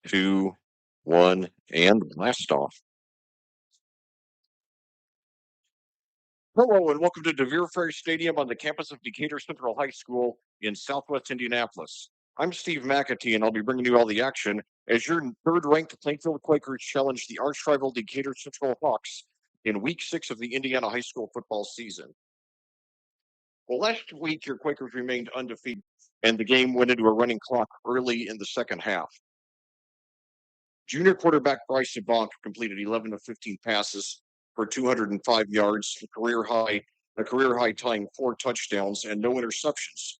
Two, one, and blast off. Hello, and welcome to DeVere Fair Stadium on the campus of Decatur Central High School in Southwest Indianapolis. I'm Steve McAtee, and I'll be bringing you all the action as your third-ranked Plainfield Quakers challenge the arch-rival Decatur Central Hawks in Week 6 of the Indiana high school football season. Well, last week your Quakers remained undefeated, and the game went into a running clock early in the second half. Junior quarterback Bryce Bonk completed 11 of 15 passes for 205 yards, a career high tying 4 touchdowns and no interceptions.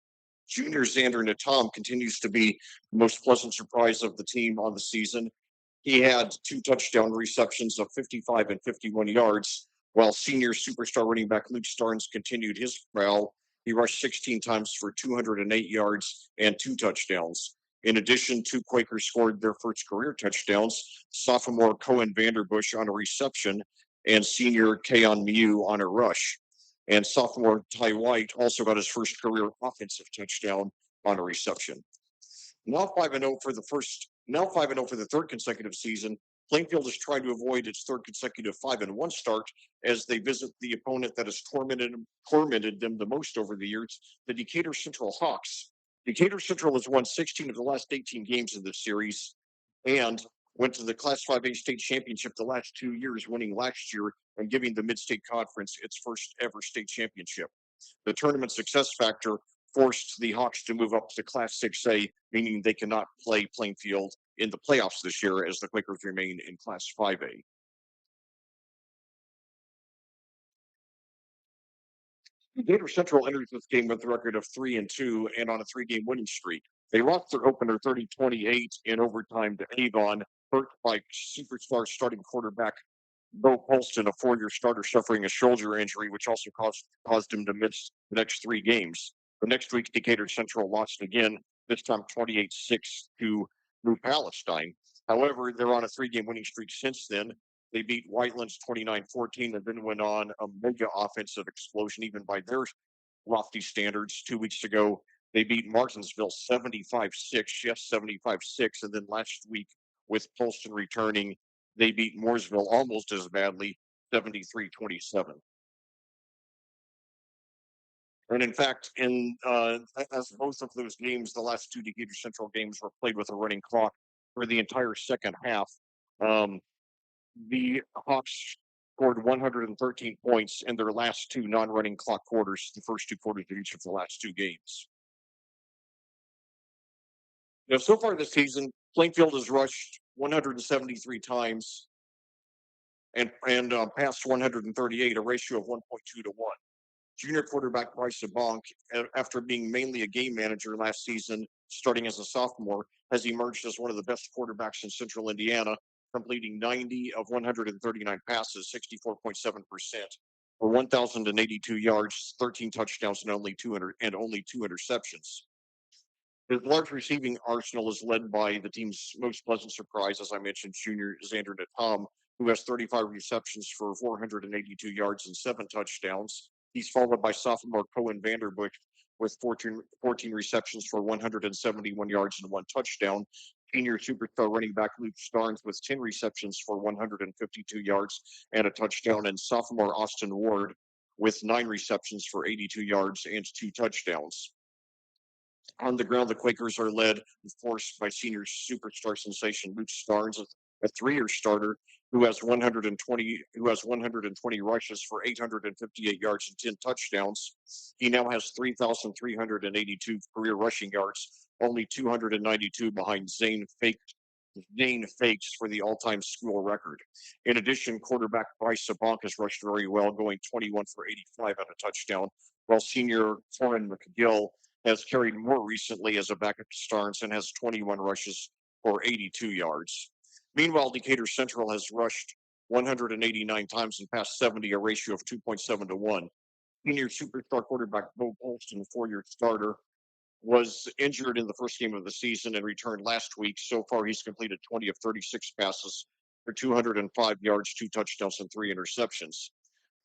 Junior Xander Natam continues to be the most pleasant surprise of the team on the season. He had 2 touchdown receptions of 55 and 51 yards, while senior superstar running back Luke Starnes continued his prowl. He rushed 16 times for 208 yards and 2 touchdowns. In addition, 2 Quakers scored their first career touchdowns, sophomore Cohen Vanderbush on a reception and senior Kaon Mew on a rush. And sophomore Ty White also got his first career offensive touchdown on a reception. Now 5-0 for the third consecutive season. Plainfield is trying to avoid its third consecutive 5-1 start as they visit the opponent that has tormented them the most over the years, the Decatur Central Hawks. Decatur Central has won 16 of the last 18 games in this series and went to the Class 5A state championship the last 2 years, winning last year and giving the Mid-State Conference its first ever state championship. The tournament success factor forced the Hawks to move up to Class 6A, meaning they cannot play Plainfield in the playoffs this year as the Quakers remain in Class 5A. Decatur Central enters this game with a record of 3-2 and on a 3-game winning streak. They lost their opener 30-28 in overtime to Avon, hurt by superstar starting quarterback Bo Polston, a 4-year starter, suffering a shoulder injury, which also caused him to miss the next 3 games. The next week, Decatur Central lost again, this time 28-6 to New Palestine. However, they're on a 3-game winning streak since then. They beat Whitelands 29-14 and then went on a mega offensive explosion, even by their lofty standards. 2 weeks ago, they beat Martinsville 75-6, yes, 75-6. And then last week, with Polston returning, they beat Mooresville almost as badly, 73-27. And in fact, as both of those games, the last 2 Decatur Central games were played with a running clock for the entire second half. Um, the Hawks scored 113 points in their last 2 non-running clock quarters, the first 2 quarters of each of the last 2 games. Now, so far this season, Plainfield has rushed 173 times and passed 138, a ratio of 1.2 to 1. Junior quarterback Bryce Bonk, after being mainly a game manager last season, starting as a sophomore, has emerged as one of the best quarterbacks in Central Indiana, completing 90 of 139 passes, 64.7%, for 1,082 yards, 13 touchdowns, and only 2 interceptions. His large receiving arsenal is led by the team's most pleasant surprise, as I mentioned, junior Xander Natam, who has 35 receptions for 482 yards and 7 touchdowns. He's followed by sophomore Cohen Vanderbush with 14 receptions for 171 yards and 1 touchdown. Senior superstar running back Luke Starnes with 10 receptions for 152 yards and a touchdown. And sophomore Austin Ward with 9 receptions for 82 yards and 2 touchdowns. On the ground, the Quakers are led, of course, by senior superstar sensation Luke Starnes, a 3-year starter who has 120 rushes for 858 yards and 10 touchdowns. He now has 3,382 career rushing yards, only 292 behind Zane Fakes for the all-time school record. In addition, quarterback Bryce Bonk has rushed very well, going 21 for 85 at a touchdown, while senior Corin McGill has carried more recently as a backup to Starnes and has 21 rushes for 82 yards. Meanwhile, Decatur Central has rushed 189 times and passed 70, a ratio of 2.7 to 1. Senior superstar quarterback Bo Polston, a 4-year starter, was injured in the first game of the season and returned last week. So far, he's completed 20 of 36 passes for 205 yards, 2 touchdowns, and 3 interceptions.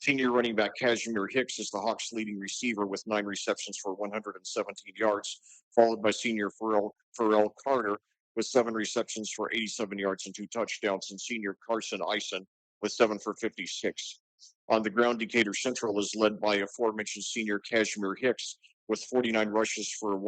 Senior running back Kashmir Hicks is the Hawks' leading receiver with 9 receptions for 117 yards, followed by senior Pharrell Carter with 7 receptions for 87 yards and 2 touchdowns, and senior Carson Eisen with 7 for 56. On the ground, Decatur Central is led by aforementioned senior Kashmir Hicks with 49 rushes for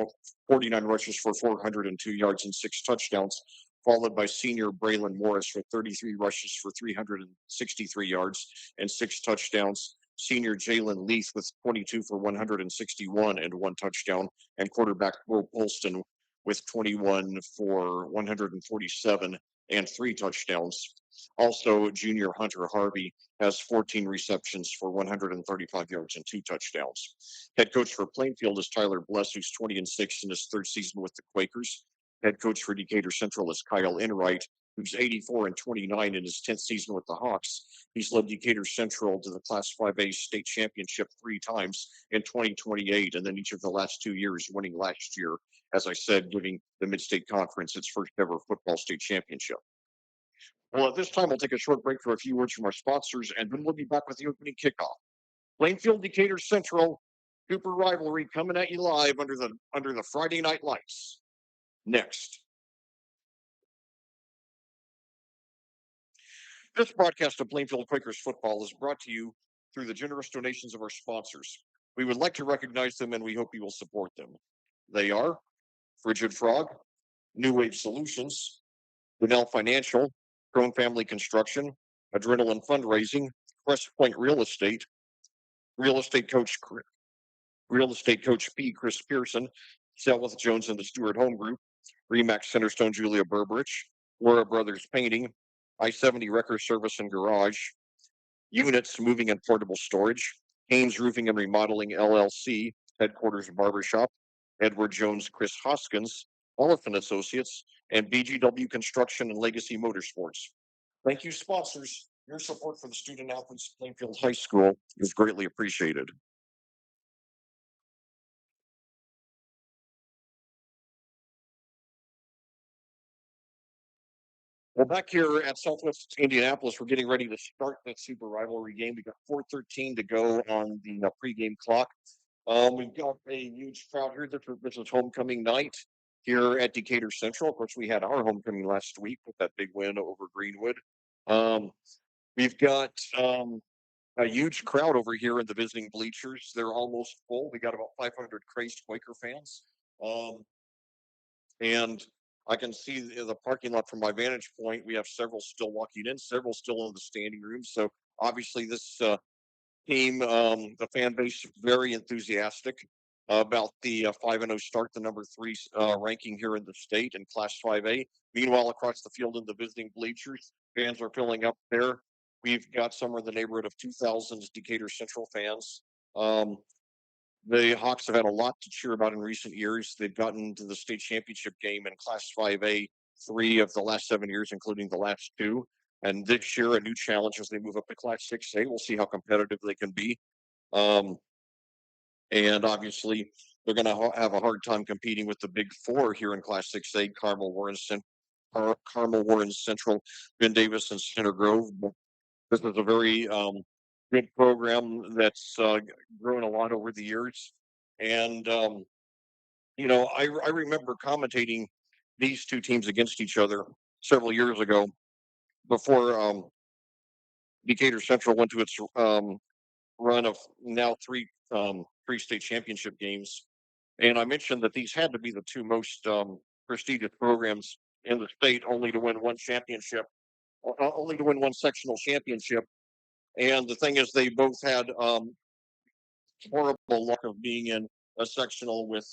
402 yards and 6 touchdowns, followed by senior Braylon Morris with 33 rushes for 363 yards and 6 touchdowns. Senior Jalen Leith with 22 for 161 and 1 touchdown, and quarterback Will Polston with 21 for 147 and 3 touchdowns. Also, junior Hunter Harvey has 14 receptions for 135 yards and 2 touchdowns. Head coach for Plainfield is Tyler Bless, who's 20-6 in his third season with the Quakers. Head coach for Decatur Central is Kyle Enright, who's 84-29 in his 10th season with the Hawks. He's led Decatur Central to the Class 5A state championship 3 times in 2028, and then each of the last 2 years, winning last year, as I said, giving the Mid-State Conference its first ever football state championship. Well, at this time, we'll take a short break for a few words from our sponsors, and then we'll be back with the opening kickoff. Plainfield Decatur Central Cooper rivalry coming at you live under the Friday night lights. Next. This broadcast of Plainfield Quakers football is brought to you through the generous donations of our sponsors. We would like to recognize them, and we hope you will support them. They are Frigid Frog, New Wave Solutions, Grinnell Financial, Crone Family Construction, Adrenaline Fundraising, Crest Point Real Estate Coach P. Chris Pearson, Selwith Jones and the Stewart Home Group, Remax Centerstone Julia Burbridge, Laura Brothers Painting, I-70 Wrecker Service and Garage, Units Moving and Portable Storage, Haynes Roofing and Remodeling LLC, Headquarters Barbershop, Edward Jones, Chris Hoskins, Elephant Associates, and BGW Construction and Legacy Motorsports. Thank you, sponsors. Your support for the student athletes at Plainfield High School is greatly appreciated. Well, back here at Southwest Indianapolis, we're getting ready to start that super rivalry game. We got 4:13 to go on the pregame clock. We've got a huge crowd here. This is homecoming night here at Decatur Central. Of course, we had our homecoming last week with that big win over Greenwood. We've got a huge crowd over here in the visiting bleachers. They're almost full. We got about 500 crazed Quaker fans. And I can see the parking lot from my vantage point. We have several still walking in, several still in the standing room. So obviously, this team, the fan base, very enthusiastic about the 5-0 start, the number 3 ranking here in the state in Class 5A. Meanwhile, across the field in the visiting bleachers, fans are filling up there. We've got somewhere in the neighborhood of 2,000 Decatur Central fans. The Hawks have had a lot to cheer about in recent years. They've gotten to the state championship game in Class 5A 3 of the last 7 years, including the last 2. And this year, a new challenge as they move up to Class 6A. We'll see how competitive they can be. And obviously, they're going to have a hard time competing with the Big 4 here in Class 6A, Carmel, Warren Central, Ben Davis, and Center Grove. This is a very good program that's grown a lot over the years. And, I remember commentating these two teams against each other several years ago before Decatur Central went to its run of now three state championship games. And I mentioned that these had to be the two most prestigious programs in the state, only to win one championship, only to win one sectional championship. And the thing is, they both had horrible luck of being in a sectional with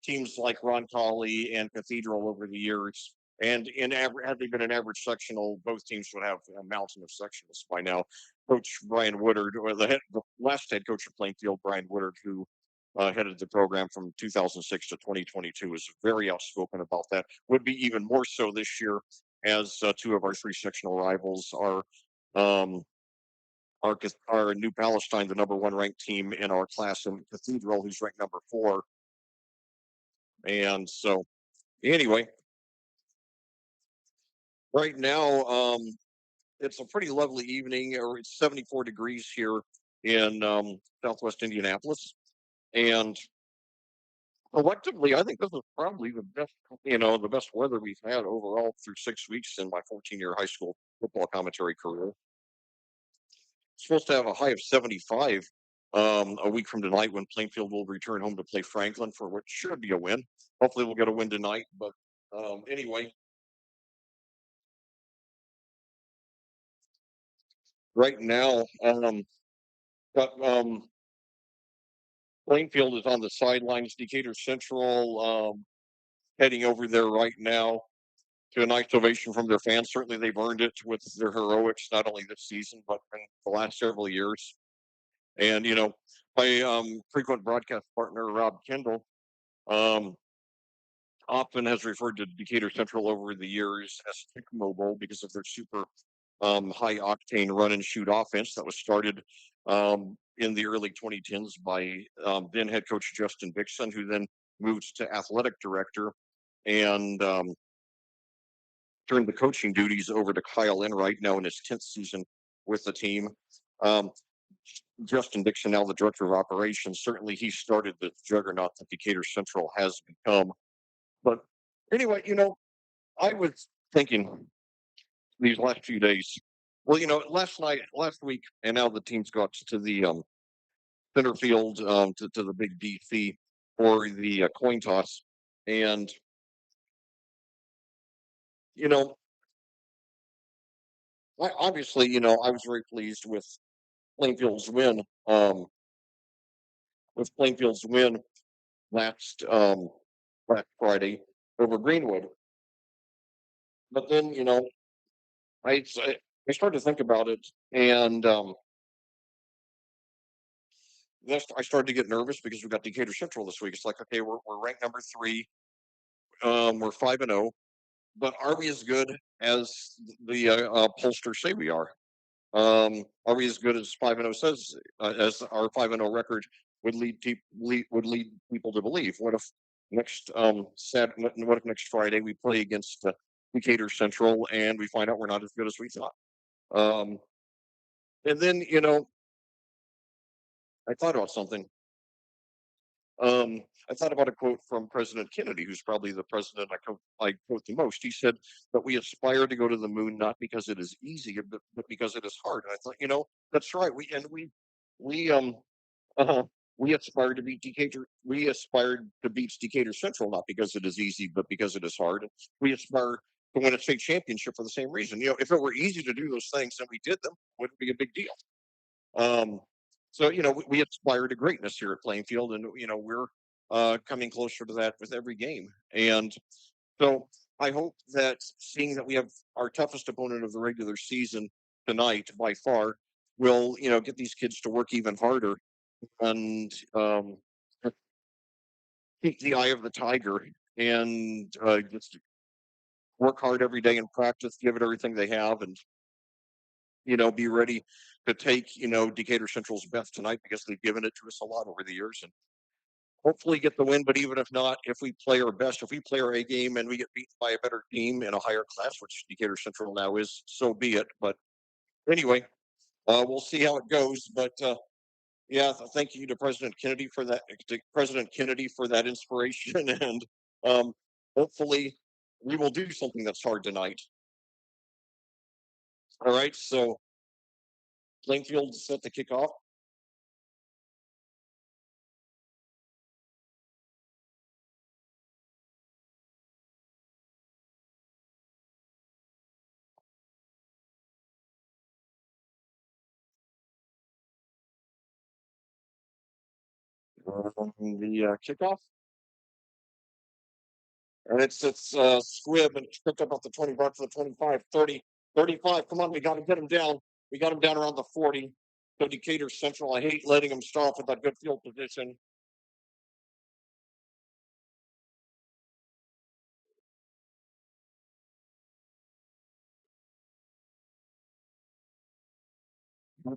teams like Ron Colley and Cathedral over the years. And had they been an average sectional, both teams would have a mountain of sectionals by now. Coach Brian Woodard, or the last head coach of Plainfield, Brian Woodard, who headed the program from 2006 to 2022, is very outspoken about that. Would be even more so this year, as 2 of our 3 sectional rivals are our New Palestine, the number 1 ranked team in our class, and Cathedral, who's ranked number 4. And so, anyway, right now, it's a pretty lovely evening, or it's 74 degrees here in Southwest Indianapolis. And Collectively, I think this is probably the best, the best weather we've had overall through 6 weeks in my 14-year high school football commentary career. Supposed to have a high of 75 a week from tonight when Plainfield will return home to play Franklin for what should be a win. Hopefully, we'll get a win tonight. But anyway, right now, got Plainfield is on the sidelines. Decatur Central heading over there right now to a nice ovation from their fans. Certainly, they've earned it with their heroics, not only this season, but in the last several years. And, my frequent broadcast partner, Rob Kendall, um, often has referred to Decatur Central over the years as Tick Mobile because of their super high octane run and shoot offense that was started in the early 2010s by then head coach Justin Dixon, who then moved to athletic director and turned the coaching duties over to Kyle Enright, now in his 10th season with the team. Um, Justin Dixon, now the director of operations, certainly he started the juggernaut that Decatur Central has become. But anyway, I was thinking these last few days. Well, last week, and now the teams got to the center field to the big DC for the coin toss, and you know, obviously, I was very pleased Plainfield's win, um, with Plainfield's win last last Friday over Greenwood. But then, I started to think about it, and I started to get nervous because we got Decatur Central this week. It's like, okay, we're ranked number three. We're 5-0, but are we as good as the pollsters say we are? Are we as good as 5-0 says, as our 5-0 record would lead people to believe? What if what if next Friday we play against Decatur Central and we find out we're not as good as we thought? Um, and then I thought about something. I thought about a quote from President Kennedy, who's probably the president I quote the most. He said that we aspire to go to the moon not because it is easy, but because it is hard. And I thought, that's right. We uh, we aspire to beat Decatur. We aspire to beat Decatur Central not because it is easy, but because it is hard. We aspire to win a state championship for the same reason. If it were easy to do those things and we did them, it wouldn't be a big deal. Um, so we aspire to greatness here at Plainfield, and we're coming closer to that with every game. And so I hope that seeing that we have our toughest opponent of the regular season tonight by far will get these kids to work even harder and keep the eye of the tiger and just work hard every day in practice, give it everything they have, and be ready to take Decatur Central's best tonight because they've given it to us a lot over the years, and hopefully get the win. But even if not, if we play our best, if we play our A game and we get beaten by a better team in a higher class, which Decatur Central now is, so be it. But anyway, we'll see how it goes. But yeah, thank you to President Kennedy for that. To President Kennedy for that inspiration, and um, hopefully we will do something that's hard tonight. All right, so Plainfield set to kick off. The kickoff, and it's Squib, and it's picked up off the 20, brought to the 25, 30, 35. Come on, we got to get him down. We got him down around the 40. So Decatur Central, I hate letting him start off with that good field position.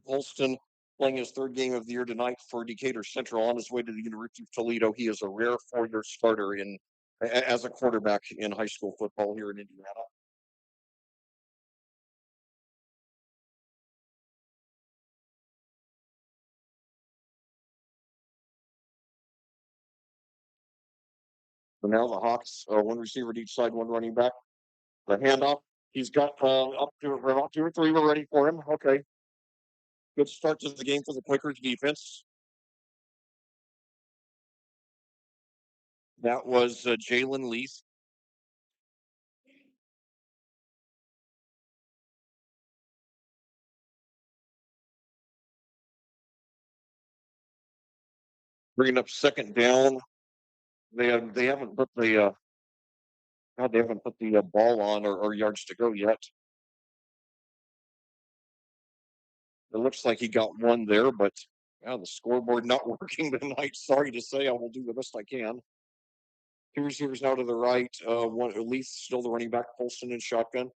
Holston playing his third game of the year tonight for Decatur Central on his way to the University of Toledo. He is a rare four-year starter as a quarterback in high school football here in Indiana. So now the Hawks, one receiver to each side, one running back. The handoff. He's got up to about 2 or 3. We're ready for him. Okay. Good start to the game for the Quakers defense. That was Jalen Leith. Bringing up second down. They haven't put the they haven't put the ball on or yards to go yet. It looks like he got one there, but yeah, the scoreboard not working tonight. Sorry to say, I will do the best I can. Two receivers now to the right. One Leith still the running back, Polston in shotgun.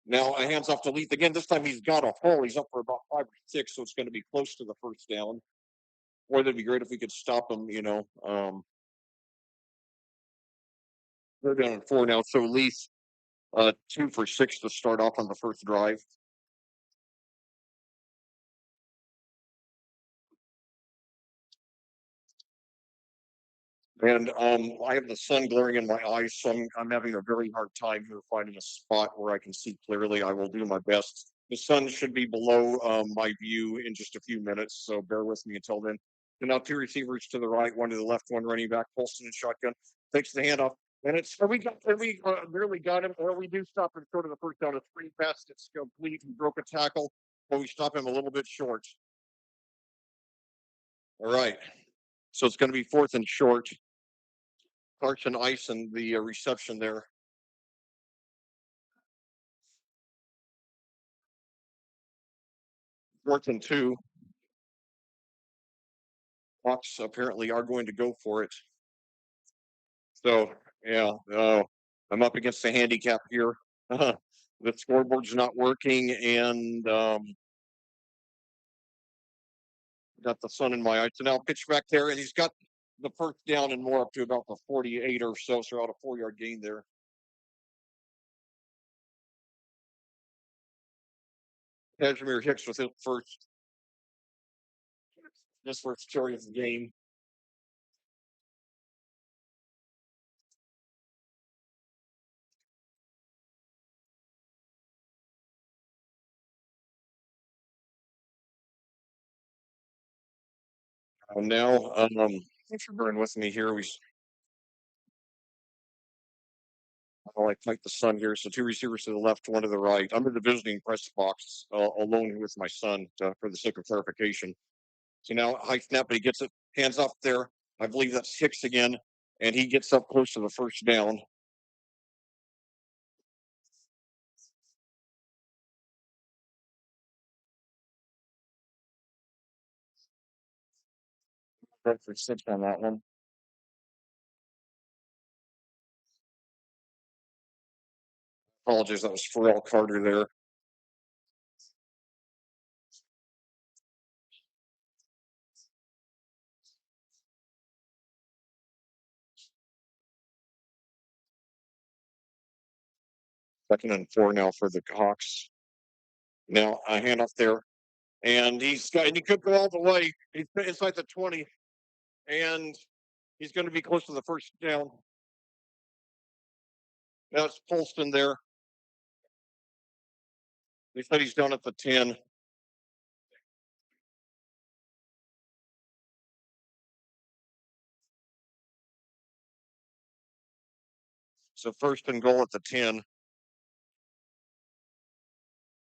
Now a hands off to Leith again. This time he's got a hole. He's up for about 5 or 6, so it's going to be close to the first down. Boy, that'd be great if we could stop him. They're down at 4 now. So Leith 2 for 6 to start off on the first drive. And I have the sun glaring in my eyes, so I'm having a very hard time here finding a spot where I can see clearly. I will do my best. The sun should be below my view in just a few minutes, so bear with me until then. So now 2 receivers to the right, one to the left, one running back, Polston and shotgun. Takes the handoff, and it's we barely got him, or we do stop him short of the first down. A 3 pass, it's complete. He broke a tackle, but we stop him a little bit short. All right, so it's going to be 4th and short. Carson Ice and the reception there. 4th and 2. Hawks apparently are going to go for it. So yeah, I'm up against the handicap here. The scoreboard's not working, and got the sun in my eyes. So now pitch back there, and he's got the first down and more up to about the 48 or so. So out a 4-yard gain there. Kazimir Hicks with his first carry of the game. Now, thanks for bearing with me here. I like fight the sun here. So 2 receivers to the left, one to the right. I'm in the visiting press box alone with my son for the sake of clarification. So now high snap, but he gets it, hands off there. I believe that's Hicks again, and he gets up close to the first down. Right for 6 on that one. Apologies, that was Pharrell Carter there. Second and 4 now for the Hawks. Now a handoff there, and he could go all the way. He's inside the 20, and he's going to be close to the first down. Now it's Polston there. They said he's down at the 10. So 1st and goal at the 10.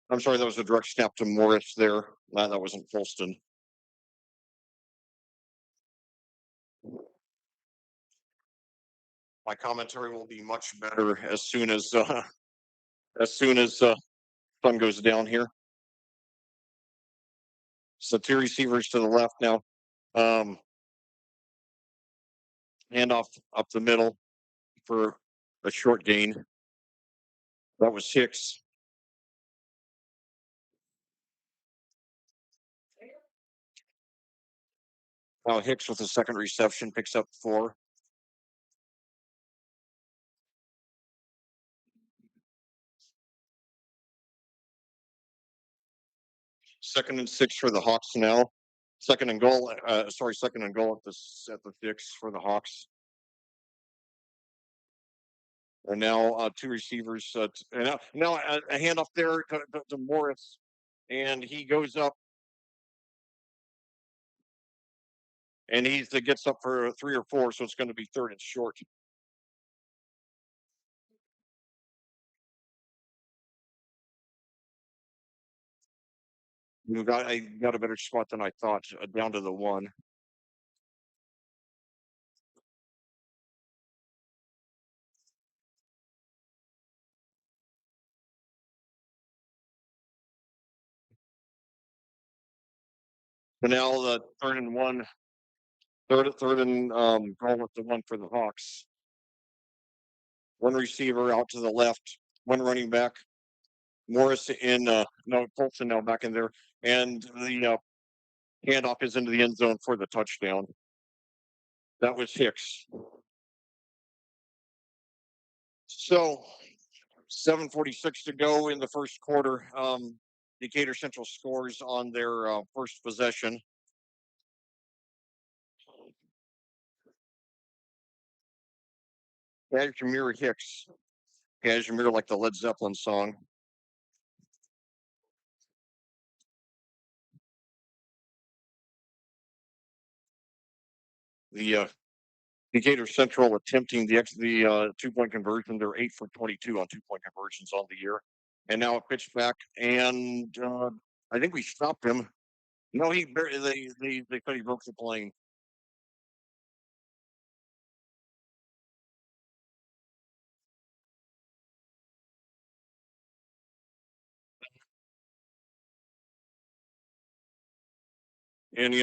I'm sorry, that was a direct snap to Morris there. That wasn't Polston. My commentary will be much better as soon as sun goes down here. So 2 receivers to the left now. Handoff up the middle for a short gain. That was Hicks. Now Hicks with the second reception picks up 4. 2nd and 6 for the Hawks now. Second and goal. Second and goal at the 6 for the Hawks. And now two receivers, and now a handoff there to Morris, and he goes up and he gets up for 3 or 4, so it's going to be third and short. I got a better spot than I thought, down to the 1. So now the third and 1, third and goal with the 1 for the Hawks. One receiver out to the left, one running back. Morris in no Colson now back in there, and the handoff is into the end zone for the touchdown. That was Hicks. So 7:46 to go in the first quarter. Decatur Central scores on their first possession. Kashmir Hicks. Kashmir, like the Led Zeppelin song. The Decatur Central attempting the 2-point conversion. They're 8 for 22 on 2-point conversions on the year. And now a pitch back, and I think we stopped him. No, they thought he broke the plane. And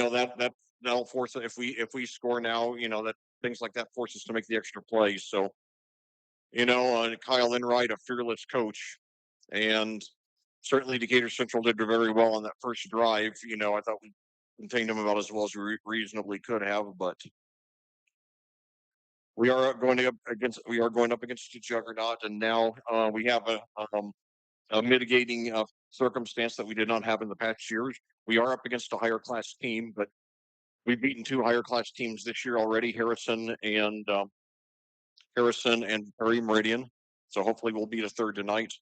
that'll force it if we score now. That things like that force us to make the extra plays. So Kyle Enright, a fearless coach, and certainly Decatur Central did very well on that first drive. I thought we contained them about as well as we reasonably could have, but we are going up against a juggernaut, and now we have a mitigating circumstance that we did not have in the past years. We are up against a higher class team, but we've beaten 2 higher class teams this year already, Harrison and Perry Meridian. So hopefully we'll beat a third tonight.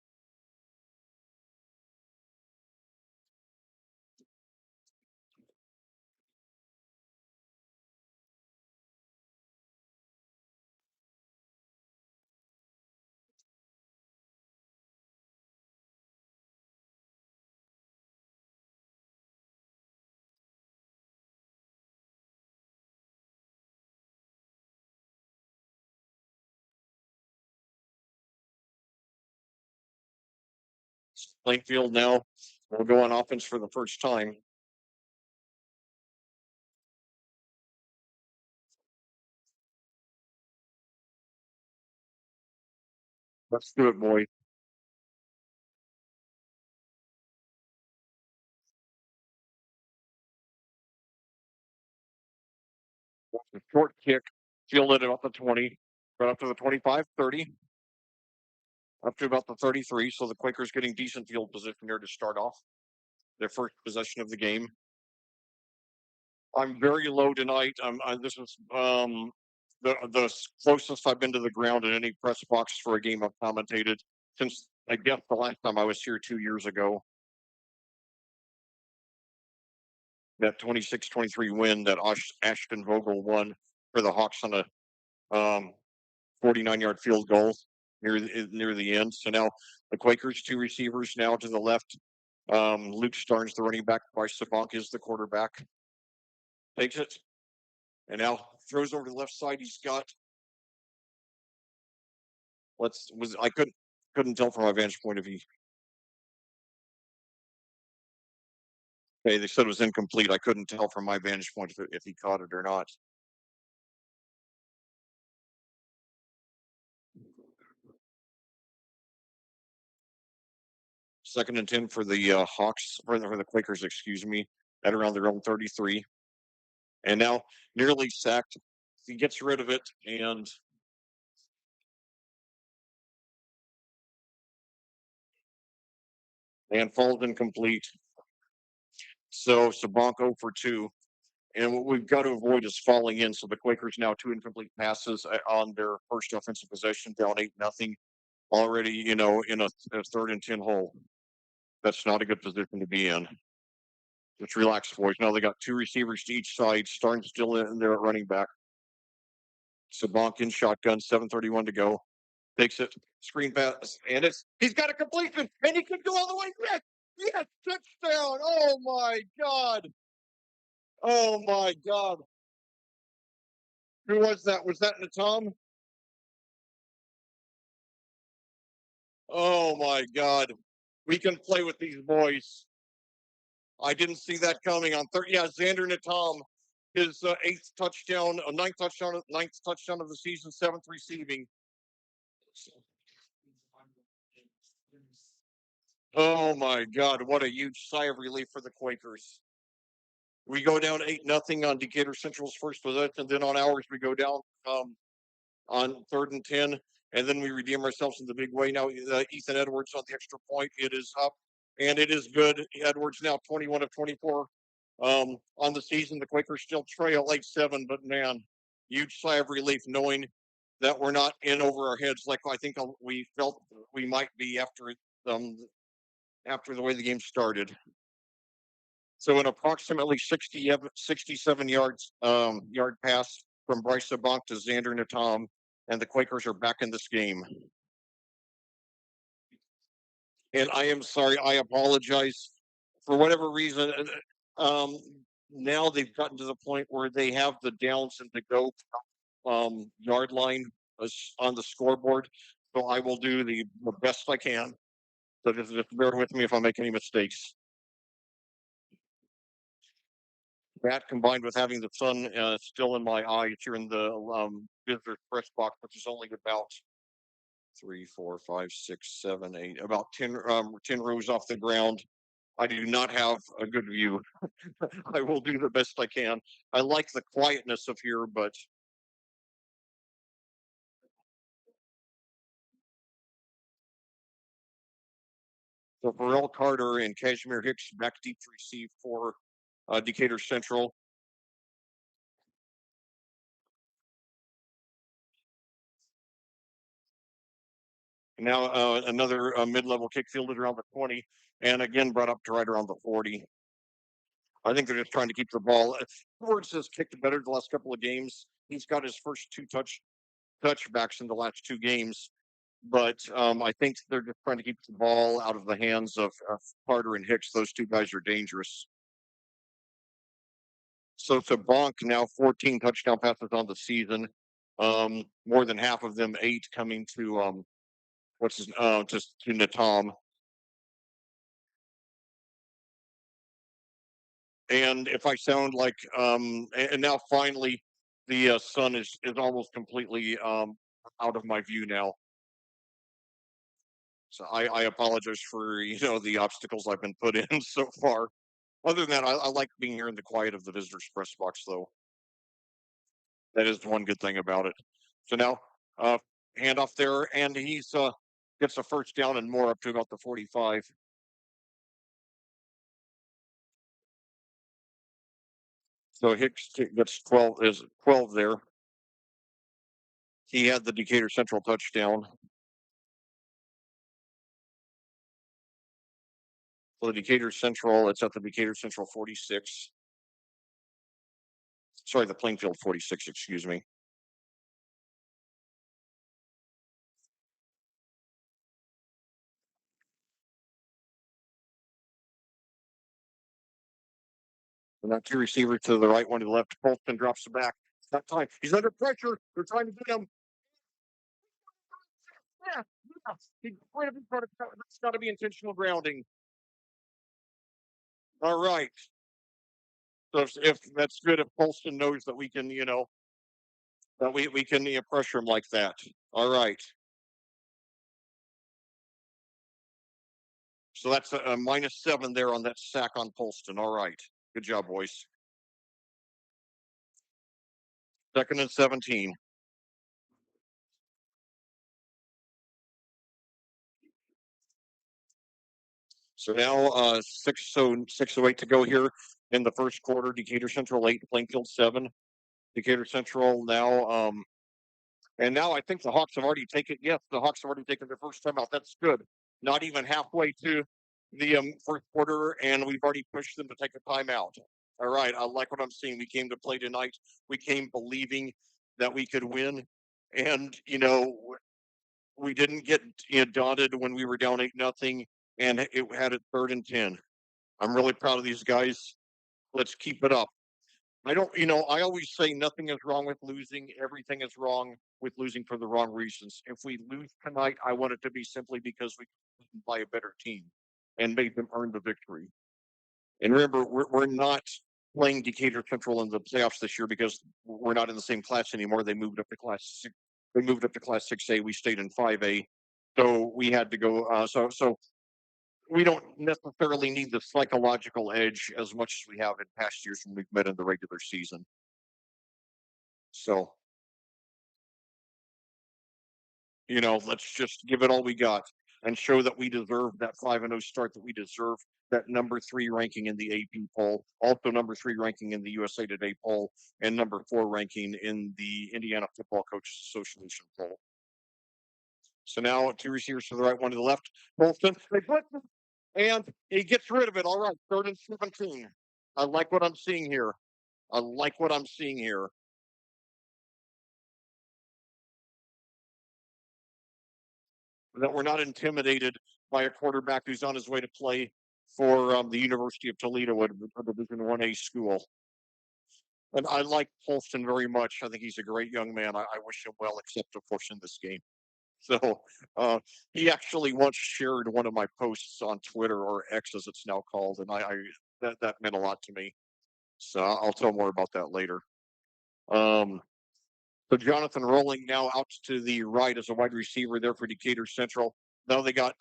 Plainfield now will go on offense for the first time. Let's do it, boys. A short kick, fielded it off the 20, right up to the 25, 30, up to about the 33. So the Quakers getting decent field position here to start off their first possession of the game. I'm very low tonight. This is the closest I've been to the ground in any press box for a game I've commentated since I guess the last time I was here 2 years ago. That 26-23 win that Ashton Vogel won for the Hawks on a 49-yard field goal near the end. So now the Quakers, 2 receivers now to the left. Luke Starnes, the running back. Bryce Sabank is the quarterback. Takes it and now throws over to the left side. He's got I couldn't tell from my vantage point if he. Hey, they said it was incomplete. I couldn't tell from my vantage point if he caught it or not. Second and 10 for the Hawks, for the Quakers, excuse me, at around their own 33. And now nearly sacked. He gets rid of it and falls incomplete. So Sabanko for 2. And what we've got to avoid is falling in. So the Quakers now 2 incomplete passes on their first offensive possession, down 8-0, already, in a 3rd and 10 hole. That's not a good position to be in. Just relax, boys. Now they got 2 receivers to each side. Starnes still in there at running back. Sabank in shotgun, 7:31 to go. Takes it, screen pass, and he's got a completion, and he could go all the way. Yes, yes, touchdown! Oh my God! Oh my God! Who was that? Was that Natom? Oh my God! We can play with these boys. I didn't see that coming on third. Yeah, Xander Natom, his ninth touchdown of the season, 7th receiving. Oh my God! What a huge sigh of relief for the Quakers. We go down 8-0 on Decatur Central's first possession, and then on ours we go down on 3rd and 10, and then we redeem ourselves in the big way. Now Ethan Edwards on the extra point. It is up, and it is good. Edwards now 21 of 24 on the season. The Quakers still trail 8-7, but man, huge sigh of relief knowing that we're not in over our heads like I think we felt we might be after the way the game started. So an approximately 67 yard pass from Bryce Sabank to Xander Natom, and the Quakers are back in this game. And I am sorry, I apologize for whatever reason. Um, Now they've gotten to the point where they have the downs and the go yard line on the scoreboard. So I will do the best I can. So just bear with me if I make any mistakes. That combined with having the sun still in my eyes here in the visitor press box, which is only about 3, 4, 5, 6, 7, 8, about 10 rows off the ground. I do not have a good view. I will do the best I can. I like the quietness of here, but so Burrell Carter and Kashmir Hicks back deep to receive for Decatur Central. Now another mid-level kick fielded around the 20, and again brought up to right around the 40. I think they're just trying to keep the ball. Edwards has kicked better the last couple of games. He's got his first 2 touchbacks in the last 2 games, but I think they're just trying to keep the ball out of the hands of Carter and Hicks. Those 2 guys are dangerous. So to Bonk now 14 touchdown passes on the season, more than half of them 8 coming to just to Natom. And if I sound like and now finally the sun is almost completely out of my view now. So I apologize for the obstacles I've been put in so far. Other than that, I like being here in the quiet of the visitors press box though. That is one good thing about it. So now handoff there, and he's gets a first down and more up to about the 45. So Hicks gets 12 there. He had the Decatur Central touchdown. So the Decatur Central, it's at the Decatur Central 46. Sorry, the Plainfield 46, excuse me. And that 2 receiver to the right, one to the left. Polston drops the back. It's that time. He's under pressure. They're trying to get him. Yeah, yeah. He's right up in front of That's got to be intentional grounding. All right. So if that's good, if Polston knows that we can, that we can pressure him like that. All right. So that's a -7 there on that sack on Polston. All right. Good job, boys. 2nd and 17. So now 6:08 to go here. in the first quarter. Decatur Central 8, Plainfield 7. Decatur Central now, and now I think the Hawks have already taken. Yes, the Hawks have already taken their first timeout. That's good. Not even halfway to the first quarter, and we've already pushed them to take a timeout. All right, I like what I'm seeing. We came to play tonight. We came believing that we could win, and we didn't get daunted when we were down 8-0, and it had it 3rd and 10. I'm really proud of these guys. Let's keep it up. I don't, I always say nothing is wrong with losing. Everything is wrong with losing for the wrong reasons. If we lose tonight, I want it to be simply because we couldn't play a better team and made them earn the victory. And remember, we're not playing Decatur Central in the playoffs this year because we're not in the same class anymore. They moved up to class six. They moved up to class 6A. We stayed in 5A, so we had to go. So we don't necessarily need the psychological edge as much as we have in past years when we've met in the regular season. So, let's just give it all we got and show that we deserve that 5-0 start, that we deserve that number 3 ranking in the AP poll, also number 3 ranking in the USA Today poll, and number 4 ranking in the Indiana Football Coaches Association poll. So now 2 receivers to the right, 1 to the left. Bolton, they blitz him, and he gets rid of it. All right, 3rd and 17. I like what I'm seeing here. I like what I'm seeing here. That we're not intimidated by a quarterback who's on his way to play for the University of Toledo, a Division 1A school. And I like Polston very much. I think he's a great young man. I wish him well, except of course in this game. So he actually once shared one of my posts on Twitter, or X as it's now called, and that meant a lot to me. So I'll tell more about that later. So Jonathan Rolling now out to the right as a wide receiver there for Decatur Central. Now they got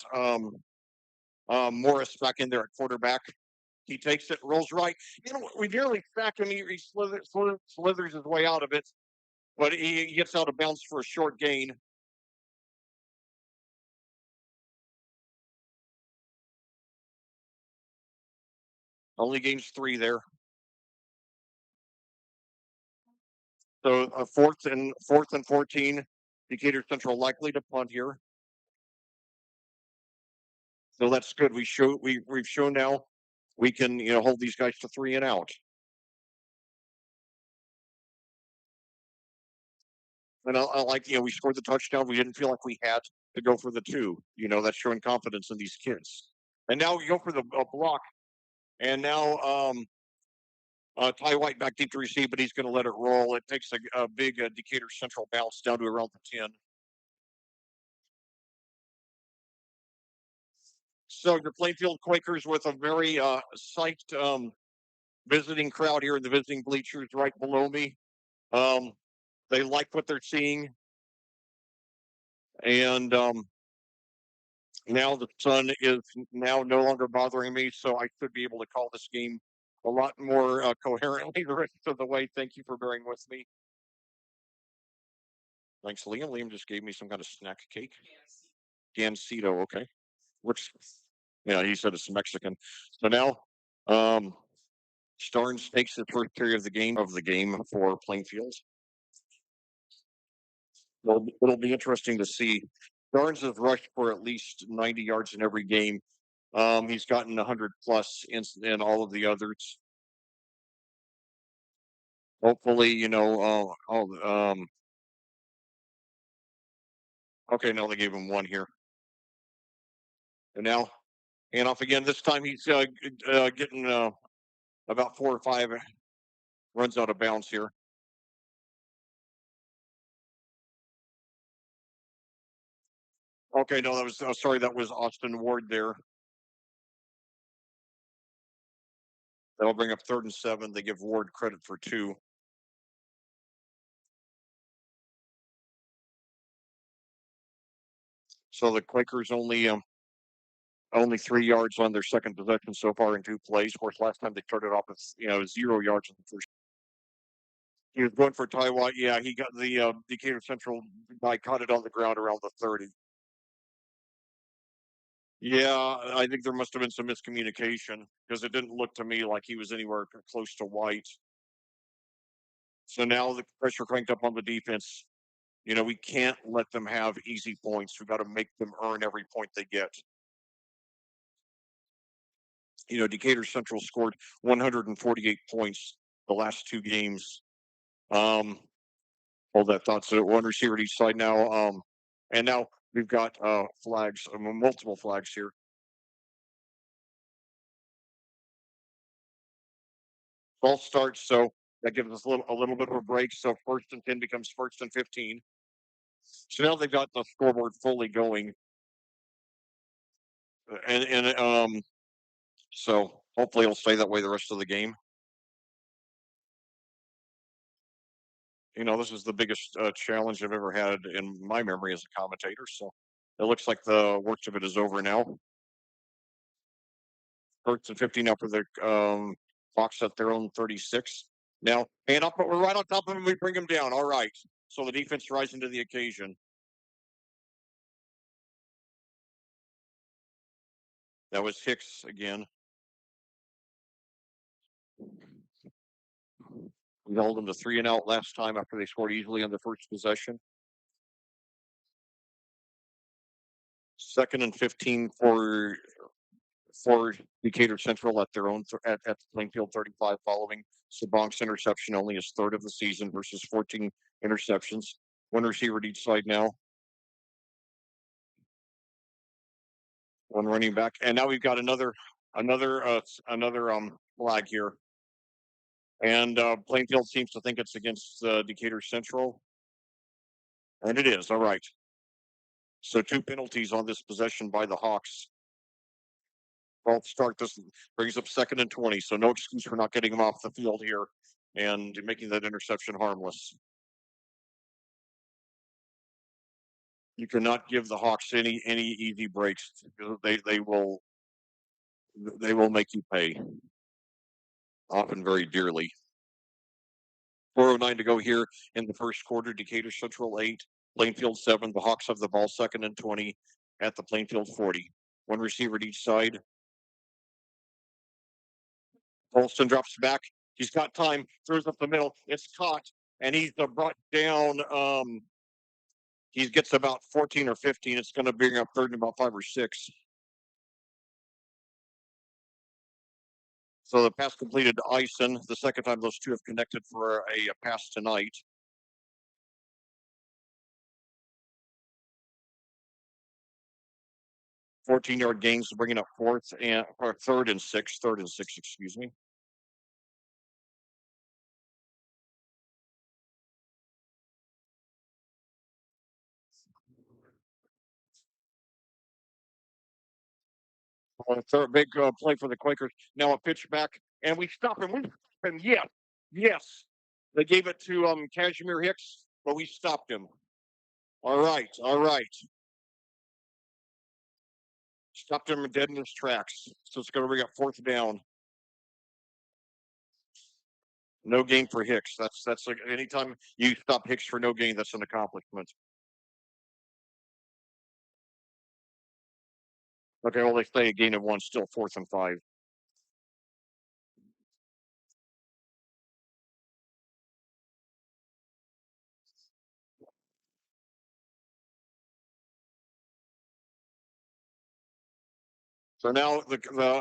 Morris back in there at quarterback. He takes it, rolls right. We nearly sack him. He slithers his way out of it, but he gets out of bounds for a short gain. Only gains 3 there. So 4th and 14. Decatur Central likely to punt here. So that's good. We've shown now we can hold these guys to 3 and out. And I like we scored the touchdown. We didn't feel like we had to go for the 2. That's showing confidence in these kids. And now we go for the block. And now Ty White back deep to receive, but he's going to let it roll. It takes a big Decatur Central bounce down to around the 10. So the Plainfield Quakers with a very psyched visiting crowd here in the visiting bleachers right below me. They like what they're seeing. And now the sun is now no longer bothering me, so I should be able to call this game a lot more coherently the rest of the way. Thank you for bearing with me. Thanks, Liam. Liam just gave me some kind of snack cake. Gansito, okay. Which, yeah, he said it's Mexican. So now, Starnes takes the first period of the game for Plainfield. It'll be interesting to see. Starnes has rushed for at least 90 yards in every game. He's gotten 100 plus in all of the others. Hopefully, okay, now they gave him 1 here. And now, handoff again. This time he's getting about 4 or 5 runs out of bounds here. Okay, no, that was sorry, that was Austin Ward there. That'll bring up 3rd and 7. They give Ward credit for 2. So the Quakers only 3 yards on their second possession so far in 2 plays. Of course, last time they started off with 0 yards in the first. He was going for Ty White. Yeah, he got the Decatur Central guy caught it on the ground around the 30. Yeah, I think there must have been some miscommunication because it didn't look to me like he was anywhere close to White. So now the pressure cranked up on the defense. We can't let them have easy points. We've got to make them earn every point they get. Decatur Central scored 148 points the last two games. Um, hold that thought. So one receiver at each side now. And now we've got flags, multiple flags here. False start, so that gives us a little bit of a break. So 1st and 10 becomes 1st and 15. So now they've got the scoreboard fully going, and so hopefully it'll stay that way the rest of the game. This is the biggest challenge I've ever had in my memory as a commentator. So it looks like the worst of it is over now. 1st and 15 now for the Hawks at their own 36. Now, hand up, but we're right on top of them. We bring them down. All right. So the defense rising to the occasion. That was Hicks again. We held them to 3-and-out last time after they scored easily on the first possession. 2nd and 15 for Decatur Central at their own at the Plainfield 35, following Sabonk's interception, only his third of the season versus 14 interceptions. One receiver at each side now. One running back, and now we've got another flag here, and Plainfield seems to think it's against Decatur Central, and it is. All right. So two penalties on this possession by the Hawks. Well, start this brings up 2nd and 20, so no excuse for not getting him off the field here and making that interception harmless. You cannot give the Hawks any easy breaks. They will make you pay, often very dearly. 4:09 to go here in the first quarter. Decatur Central 8, Plainfield 7. The Hawks have the ball 2nd and 20 at the Plainfield 40. One receiver at each side. Holston drops back. He's got time. Throws up the middle. It's caught, and he's brought down. He gets about 14 or 15. It's going to bring up 3rd and about 5 or 6. So the pass completed to Ison. The second time those two have connected for a pass tonight. 14-yard gains, bringing up 3rd and 6. 3rd and 6, excuse me. Third big play for the Quakers. Now a pitch back, and we stop him. We stop him. Yes, yes. They gave it to Kashmir Hicks, but we stopped him. All right, all right. Stopped him dead in his tracks. So it's going to bring up 4th down. No gain for Hicks. That's like anytime you stop Hicks for no gain, that's an accomplishment. Okay, well they say a gain of 1, still 4th and 5. So now the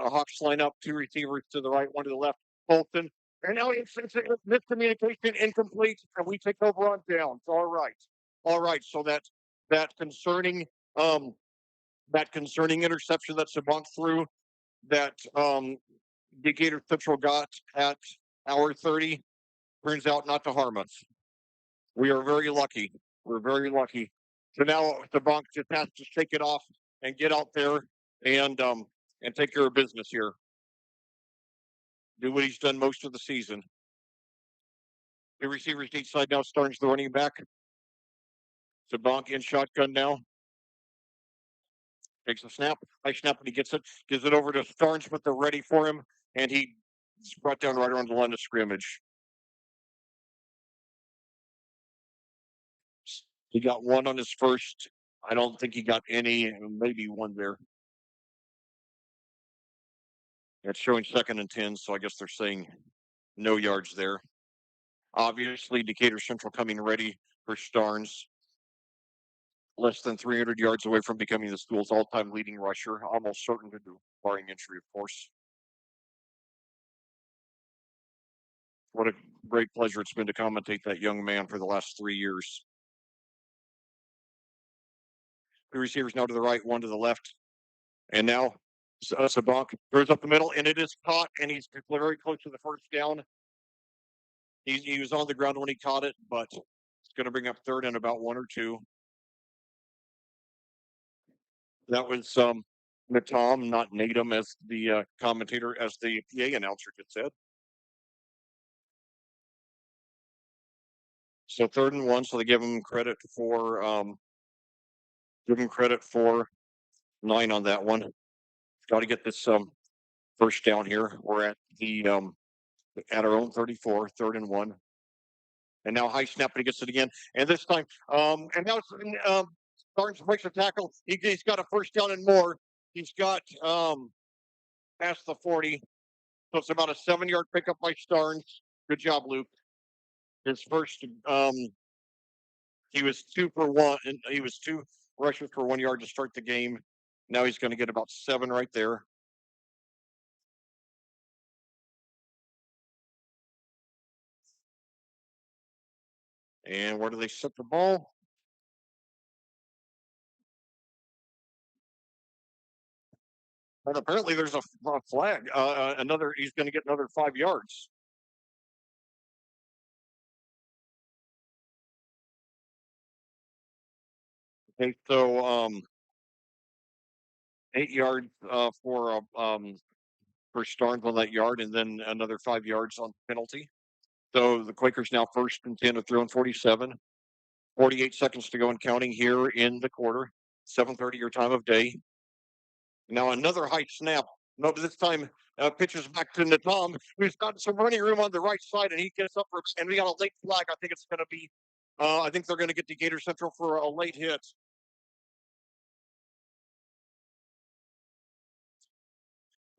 Hawks line up, two receivers to the right, one to the left. Bolton, and now it's miscommunication, incomplete, and we take over on downs. All right, all right. So that concerning um that concerning interception that Sabunk threw, that Decatur Central got at hour 30, turns out not to harm us. We are very lucky. We're very lucky. So now Sabunk just has to shake it off and get out there and um and take care of business here. Do what he's done most of the season. The receivers each side now. Starnes the running back. Sabonk in shotgun now. Takes a snap. High snap, and he gets it. Gives it over to Starnes, but they're ready for him, and he's brought down right around the line of scrimmage. He got one on his first. I don't think he got any, maybe one there. It's showing 2nd and 10, so I guess they're saying no yards there. Obviously, Decatur Central coming ready for Starnes. Less than 300 yards away from becoming the school's all-time leading rusher, almost certain to do, barring injury, of course. What a great pleasure it's been to commentate that young man for the last 3 years. Two receivers now to the right, one to the left. And now Sabank throws up the middle, and it is caught, and he's very close to the first down. He was on the ground when he caught it, but it's going to bring up 3rd and about 1 or 2. That was Natom, not Natum, as the commentator, as the PA announcer just said. So 3rd and 1. So they give him credit for 9 on that one. Got to get this first down here. We're at the at our own 34, 3rd and 1. And now high snap, but he gets it again. And this time, and now Barnes breaks a tackle. He's got a first down and more. He's got past the 40. So it's about a 7-yard pickup by Starnes. Good job, Luke. His first, he was 2 for 1, and he was 2 rushes for 1 yard to start the game. Now he's going to get about 7 right there. And where do they set the ball? And apparently there's a flag. He's going to get another 5 yards. Okay, so 8 yards for Starnes on that yard, and then another 5 yards on penalty. So the Quakers now 1st and 10 of 47. 48 seconds to go and counting here in the quarter. 7:30 your time of day. Now another high snap. No, this time pitches back to Natom, who's got some running room on the right side, and he gets up and we got a late flag. I think it's going to be. I think they're going to get Decatur Central for a late hit.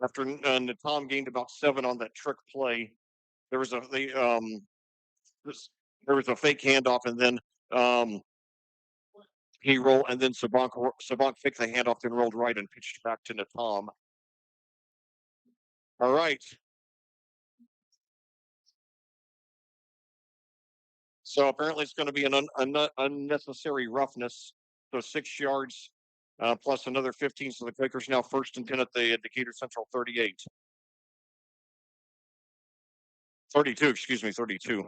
After Natom gained about 7 on that trick play, there was a there was a fake handoff, and then um, he rolled, and then Sabank faked the handoff and rolled right and pitched back to Natom. All right. So apparently it's going to be an unnecessary roughness. So 6 yards plus another 15. So the Quakers now 1st and 10 at the Decatur Central 38. 32, excuse me, 32.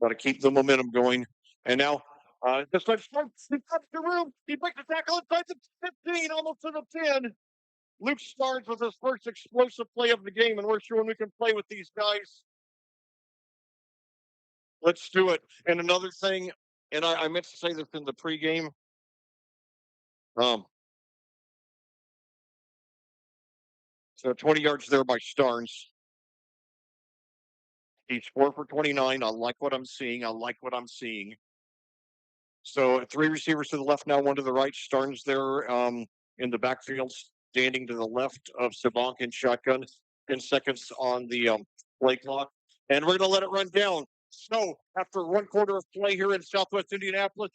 Got to keep the momentum going. And now this time he cuts the room. He breaks the tackle inside the 15, almost to the 10. Luke Starnes with his first explosive play of the game, and we're showing we can play with these guys. Let's do it. And another thing, and I meant to say this in the pregame. So 20 yards there by Starnes. He's 4 for 29. I like what I'm seeing. I like what I'm seeing. So 3 receivers to the left now, 1 to the right. Starnes there in the backfield, standing to the left of Sabank in shotgun. 10 seconds on the play clock. And we're going to let it run down. So after 1 quarter of play here in Southwest Indianapolis,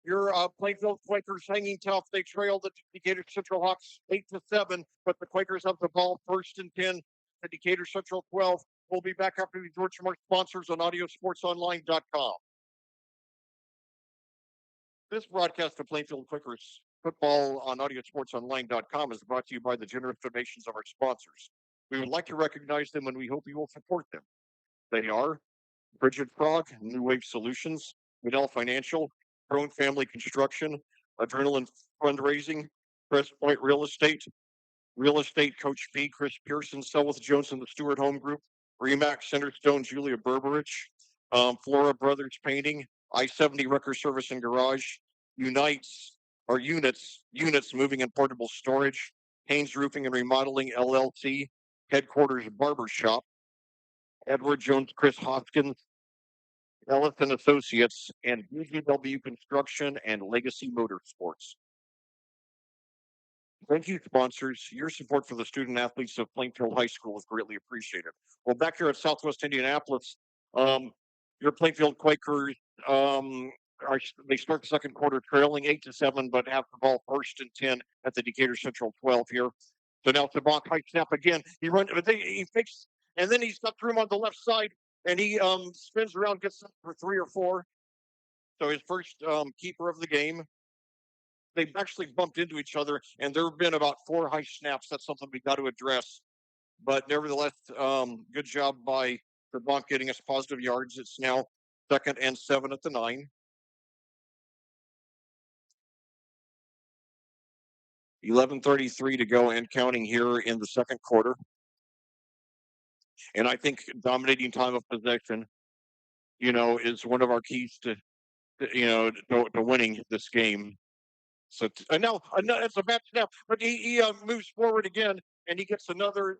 your Plainfield Quakers hanging tough. They trail the Decatur Central Hawks 8-7, but the Quakers have the ball 1st and 10. The Decatur Central 12. We'll be back after the George Mark sponsors on AudioSportsOnline.com. This broadcast of Plainfield Quakers football on AudioSportsOnline.com is brought to you by the generous donations of our sponsors. We would like to recognize them, and we hope you will support them. They are Bridget Frog, New Wave Solutions, Middle Financial, Crone Family Construction, Adrenaline Fundraising, Crest Point Real Estate Coach P, Chris Pearson, Selwith Jones and the Stewart Home Group, Remax Centerstone, Julia Berberich, Flora Brothers Painting, I-70 Wrecker Service and Garage, Units Moving and Portable Storage, Haynes Roofing and Remodeling LLC, Headquarters Barber Shop, Edward Jones, Chris Hoskins, Ellis and Associates, and BGW Construction and Legacy Motorsports. Thank you, sponsors. Your support for the student athletes of Plainfield High School is greatly appreciated. Well, back here at Southwest Indianapolis, um, your Plainfield Quakers they start the second quarter trailing 8-7, but have the ball first and 10 at the Decatur Central 12 here. So now Tabak high snap again. He runs, but he fakes, and then he's got room on the left side, and he spins around, gets up for 3 or 4. So his first keeper of the game. They've actually bumped into each other, and there have been about 4 high snaps. That's something we got to address. But nevertheless, good job by the Bronc getting us positive yards. It's now 2nd and 7 at the 9. 11:33 to go and counting here in the second quarter. And I think dominating time of possession, is one of our keys to winning this game. So now it's a bad snap, but he moves forward again, and he gets another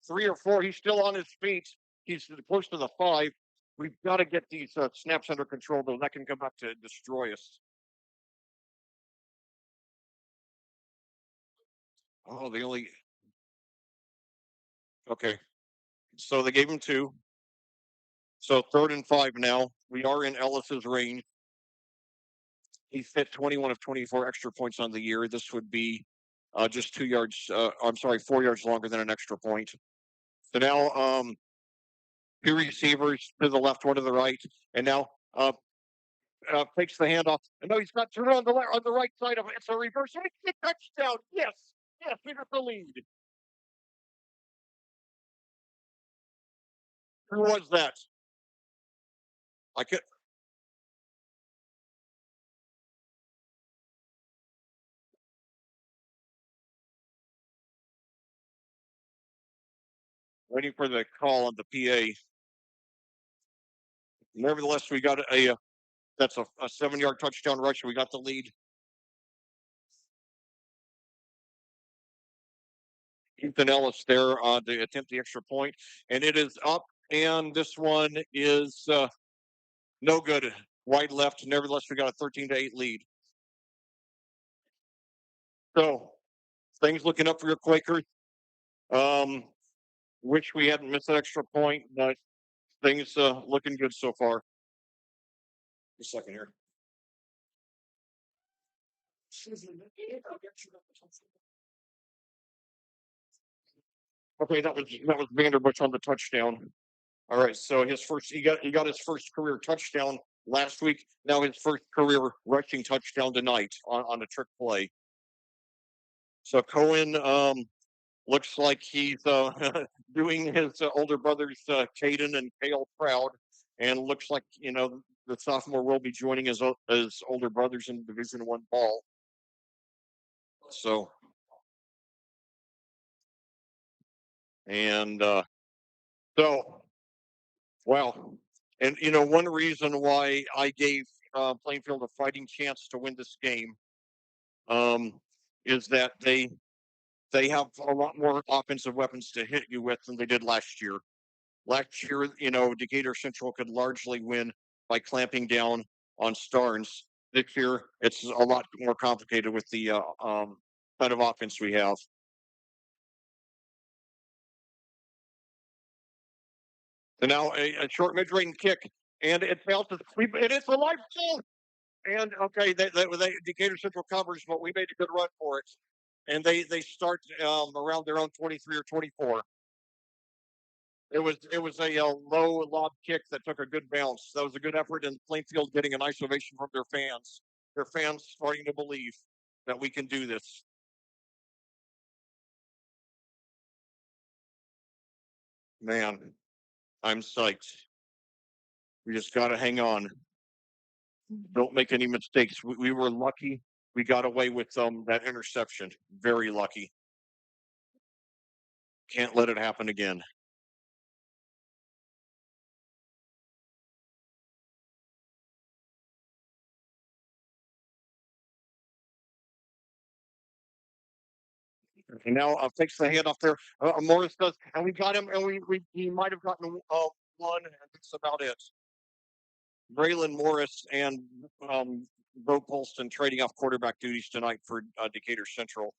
3 or 4. He's still on his feet. He's close to the 5. We've got to get these snaps under control, though. That can come back to destroy us. Oh, they only okay. So they gave him 2. So 3rd and 5 now. We are in Ellis's range. He's hit 21 of 24 extra points on the year. This would be just 2 yards. I'm sorry, 4 yards longer than an extra point. So now 2 receivers to the left, one to the right, and now takes the handoff. And no, he's got two on the right side of it. It's a reverse. It's a touchdown. Yes, yes, we got the lead. Who was that? I could waiting for the call on the PA. Nevertheless, we got that's a 7 yard touchdown rush. We got the lead. Ethan Ellis there to attempt the extra point, and it is up. And this one is no good. Wide left. Nevertheless, we got a 13-8 lead. So things looking up for your Quakers. Um, wish we hadn't missed that extra point, but things looking good so far. Just a second here. Okay, that was Vanderbush on the touchdown. All right, so he got his first career touchdown last week. Now his first career rushing touchdown tonight on a trick play. So Cohen looks like he's doing his older brothers Caden and Kale proud, and looks like the sophomore will be joining his older brothers in Division 1 ball. So and so well, and one reason why I gave Plainfield a fighting chance to win this game um, is that they have a lot more offensive weapons to hit you with than they did last year. Last year, Decatur Central could largely win by clamping down on Starnes. This year, it's a lot more complicated with the kind of offense we have. So now a short mid-range kick, and it bounces. It is a life goal. And okay, Decatur Central covers, but we made a good run for it. And they start around their own 23 or 24. It was a low lob kick that took a good bounce. That was a good effort, in Plainfield getting a nice ovation from their fans. Their fans starting to believe that we can do this. Man, I'm psyched. We just got to hang on. Don't make any mistakes. We were lucky. We got away with that interception. Very lucky. Can't let it happen again. And now takes the hand off there. Morris does, and we got him, and we he might have gotten one, and that's about it. Braylon Morris and Bo Polston trading off quarterback duties tonight for Decatur Central.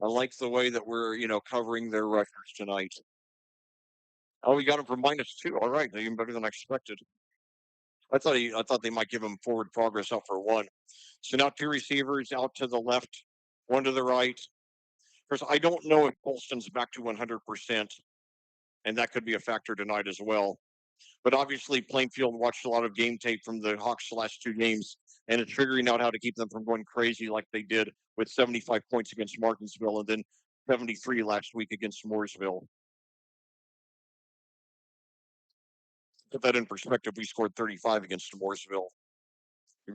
I like the way that we're, covering their rushers tonight. Oh, we got him for -2. All right, even better than I expected. I thought they might give him forward progress up for one. So now two receivers out to the left, one to the right. Because I don't know if Colston's back to 100%, and that could be a factor tonight as well. But obviously, Plainfield watched a lot of game tape from the Hawks' last two games, and it's figuring out how to keep them from going crazy like they did with 75 points against Martinsville and then 73 last week against Mooresville. Put that in perspective, we scored 35 against Mooresville,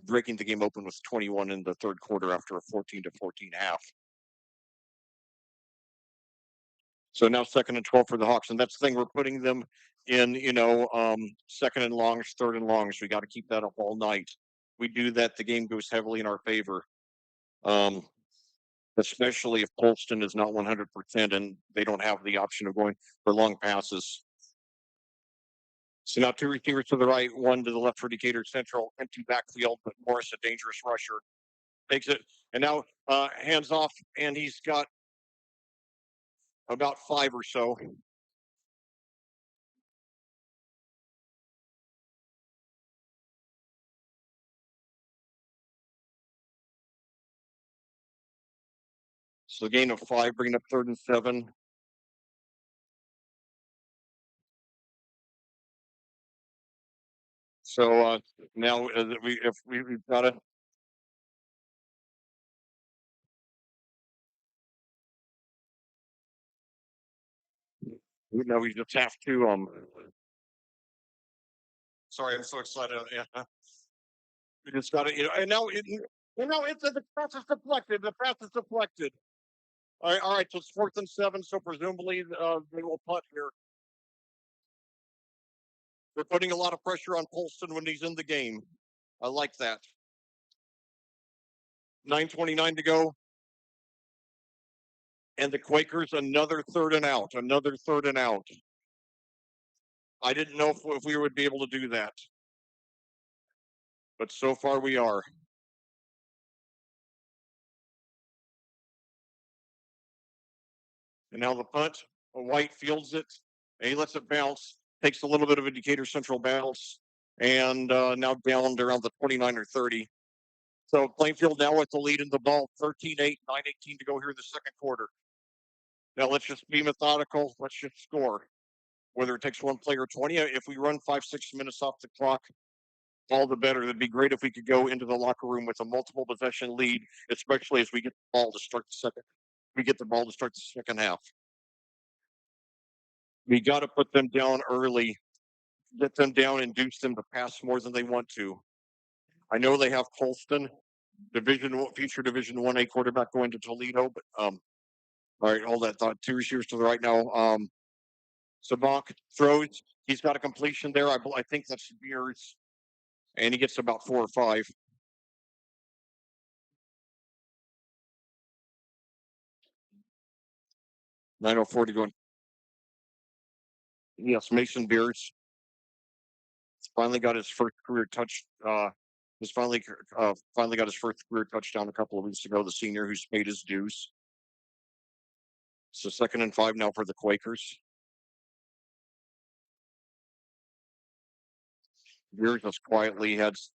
breaking the game open with 21 in the third quarter after a 14-14 half. So now 2nd and 12 for the Hawks, and that's the thing. We're putting them in, second and longs, third and longs. We got to keep that up all night. We do that, the game goes heavily in our favor. Especially if Colston is not 100% and they don't have the option of going for long passes. So now two receivers to the right, one to the left for Decatur Central, empty backfield, but Morris, a dangerous rusher, takes it, and now hands off, and he's got about 5 or so. So gain of 5, bringing up 3rd and 7. So now we've got to. Now we just have to. Sorry, I'm so excited. Yeah, we just got to. And now it's the pass is deflected. The pass is deflected. All right. So it's 4th and 7. So presumably they will punt here. They're putting a lot of pressure on Polston when he's in the game. I like that. 9:29 to go. And the Quakers, another 3rd and out. Another 3rd and out. I didn't know if we would be able to do that. But so far we are. And now the punt. White fields it. And he lets it bounce. Takes a little bit of a Decatur Central bounce. And now down to around the 29 or 30. So Plainfield now with the lead in the ball. 13-8, 9:18 to go here in the second quarter. Now let's just be methodical. Let's just score. Whether it takes one play or 20, if we run 5-6 minutes off the clock, all the better. It'd be great if we could go into the locker room with a multiple possession lead, especially as we get the ball to start the second. We get the ball to start the second half. We got to put them down early, get them down, induce them to pass more than they want to. I know they have Colston, future Division 1A quarterback going to Toledo, but all right, hold that thought. Two receivers to the right now. Sabank throws. He's got a completion there. I think that's Beers, and he gets about 4 or 5. (9:04 to go. Yes, Mason Beers finally got his first career touch. Has finally got his first career touchdown a couple of weeks ago. The senior who's paid his dues. So 2nd and 5 now for the Quakers. Beers just quietly heads,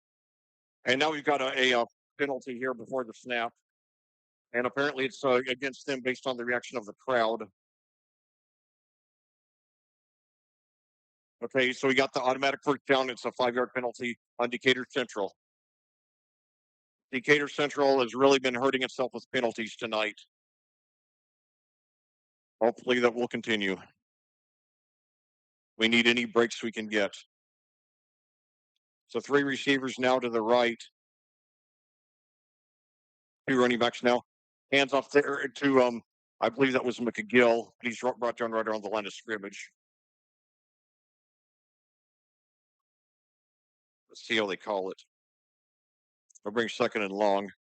and now we've got a penalty here before the snap, and apparently it's against them based on the reaction of the crowd. Okay, so we got the automatic first down. It's a 5-yard penalty on Decatur Central. Decatur Central has really been hurting itself with penalties tonight. Hopefully that will continue. We need any breaks we can get. So 3 receivers now to the right. 2 running backs now. Hands off there to I believe that was McGill. He's brought down right around the line of scrimmage. Let's see how they call it. They'll bring 2nd and long.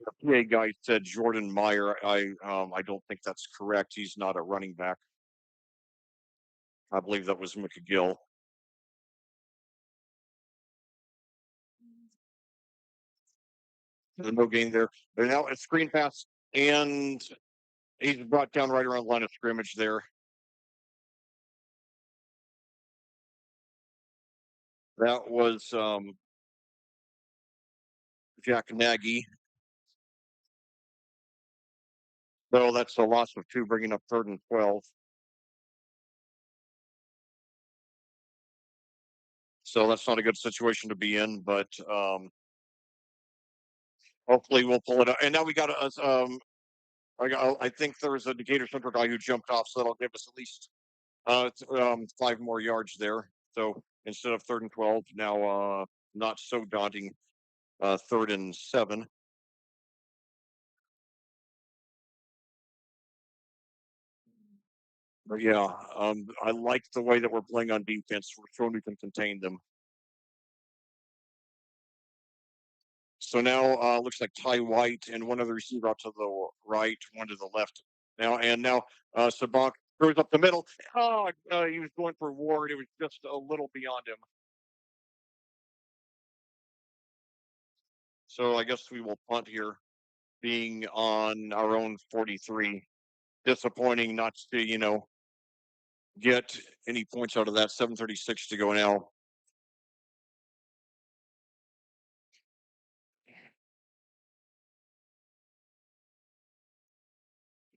The PA guy said Jordan Meyer. I don't think that's correct. He's not a running back. I believe that was McGill. There's no gain there. But now a screen pass, and he's brought down right around the line of scrimmage there. That was Jack Nagy. So that's a loss of two, bringing up 3rd and 12. So that's not a good situation to be in, but hopefully we'll pull it out. And now we got I think there was a Decatur Central guy who jumped off, so that'll give us at least 5 more yards there. So instead of 3rd and 12, now not so daunting, 3rd and 7. But yeah, I like the way that we're playing on defense. We're showing we can contain them. So now looks like Ty White and one other receiver out to the right, one to the left. Now Sabak throws up the middle. Oh, he was going for Ward. It was just a little beyond him. So I guess we will punt here, being on our own 43. Disappointing not to get any points out of that. 7:36 to go now.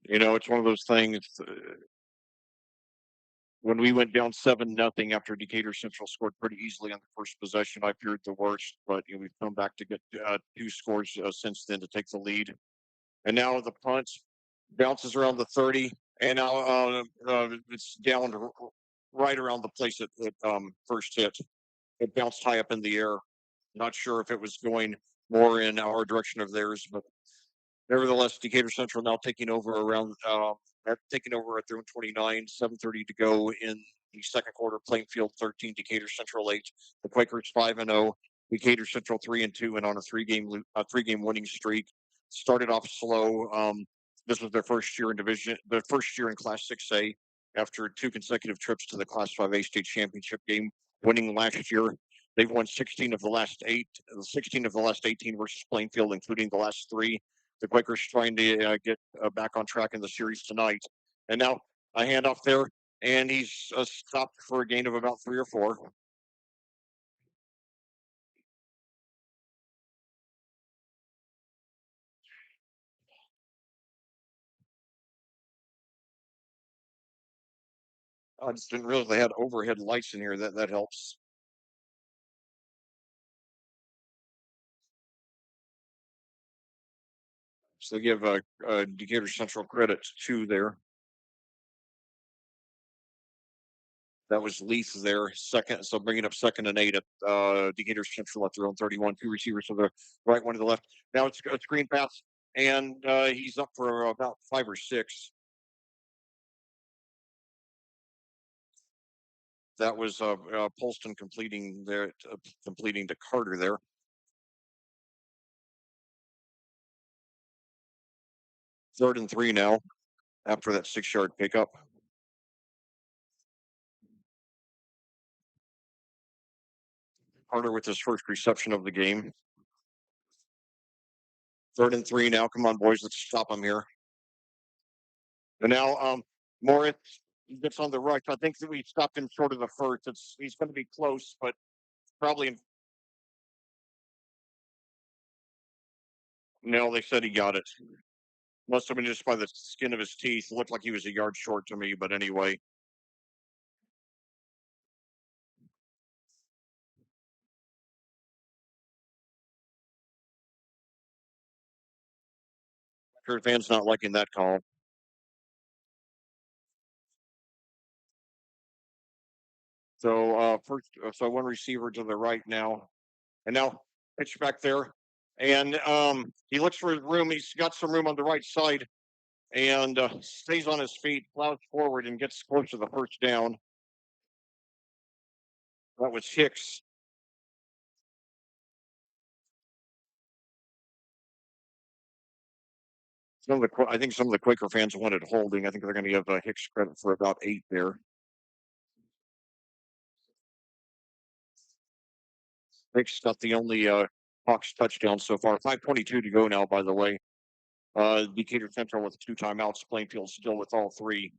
It's one of those things. When we went down 7-0 after Decatur Central scored pretty easily on the first possession, I feared the worst, but we've come back to get two scores since then to take the lead. And now the punt bounces around the 30, and now it's down right around the place it first hit. It bounced high up in the air. Not sure if it was going more in our direction of theirs, but nevertheless, Decatur Central now taking over at their own 29, 7:30 to go in the second quarter. Plainfield 13, Decatur Central 8. The Quakers 5-0, Decatur Central 3-2, and on a three-game winning streak. Started off slow. This was their first year in division, their first year in Class 6A after two consecutive trips to the Class 5A state championship game, winning last year. They've won 16 of the last 18 versus Plainfield, including the last three. The Quakers trying to get back on track in the series tonight. And now a handoff there, and he's stopped for a gain of about 3 or 4. I just didn't realize they had overhead lights in here. That helps. So give Decatur Central credit too there. That was Leith there, second. So bringing up 2nd and 8 at Decatur Central at their own 31. Two receivers to the right, one to the left. Now it's a screen pass, and he's up for about 5 or 6. That was Polston completing to Carter there. 3rd and 3 now after that 6-yard pickup. Carter with his first reception of the game. 3rd and 3 now. Come on, boys, let's stop him here. And now Morris gets on the right. I think that we stopped him short of the first. He's going to be close, but probably no. They said he got it. Must have been just by the skin of his teeth. Looked like he was a yard short to me, but anyway. Kurt Van's not liking that call. So so one receiver to the right now, and now pitch back there, and he looks for his room. He's got some room on the right side, and stays on his feet, plows forward, and gets close to the first down. That was Hicks. I think some of the Quaker fans wanted holding. I think they're going to give Hicks credit for about 8 there. Hicks got the only Hawks touchdown so far. 5:22 to go now, by the way. Decatur Central with 2 timeouts. Plainfield still with all 3.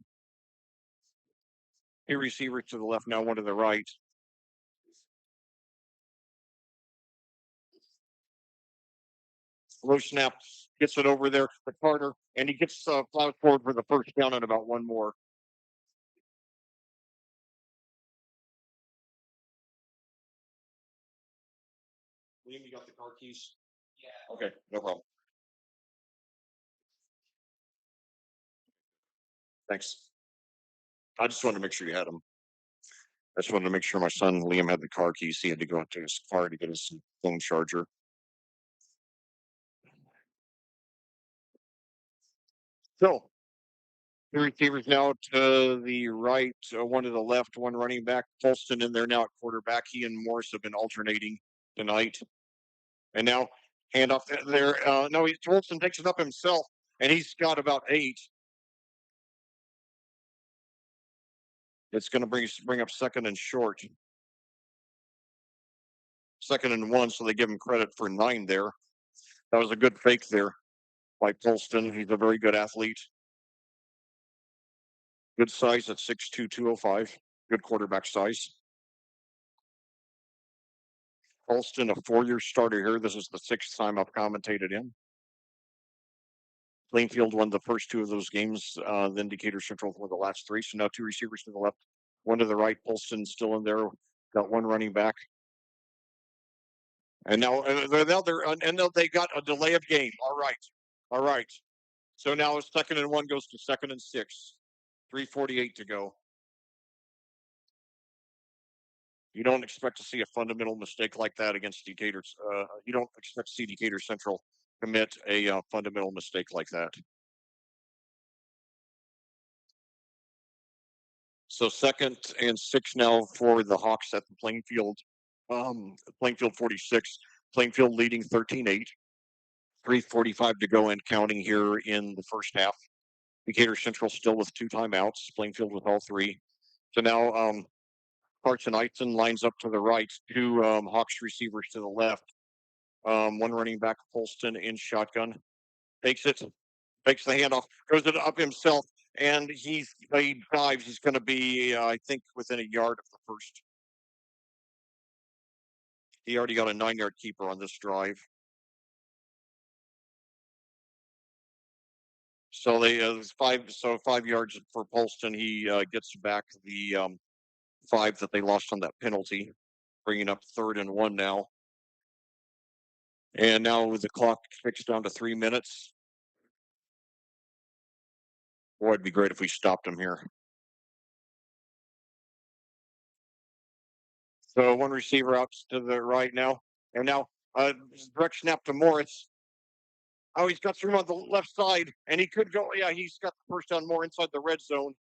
2 receivers to the left, now 1 to the right. Low snap, gets it over there to Carter, and he gets plowed forward for the first down and about 1 more. Liam, you got the car keys? Yeah. Okay, no problem. Thanks. I just wanted to make sure you had them. I just wanted to make sure my son Liam had the car keys. He had to go into his car to get his phone charger. So, 2 receivers now to the right, 1 to the left, 1 running back. Colston in there now at quarterback. He and Morris have been alternating tonight. And now handoff there. No, Colston takes it up himself, and he's got about 8. It's going to bring up 2nd and short. 2nd and 1, so they give him credit for 9 there. That was a good fake there by Colston. He's a very good athlete. Good size at 6'2", 205. Good quarterback size. Colston, a 4-year starter here. This is the 6th time I've commentated him. Plainfield won the first 2 of those games. Then Decatur Central won the last 3. So now 2 receivers to the left, 1 to the right. Colston still in there. Got 1 running back. And now they got a delay of game. All right. So now it's 2nd and 1 goes to 2nd and 6. 3:48 to go. You don't expect to see a fundamental mistake like that against Decatur. You don't expect to see Decatur Central commit a fundamental mistake like that. So 2nd and 6 now for the Hawks at the Plainfield. Plainfield 46. Plainfield leading 13-8. 3:45 to go and counting here in the first half. Decatur Central still with 2 timeouts. Plainfield with all 3. So now Carson Eitzen lines up to the right. 2 Hawks receivers to the left. 1 running back, Colston in shotgun. Takes it, takes the handoff, goes it up himself, and he dives. He's going to be, I think, within a yard of the first. He already got a 9-yard keeper on this drive. So they 5 yards for Polston. He gets back the 5 that they lost on that penalty, bringing up 3rd and 1 now. And now with the clock fixed down to 3 minutes. Boy, it'd be great if we stopped him here. So 1 receiver out to the right now. And now direct snap to Morris. Oh, he's got through on the left side, and he could go. Yeah, he's got the first down more inside the red zone.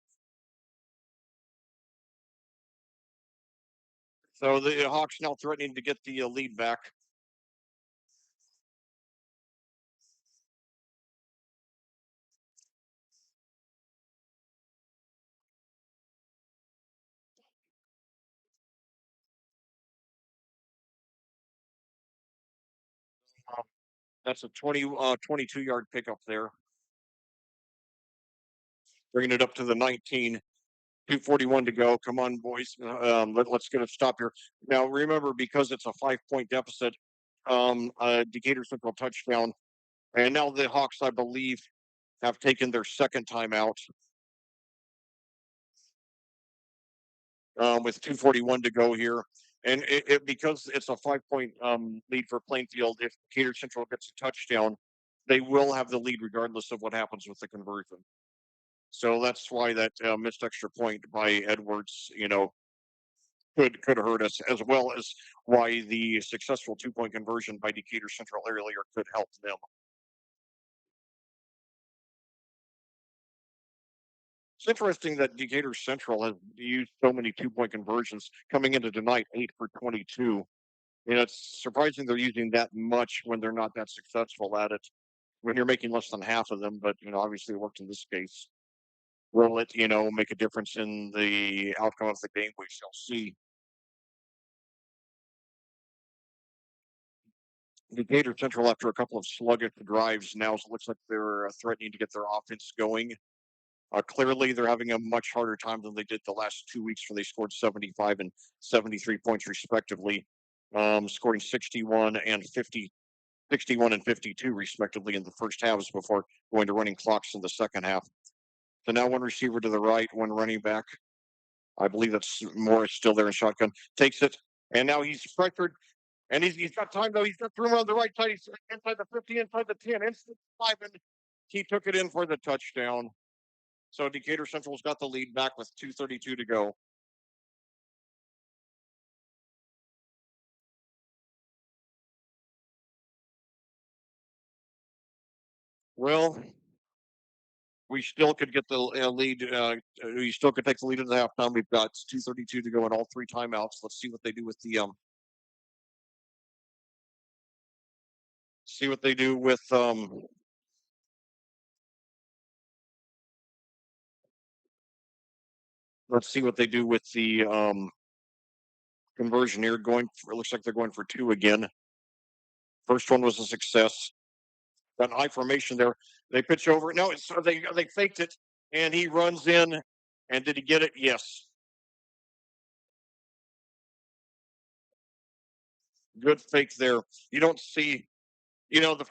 So the Hawks now threatening to get the lead back. That's a 22-yard pickup there. Bringing it up to the 19. 2:41 to go. Come on, boys. Let's get a stop here. Now, remember, because it's a 5-point deficit, Decatur Central touchdown. And now the Hawks, I believe, have taken their 2nd timeout with 2:41 to go here. And because it's a 5-point lead for Plainfield, if Decatur Central gets a touchdown, they will have the lead regardless of what happens with the conversion. So that's why that missed extra point by Edwards, could hurt us, as well as why the successful 2-point conversion by Decatur Central earlier could help them. It's interesting that Decatur Central has used so many 2-point conversions coming into tonight, 8 for 22. It's surprising they're using that much when they're not that successful at it. when you're making less than half of them, but obviously it worked in this case. Will it, make a difference in the outcome of the game? We shall see. Decatur Central, after a couple of sluggish drives, now it looks like they're threatening to get their offense going. Clearly, they're having a much harder time than they did the last 2 weeks, where they scored 75 and 73 points respectively, scoring 61 and 52 respectively in the first halves before going to running clocks in the second half. So now one receiver to the right, one running back. I believe that's Morris still there in shotgun. Takes it, and now he's pressured, and he's got time though. He's got room on the right side. He's inside the 50, inside the 10, inside 5, and he took it in for the touchdown. So Decatur Central's got the lead back with 2:32 to go. Well, we still could get the lead. We still could take the lead at the halftime. We've got 2:32 to go in all three timeouts. Let's see what they do with the see what they do with let's see what they do with the conversion here. It looks like they're going for two again. First one was a success. Got an I formation there. They pitch over. No, they faked it, and he runs in. And did he get it? Yes. Good fake there. You don't see,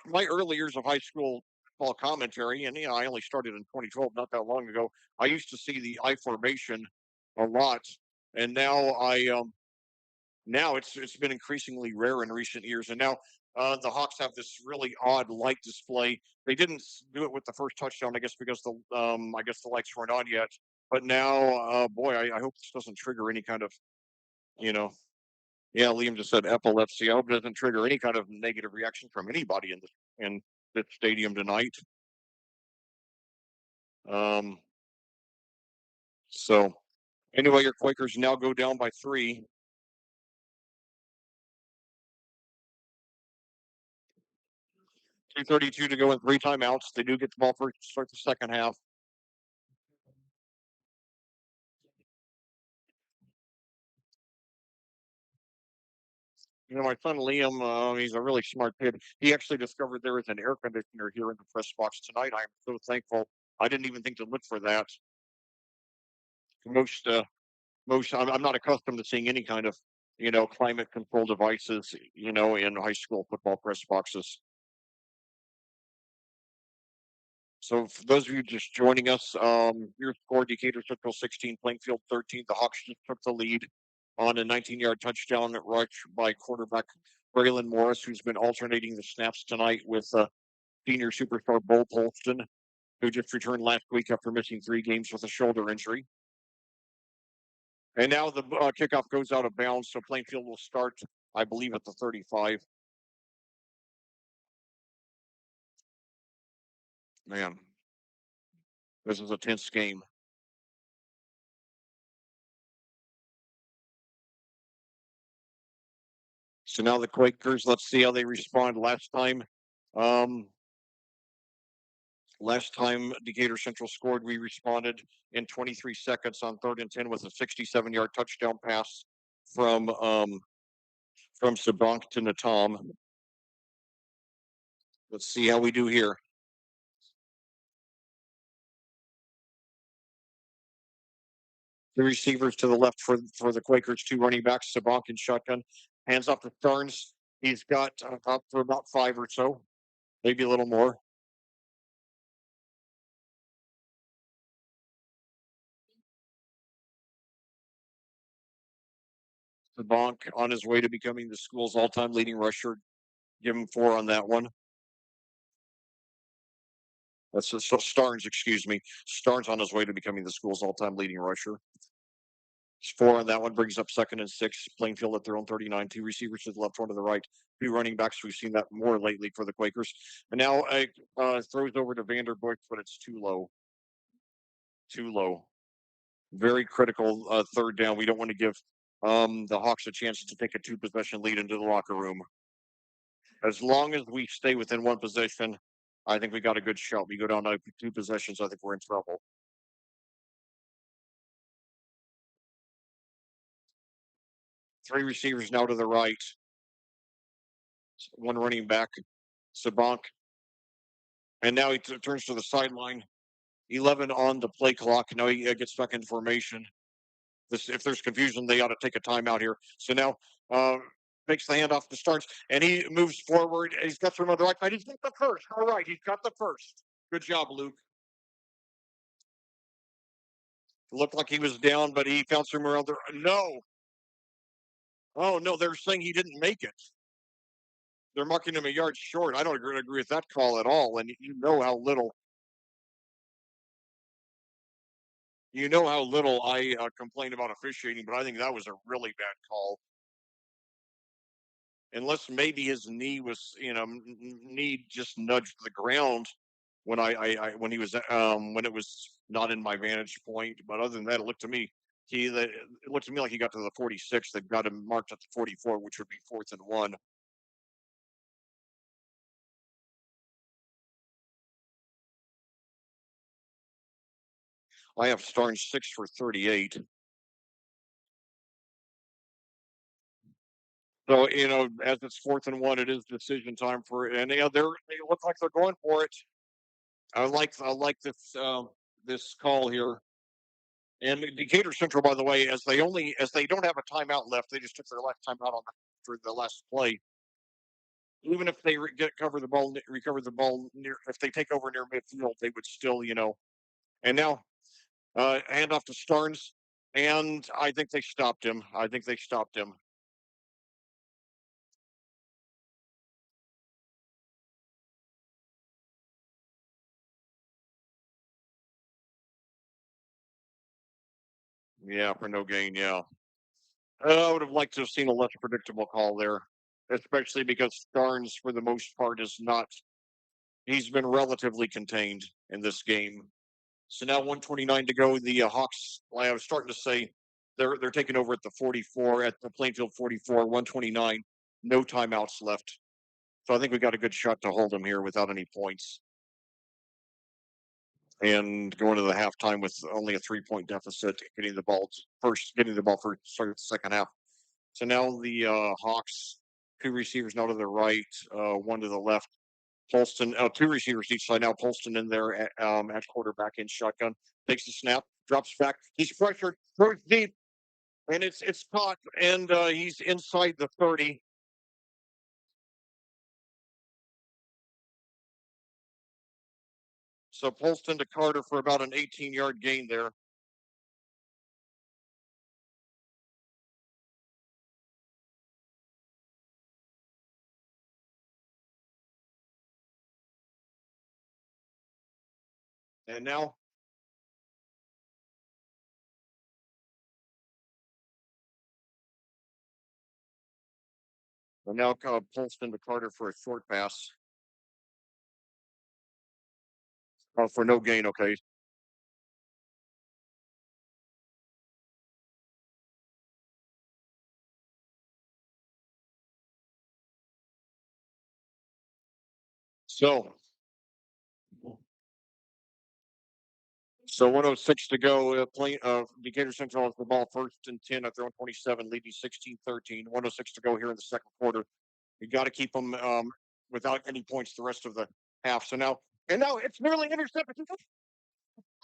my early years of high school football commentary, and I only started in 2012, not that long ago. I used to see the I formation a lot, and now it's been increasingly rare in recent years. And now the Hawks have this really odd light display. They didn't do it with the first touchdown, I guess, because the lights weren't on yet. But now, boy, I hope this doesn't trigger any kind of you know yeah, Liam just said epilepsy. I hope it doesn't trigger any kind of negative reaction from anybody in this stadium tonight. Um, so anyway, your Quakers now go down by 3. 2:32 to go in three timeouts. They do get the ball first to start the second half. My son Liam, he's a really smart kid. He actually discovered there is an air conditioner here in the press box tonight. I'm so thankful. I didn't even think to look for that. Most, uh, I'm not accustomed to seeing any kind of, climate control devices, in high school football press boxes. So for those of you just joining us, your score: Decatur Central 16, Plainfield 13. The Hawks just took the lead on a 19-yard touchdown rush by quarterback Braylon Morris, who's been alternating the snaps tonight with senior superstar Bo Polston, who just returned last week after missing 3 games with a shoulder injury. And now the kickoff goes out of bounds, so Plainfield will start, I believe, at the 35. Man, this is a tense game. So now the Quakers, let's see how they respond. Um, last time Decatur Central scored, we responded in 23 seconds on 3rd and 10 with a 67-yard touchdown pass from Sabank to Natam. Let's see how we do here. The receivers to the left for the Quakers, 2 running backs, Sabank and shotgun. Hands off to Stearns. He's got up for about 5 or so, maybe a little more. Sabank on his way to becoming the school's all-time leading rusher. Give him 4 on that one. That's so Starnes, excuse me. Starnes on his way to becoming the school's all-time leading rusher. 4 on that one brings up 2nd and 6. Plainfield at their own 39. 2 receivers to the left, one to the right. 2 running backs. We've seen that more lately for the Quakers. And now throws over to Vanderbilt, but it's too low. Too low. Very critical 3rd down. We don't want to give the Hawks a chance to take a 2-possession lead into the locker room. As long as we stay within one possession, I think we got a good shot. We go down to 2 possessions. I think we're in trouble. Three receivers now to the right. One running back, Sabank, and now he turns to the sideline. 11 on the play clock. Now he gets back in formation. If there's confusion, they ought to take a timeout here. So now uh, makes the handoff to Starnes, and he moves forward. And he's got some on the right side. He's got the first. All right, he's got the first. Good job, Luke. Looked like he was down, but he found some around there. No. Oh, no, they're saying he didn't make it. They're marking him a yard short. I don't agree with that call at all. And you know how little I complain about officiating, but I think that was a really bad call. Unless maybe his knee was, knee just nudged the ground when when he was when it was not in my vantage point. But other than that, it looked to me like he got to the 46. They've got him marked at the 44, which would be 4th and 1. I have Starnes 6 for 38. So as it's 4th and 1, it is decision time and they look like they're going for it. I like this call here. And Decatur Central, by the way, as they don't have a timeout left, they just took their last timeout on for the last play. Even if they recover the ball near, if they take over near midfield, they would still. And now handoff to Starnes, and I think they stopped him. I think they stopped him. Yeah, for no gain. Yeah, I would have liked to have seen a less predictable call there, especially because Starnes, for the most part, is not. He's been relatively contained in this game. So now 129 to go. The Hawks, like I was starting to say, they're taking over at the 44, at the Plainfield 44, 129. No timeouts left. So I think we got a good shot to hold them here without any points. And going to the halftime with only a 3-point deficit, getting the ball first, start the second half. So now the Hawks, two receivers now to the right, one to the left. Polston, two receivers each side now. Polston in there at quarterback in shotgun. Takes the snap, drops back. He's pressured, throws deep, and it's caught, and he's inside the 30. So Polston to Carter for about an 18-yard gain there. And now Polston to Carter for a short pass for no gain. Okay. So So 106 to go. Decatur Central has the ball 1st and 10 at their own 27, leading 16-13. 106 to go here in the second quarter. You got to keep them without any points the rest of the half. And now it's nearly intercepted.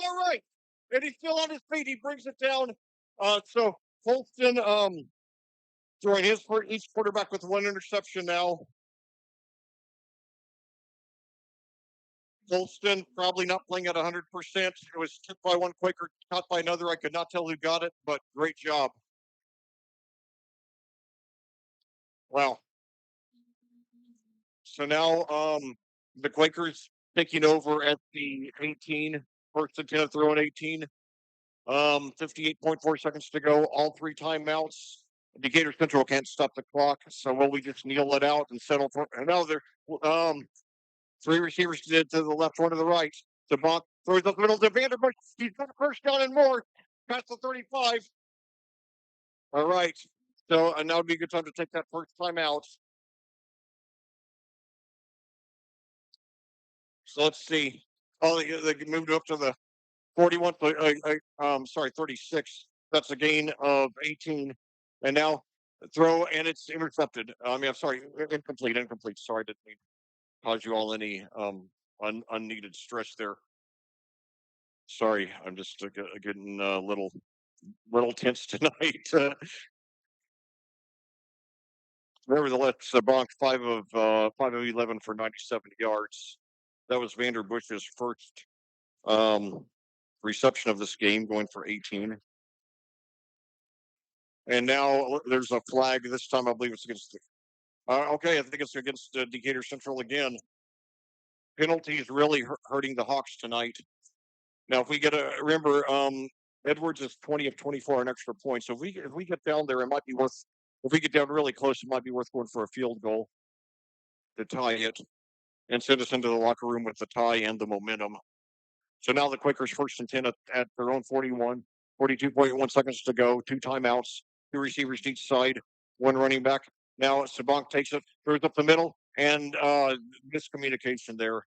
All right, and he's still on his feet. He brings it down. So Holston throwing each quarterback with one interception now. Holston probably not playing at 100%. It was tipped by one Quaker, caught by another. I could not tell who got it, but great job. Wow. So now the Quakers taking over at the 18, 1st and 10 at their own 18. 58.4 seconds to go. All three timeouts. Decatur Central can't stop the clock, so will we just kneel it out and settle for? And now they're three receivers to the left, one to the right. Sabant throws up the middle to Vanderbilt. He's got a first down and more. Past the 35. All right. So now would be a good time to take that first timeout. So let's see. Oh, they moved up to the 41. Sorry, 36. That's a gain of 18. And now throw, and it's intercepted. I mean, I'm sorry, incomplete, incomplete. Sorry, didn't mean to cause you all any unneeded stress there. Sorry, I'm just getting a little tense tonight. Nevertheless, Bonk 5 of 11 for 97 yards. That was Vanderbush's first um, reception of this game, going for 18. And now there's a flag. This time, I believe it's against. Okay, I think it's against Decatur Central again. Penalties really hurting the Hawks tonight. Now, if we get a remember, Edwards is 20 of 24 on extra points. So if we get down there, it might be worth. If we get down really close, it might be worth going for a field goal to tie it and send us into the locker room with the tie and the momentum. So now the Quakers first and 10 at their own 41, 42.1 seconds to go, two timeouts, two receivers each side, one running back. Now Sabank takes it, throws up the middle, and miscommunication there.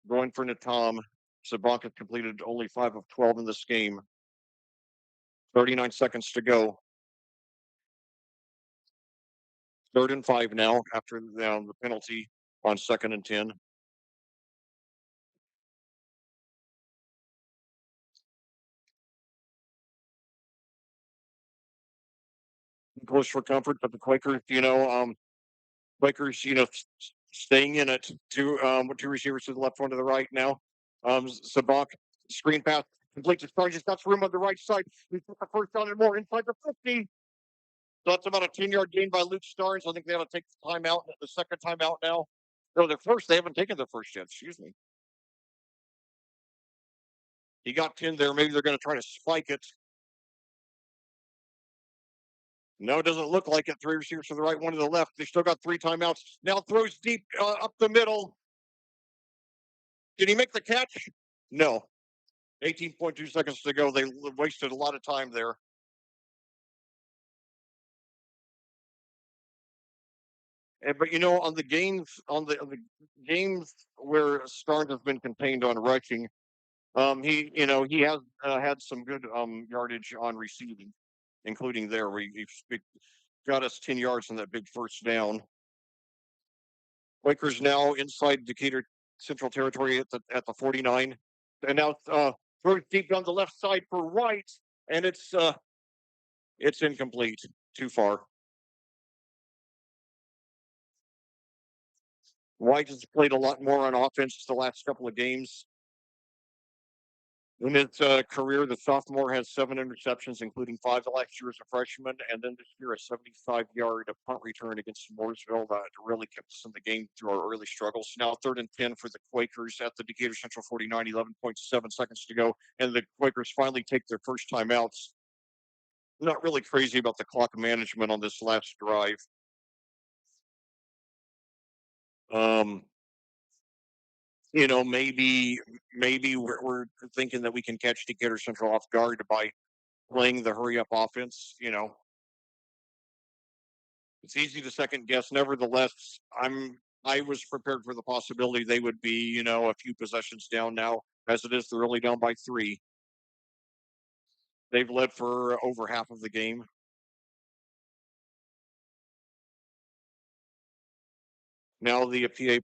Going for Natam. Sabank has completed only 5 of 12 in this game. 39 seconds to go. 3rd and 5 now after the penalty on 2nd and 10. Close for comfort, but the Quakers, Quakers, staying in it. With two receivers to the left, one to the right now. Sabak, screen pass, completes his target. That's room on the right side. He's got the first down and more inside the 50. So that's about a 10-yard gain by Luke Starnes. I think they ought to take the timeout, the second timeout now. No, their first. They haven't taken their first yet. Excuse me. He got 10 there. Maybe they're going to try to spike it. No, it doesn't look like it. Three receivers to the right, one to the left. They still got three timeouts. Now throws deep up the middle. Did he make the catch? No. 18.2 seconds to go. They wasted a lot of time there. But on the games where Starnes has been contained on rushing, he has had some good yardage on receiving, including there where he got us 10 yards on that big first down. Quakers now inside Decatur Central Territory at the 49, and now throws deep down the left side for White, and it's incomplete, too far. White has played a lot more on offense the last couple of games. In his career, the sophomore has 7 interceptions, including 5 the last year as a freshman, and then this year a 75-yard punt return against Mooresville that really kept us in the game through our early struggles. Now 3rd and 10 for the Quakers at the Decatur Central 49, 11.7 seconds to go, and the Quakers finally take their first timeouts. Not really crazy about the clock management on this last drive. Um, maybe we're thinking that we can catch Decatur Central off guard by playing the hurry up offense. It's easy to second guess. Nevertheless, I was prepared for the possibility they would be, a few possessions down now. As it is, they're only down by 3. They've led for over half of the game. Now the PA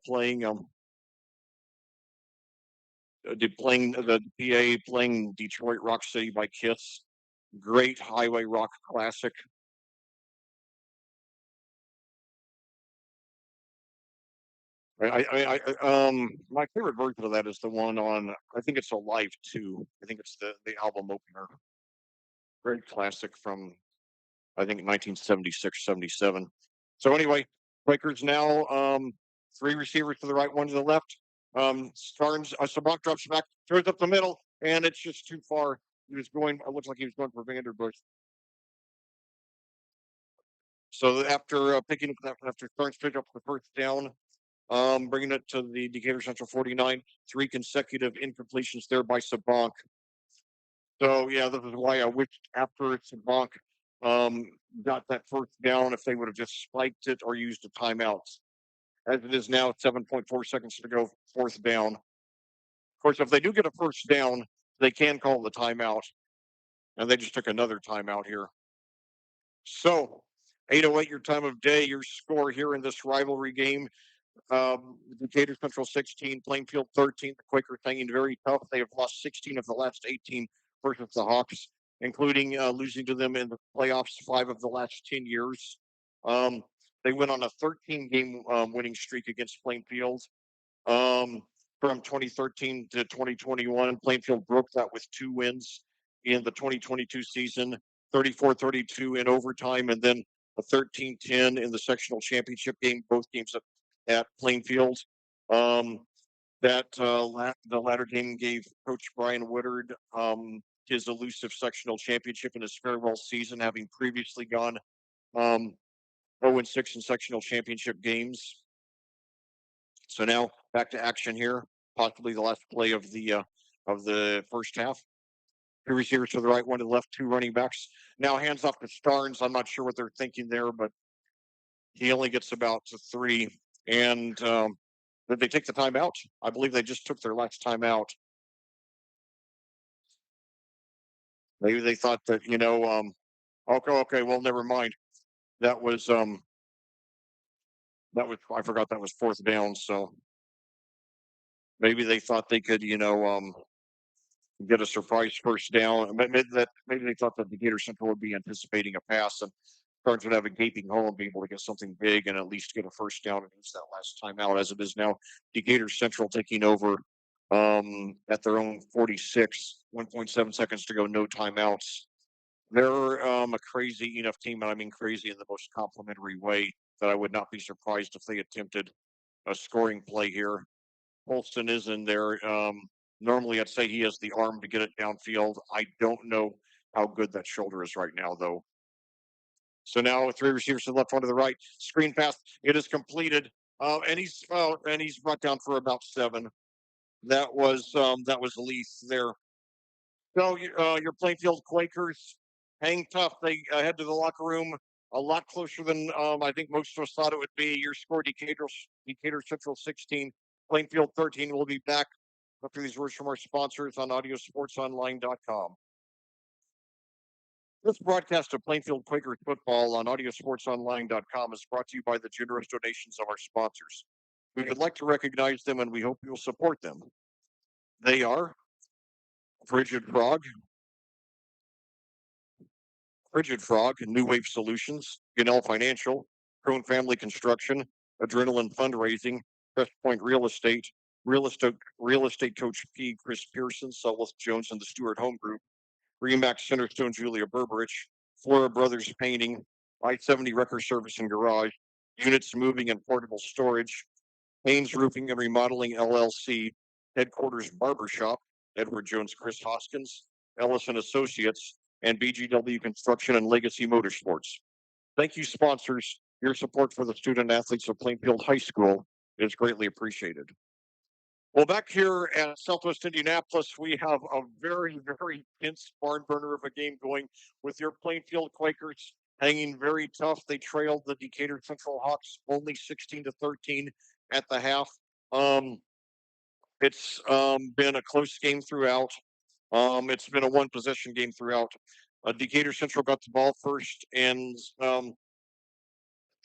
playing Detroit Rock City by Kiss. Great highway rock classic. My favorite version of that is the one on. I think it's Alive 2. I think it's the album opener. Great classic from I think 1976, 77. So anyway, Quakers now 3 receivers to the right, one to the left. Starnes Sabak drops back, throws up the middle, and it's just too far. He was going. It looks like he was going for Vanderbush. So after after Starnes picked up the first down, bringing it to the Decatur Central 49, 3 consecutive incompletions there by Sabank. So yeah, this is why I wished after Sabank um, got that first down if they would have just spiked it or used a timeout. As it is now, 7.4 seconds to go, fourth down. Of course, if they do get a first down, they can call the timeout, and they just took another timeout here. So, 8:08 your time of day, your score here in this rivalry game. Decatur Central 16, Plainfield 13. The Quakers hanging very tough. They have lost 16 of the last 18 versus the Hawks, including losing to them in the playoffs 5 of the last 10 years. Um, they went on a 13-game winning streak against Plainfield. Um, from 2013 to 2021, Plainfield broke that with 2 wins in the 2022 season, 34-32 in overtime, and then a 13-10 in the sectional championship game, both games at Plainfield. Um, the latter game gave Coach Brian Woodard his elusive sectional championship in his farewell season, having previously gone 0-6 in sectional championship games. So now back to action here, possibly the last play of the first half. Two receivers to the right, one to the left, two running backs. Now hands off to Starnes. I'm not sure what they're thinking there, but he only gets about to three. And did they take the timeout? I believe they just took their last timeout. Maybe they thought that okay, well, never mind. That was I forgot that was fourth down. So maybe they thought they could get a surprise first down. Maybe they thought that Decatur Central would be anticipating a pass and Cards would have a gaping hole and be able to get something big and at least get a first down and use that last time out. As it is now, Decatur Central taking over at their own 46, 1.7 seconds to go, no timeouts. They're a crazy enough team, and I mean crazy in the most complimentary way, that I would not be surprised if they attempted a scoring play here. Holston is in there. Normally, I'd say he has the arm to get it downfield. I don't know how good that shoulder is right now, though. So now with three receivers to the left, one to the right. Screen pass. It is completed, and he's brought down for about 7. That was Leith there. So your Plainfield Quakers hang tough. They head to the locker room a lot closer than I think most of us thought it would be. Your score: Decatur Central 16, Plainfield 13. We'll be back after these words from our sponsors on AudioSportsOnline.com. This broadcast of Plainfield Quakers football on AudioSportsOnline.com is brought to you by the generous donations of our sponsors. We would like to recognize them, and we hope you'll support them. They are Frigid Frog, New Wave Solutions, Gunnell Financial, Crone Family Construction, Adrenaline Fundraising, Crest Point Real Estate Coach P. Chris Pearson, Sullis Jones, and the Stewart Home Group, Remax Centerstone Julia Berberich, Flora Brothers Painting, I-70 Wrecker Service and Garage, Units Moving and Portable Storage, Haynes Roofing and Remodeling LLC, Headquarters Barbershop, Edward Jones Chris Hoskins, Ellison Associates, and BGW Construction and Legacy Motorsports. Thank you, sponsors. Your support for the student athletes of Plainfield High School is greatly appreciated. Well, back here at Southwest Indianapolis, we have a very, very intense barn burner of a game going with your Plainfield Quakers hanging very tough. They trailed the Decatur Central Hawks only 16-13 at the half. It's been a close game throughout. It's been a one possession game throughout. Decatur Central got the ball first and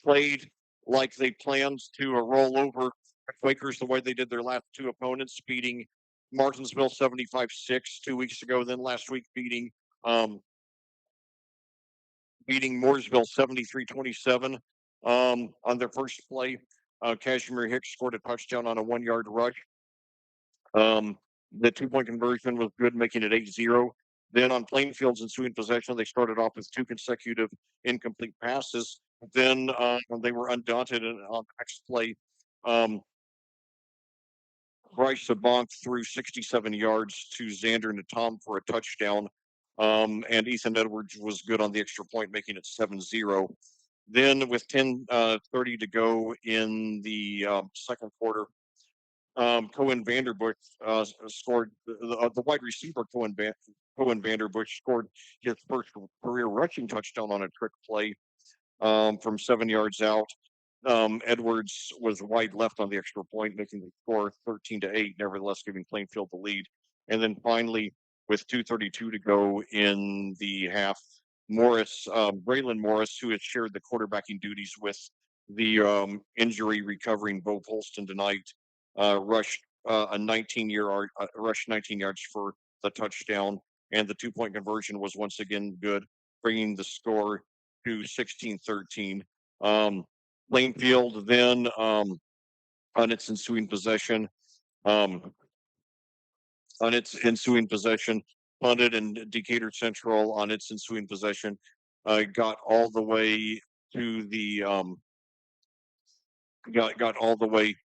played like they planned to roll over Quakers the way they did their last two opponents, beating Martinsville 75-6 2 weeks ago, then last week um, beating Mooresville 73-27 on their first play. Cashmere Hicks scored a touchdown on a 1-yard rush. The 2-point conversion was good, making it 8-0. Then on Plainfield's ensuing possession, they started off with 2 consecutive incomplete passes. Then they were undaunted, and on the next play, Bryce Sabonk threw 67 yards to Xander Natom for a touchdown, and Ethan Edwards was good on the extra point, making it 7-0. Then with 10:30 to go in the second quarter, Cohen Vanderbush scored. The wide receiver Cohen Vanderbush scored his first career rushing touchdown on a trick play from 7 yards out. Edwards was wide left on the extra point, making the score 13-8, nevertheless giving Plainfield the lead. And then finally, with 2:32 to go in the half, Braylon Morris, who had shared the quarterbacking duties with the injury recovering Bo Polston tonight, rushed a 19 yards for the touchdown, and the 2 point conversion was once again good, bringing the score to 16-13. Um, Plainfield then on its ensuing possession, um, punted, and Decatur Central on its ensuing possession got all the way to the got all the way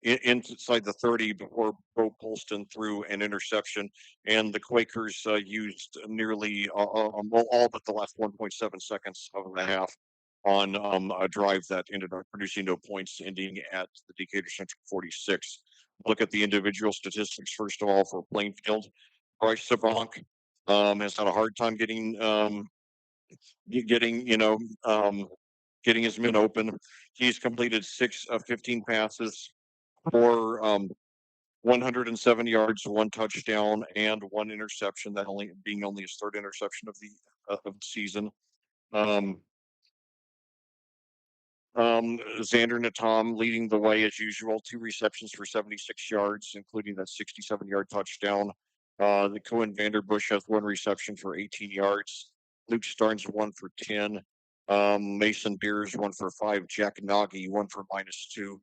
inside the 30 before Bo Polston threw an interception, and the Quakers used nearly all but the last 1.7 seconds of the half on a drive that ended up producing no points, ending at the Decatur Central 46. Look at the individual statistics first of all for Plainfield. Bryce Sabank has had a hard time getting getting his men open. He's completed 6 of 15 passes for 107 yards, 1 touchdown, and 1 interception. That only his third interception of the season. Um, Xander Natom leading the way as usual, 2 receptions for 76 yards, including that 67-yard touchdown. The Cohen Vanderbush has 1 reception for 18 yards. Luke Starnes 1 for 10. Mason Beers 1 for 5. Jack Nagy 1 for -2,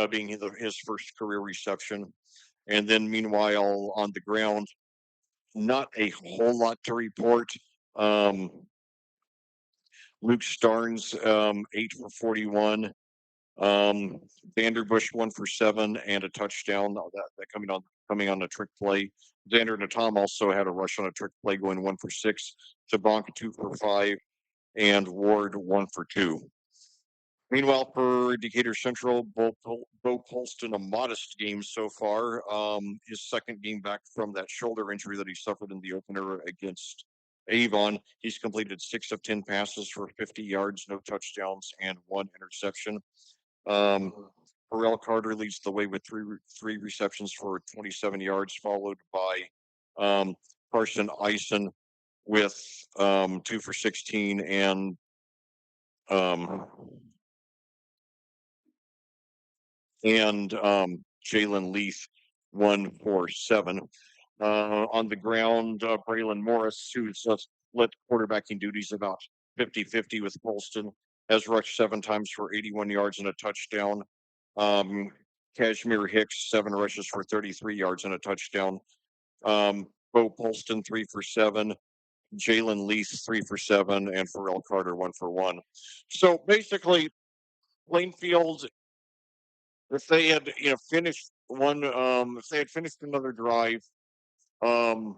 being his first career reception. And then meanwhile on the ground, not a whole lot to report. Um, Luke Starnes 8 for 41. Vanderbush 1 for 7 and a touchdown. That coming on a trick play. Xander Natom also had a rush on a trick play, going 1 for 6. Sabank 2 for 5, and Ward 1 for 2. Meanwhile, for Decatur Central, Bo Polston, a modest game so far. His second game back from that shoulder injury that he suffered in the opener against Avon. He's completed 6 of 10 passes for 50 yards, no touchdowns, and 1 interception. Um, Pharrell Carter leads the way with three receptions for 27 yards, followed by um, Carson Eisen with 2 for 16 um, and Jalen Leaf 1 for 7. On the ground, Braylon Morris, who's split quarterbacking duties about 50-50 with Polston, has rushed 7 times for 81 yards and a touchdown. Kashmir Hicks, 7 rushes for 33 yards and a touchdown. Bo Polston, 3 for 7. Jalen Leaf, 3 for 7, and Pharrell Carter, 1 for 1. So basically, Plainfield, if they had finished if they had finished another drive, um,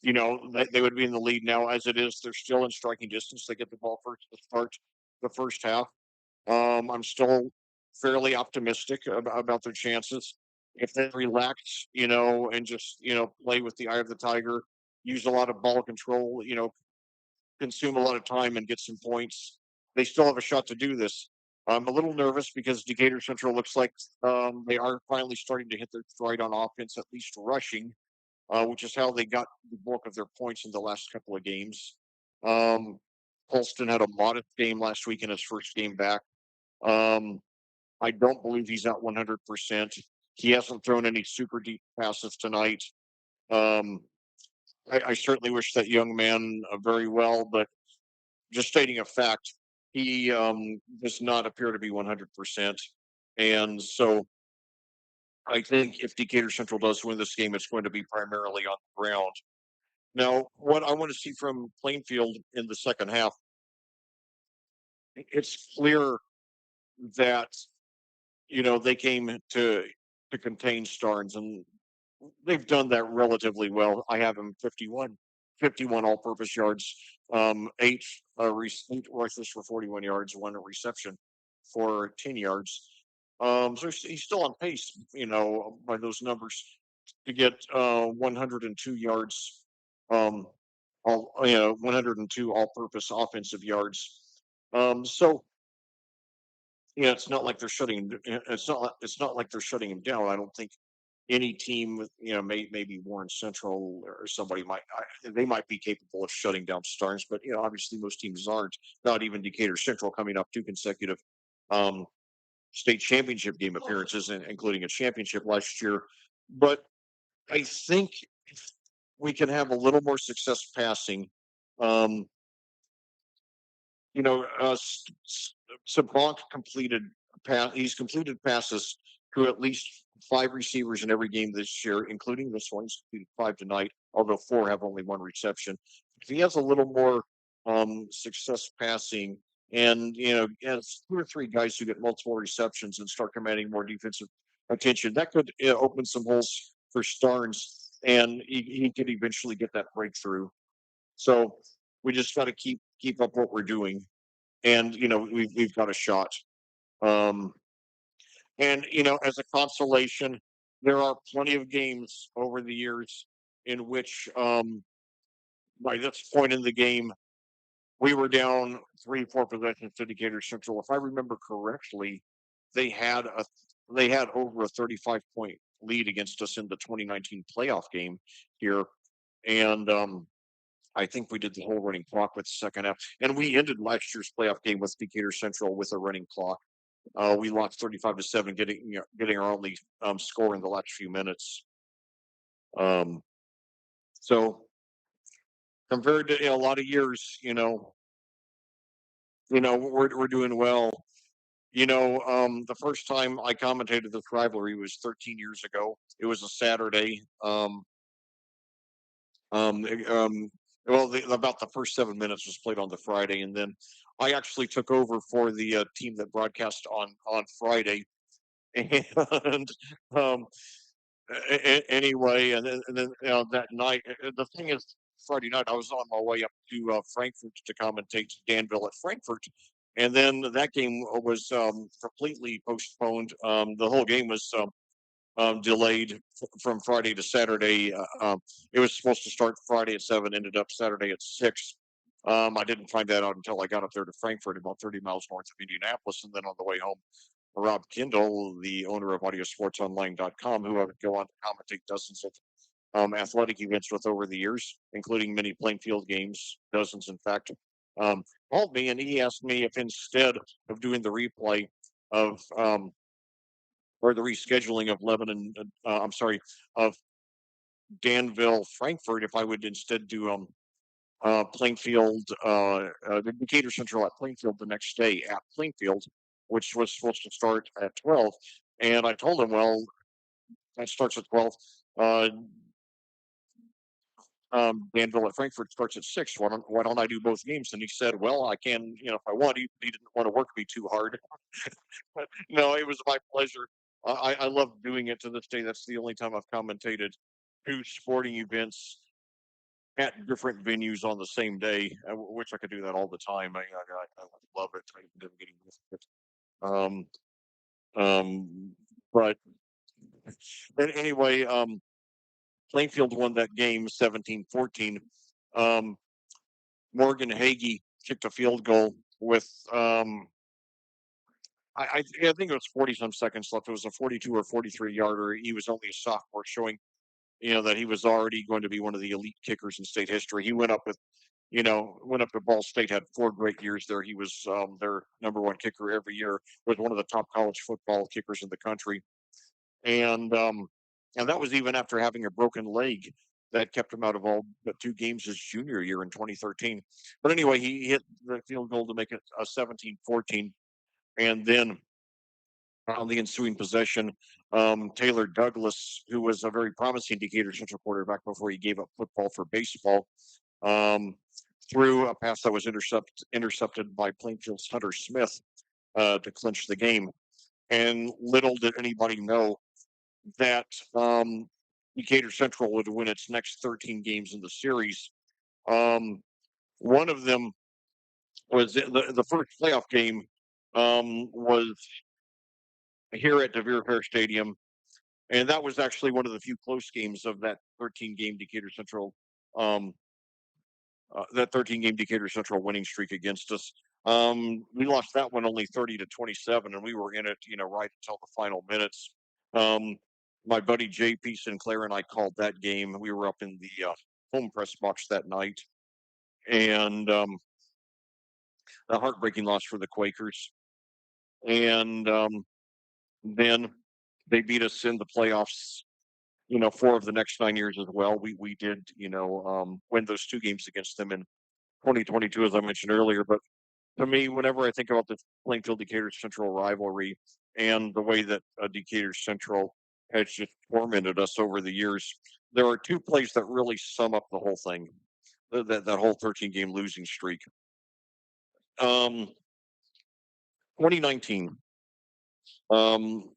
they would be in the lead now. As it is, they're still in striking distance. They get the ball first to start the first half. I'm still fairly optimistic about their chances. If they relax, and just play with the eye of the tiger, use a lot of ball control, consume a lot of time and get some points, they still have a shot to do this. I'm a little nervous because Decatur Central looks like they are finally starting to hit their stride on offense, at least rushing, which is how they got the bulk of their points in the last couple of games. Um, Holston had a modest game last week in his first game back. Um, I don't believe he's at 100%. He hasn't thrown any super deep passes tonight. Um, I certainly wish that young man very well, but just stating a fact, he does not appear to be 100%. And so I think if Decatur Central does win this game, it's going to be primarily on the ground. Now, what I want to see from Plainfield in the second half, it's clear that they came to contain Starnes, and they've done that relatively well. I have him 51 all-purpose yards, eight rushes for 41 yards, 1 reception for 10 yards. So he's still on pace, by those numbers to get 102 yards, all 102 all-purpose offensive yards. So it's not like they're shutting. It's not like they're shutting him down. I don't think any team, maybe Warren Central or somebody they might be capable of shutting down Starnes, but obviously most teams aren't. Not even Decatur Central, coming off two consecutive um, state championship game appearances, including a championship last year. But I think if we can have a little more success passing. Um, you know, uh, S- S- Sabank he's completed passes to at least five receivers in every game this year, including this one. He's completed five tonight, although four have only one reception. If he has a little more success passing, and has two or three guys who get multiple receptions and start commanding more defensive attention, that could open some holes for Starnes, and he could eventually get that breakthrough. So we just got to keep up what we're doing, and we've got a shot. Um, and as a consolation, there are plenty of games over the years in which, by this point in the game, we were down 3, 4 possessions to Decatur Central. If I remember correctly, they had a they had over a 35-point lead against us in the 2019 playoff game here, and I think we did the whole running clock with the second half, and we ended last year's playoff game with Decatur Central with a running clock. We lost 35-7, getting our only score in the last few minutes. Um, so compared to a lot of years, we're doing well. The first time I commentated this rivalry was 13 years ago. It was a Saturday. Um, eh, um, well, about the first 7 minutes was played on the Friday, and then I actually took over for the team that broadcast on Friday, and um, anyway, and then that night, the thing is, Friday night I was on my way up to Frankfurt to commentate Danville at Frankfurt, and then that game was completely postponed. The whole game was delayed from Friday to Saturday. It was supposed to start Friday at 7, ended up Saturday at 6. I didn't find that out until I got up there to Frankfurt, about 30 miles north of Indianapolis, and then on the way home, Rob Kindle, the owner of AudioSportsOnline.com, who I would go on to commentate dozens of athletic events with over the years, including many Plainfield games, dozens, in fact, um, called me and he asked me if instead of doing the replay of or the rescheduling of Lebanon, I'm sorry, of Danville, Frankfurt, if I would instead do Plainfield, the Decatur Central at Plainfield the next day at Plainfield, which was supposed to start at 12. And I told him, well, that starts at 12. Uh, Danville at Frankfurt starts at 6. Why don't I do both games? And he said, well, I can, if I want. He didn't want to work me too hard. But no, it was my pleasure. I love doing it to this day. That's the only time I've commentated two sporting events at different venues on the same day, which I could do that all the time. I love it. I love getting with it. Um, um, but anyway, Plainfield won that game 17-14. Um, Morgan Hagee kicked a field goal with I think it was 40 some seconds left. It was a 42 or 43 yarder. He was only a sophomore, showing that he was already going to be one of the elite kickers in state history. He went up to Ball State, had 4 great years there. He was their number one kicker every year. Was one of the top college football kickers in the country, and that was even after having a broken leg that kept him out of all but 2 games his junior year in 2013. But anyway, he hit the field goal to make it a 17-14, and then on the ensuing possession, Taylor Douglas, who was a very promising Decatur Central quarterback before he gave up football for baseball, um, threw a pass that was intercepted by Plainfield's Hunter Smith to clinch the game. And little did anybody know that Decatur Central would win its next 13 games in the series. One of them was the first playoff game was here at DeVere Fair Stadium. And that was actually one of the few close games of that 13 game Decatur Central um, that 13 game Decatur Central winning streak against us. We lost that one only 30-27, and we were in it, right until the final minutes. Um, my buddy J.P. Sinclair and I called that game. We were up in the home press box that night, and a heartbreaking loss for the Quakers. And then they beat us in the playoffs. 4 of the next 9 years as well. We did, win those 2 games against them in 2022, as I mentioned earlier. But to me, whenever I think about the Plainfield Decatur Central rivalry and the way that Decatur Central has just tormented us over the years, there are 2 plays that really sum up the whole thing. That whole 13 game losing streak. 2019. Um,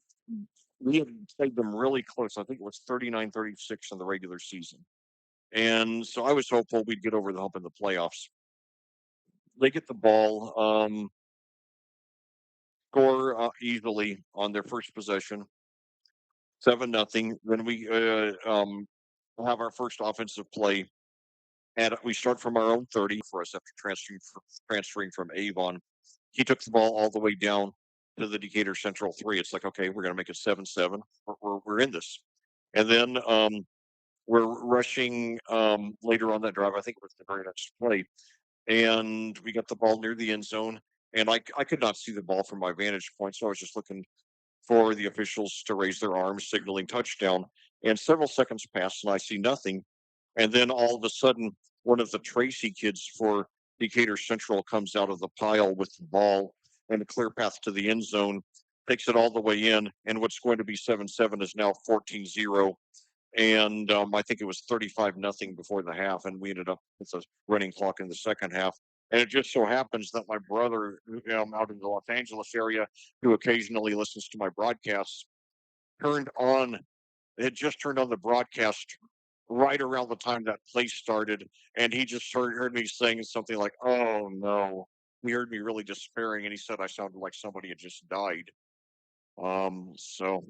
we had played them really close. I think it was 39-36 in the regular season. And so I was hopeful we'd get over the hump in the playoffs. They get the ball, score easily on their first possession, 7-0. Then we have our first offensive play, and we start from our own 30 for us after transferring from Avon. He took the ball all the way down to the Decatur Central 3. It's like, okay, we're going to make it 7-7. We're in this. And then we're rushing later on that drive. I think it was the very next play. And we got the ball near the end zone. And I could not see the ball from my vantage point. So I was just looking for the officials to raise their arms, signaling touchdown. And several seconds pass, and I see nothing. And then all of a sudden, one of the Tracy kids for Decatur Central comes out of the pile with the ball and a clear path to the end zone, takes it all the way in. And what's going to be 7-7 is now 14-0. And I think it was 35-0 before the half, and we ended up with a running clock in the second half. And it just so happens that my brother, out in the Los Angeles area, who occasionally listens to my broadcasts, turned on had just turned on the broadcast right around the time that play started, and he just heard me saying something like, "Oh no." He heard me really despairing, and he said I sounded like somebody had just died. So,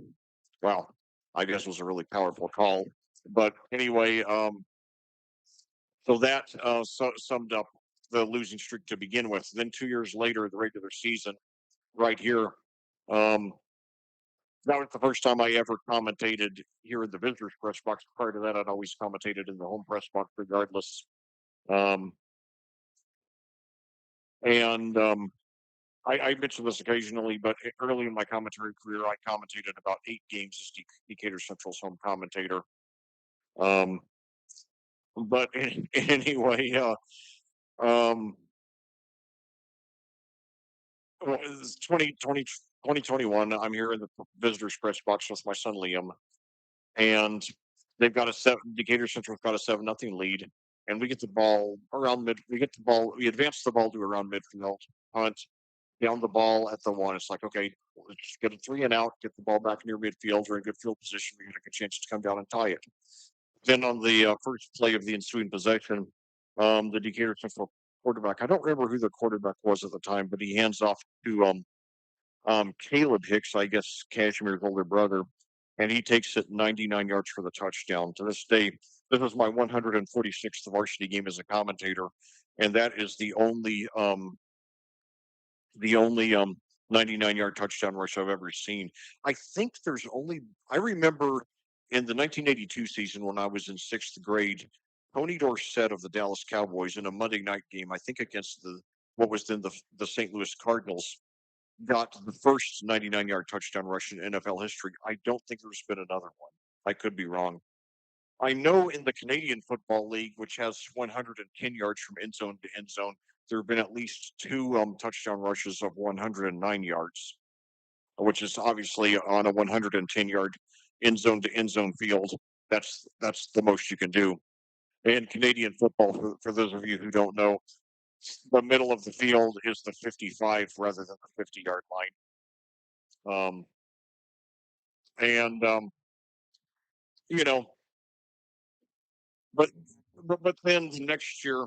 wow, I guess it was a really powerful call. But anyway, so that summed up the losing streak to begin with. Then 2 years later, the regular season, right here, um, that was the first time I ever commentated here in the visitors press box. Prior to that, I'd always commentated in the home press box, regardless. Um, and I mention this occasionally, but early in my commentary career, I commentated about 8 games as Decatur Central's home commentator. Um, but anyway, um, well, it's 2021. I'm here in the visitors press box with my son Liam, and they've got a seven. Decatur Central's got a 7-0 lead, and we get the ball around mid. We get the ball. We advance the ball to around midfield, punt down the ball at the 1. It's like, okay, let's get a 3 and out, get the ball back near midfield. We're in good field position. We get a good chance to come down and tie it. Then on the first play of the ensuing possession, the Decatur Central quarterback. I don't remember who the quarterback was at the time, but he hands off to Caleb Hicks, I guess Cashmere's older brother, and he takes it 99 yards for the touchdown. To this day, this was my 146th varsity game as a commentator, and that is the only 99-yard touchdown rush I've ever seen. I think there's only I remember in the 1982 season when I was in 6th grade, Tony Dorsett of the Dallas Cowboys in a Monday night game, I think against the what was then the St. Louis Cardinals, got the first 99-yard touchdown rush in NFL history. I don't think there's been another one. I could be wrong. I know in the Canadian Football League, which has 110 yards from end zone to end zone, there have been at least 2 touchdown rushes of 109 yards, which is obviously on a 110-yard end zone to end zone field. That's the most you can do. In Canadian football, for those of you who don't know, the middle of the field is the 55 rather than the 50-yard line. And you know, but but then the next year,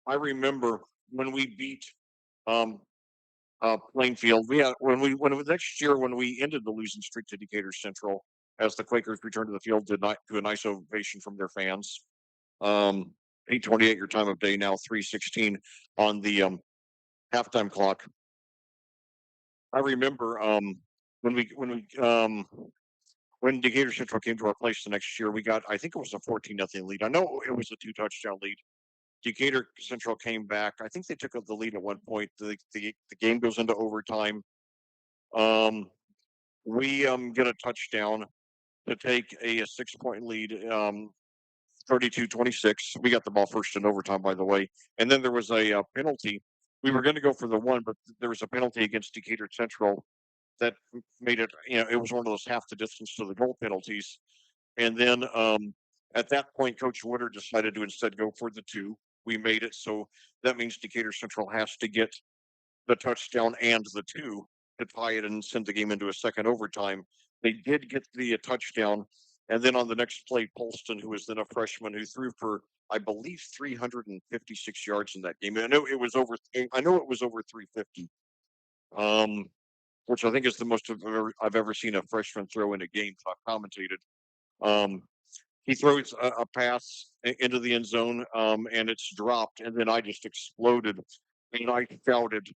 I remember when we beat um, Plainfield. We had when we next year when we ended the losing streak to Decatur Central, as the Quakers returned to the field to a nice ovation from their fans. Um, 8:28 your time of day now, 3:16 on the halftime clock. I remember when we when we when Decatur Central came to our place the next year, we got I think it was a 14-0 lead. I know it was a 2 touchdown lead. Decatur Central came back. I think they took up the lead at one point. The game goes into overtime. Um, we get a touchdown to take a 6 point lead. 32-26. We got the ball first in overtime, by the way. And then there was a penalty. We were going to go for the one, but there was a penalty against Decatur Central that made it. It was one of those half the distance to the goal penalties. And then at that point, Coach Woodard decided to instead go for the two. We made it, so that means Decatur Central has to get the touchdown and the two to tie it and send the game into a second overtime. They did get the touchdown, and then on the next play, Polston, who was then a freshman, who threw for I believe 356 yards in that game. I know it was over. I know it was over 350, which I think is the most I've ever seen a freshman throw in a game. Commentated. Um, he throws a pass into the end zone, and it's dropped, and then I just exploded, and I shouted,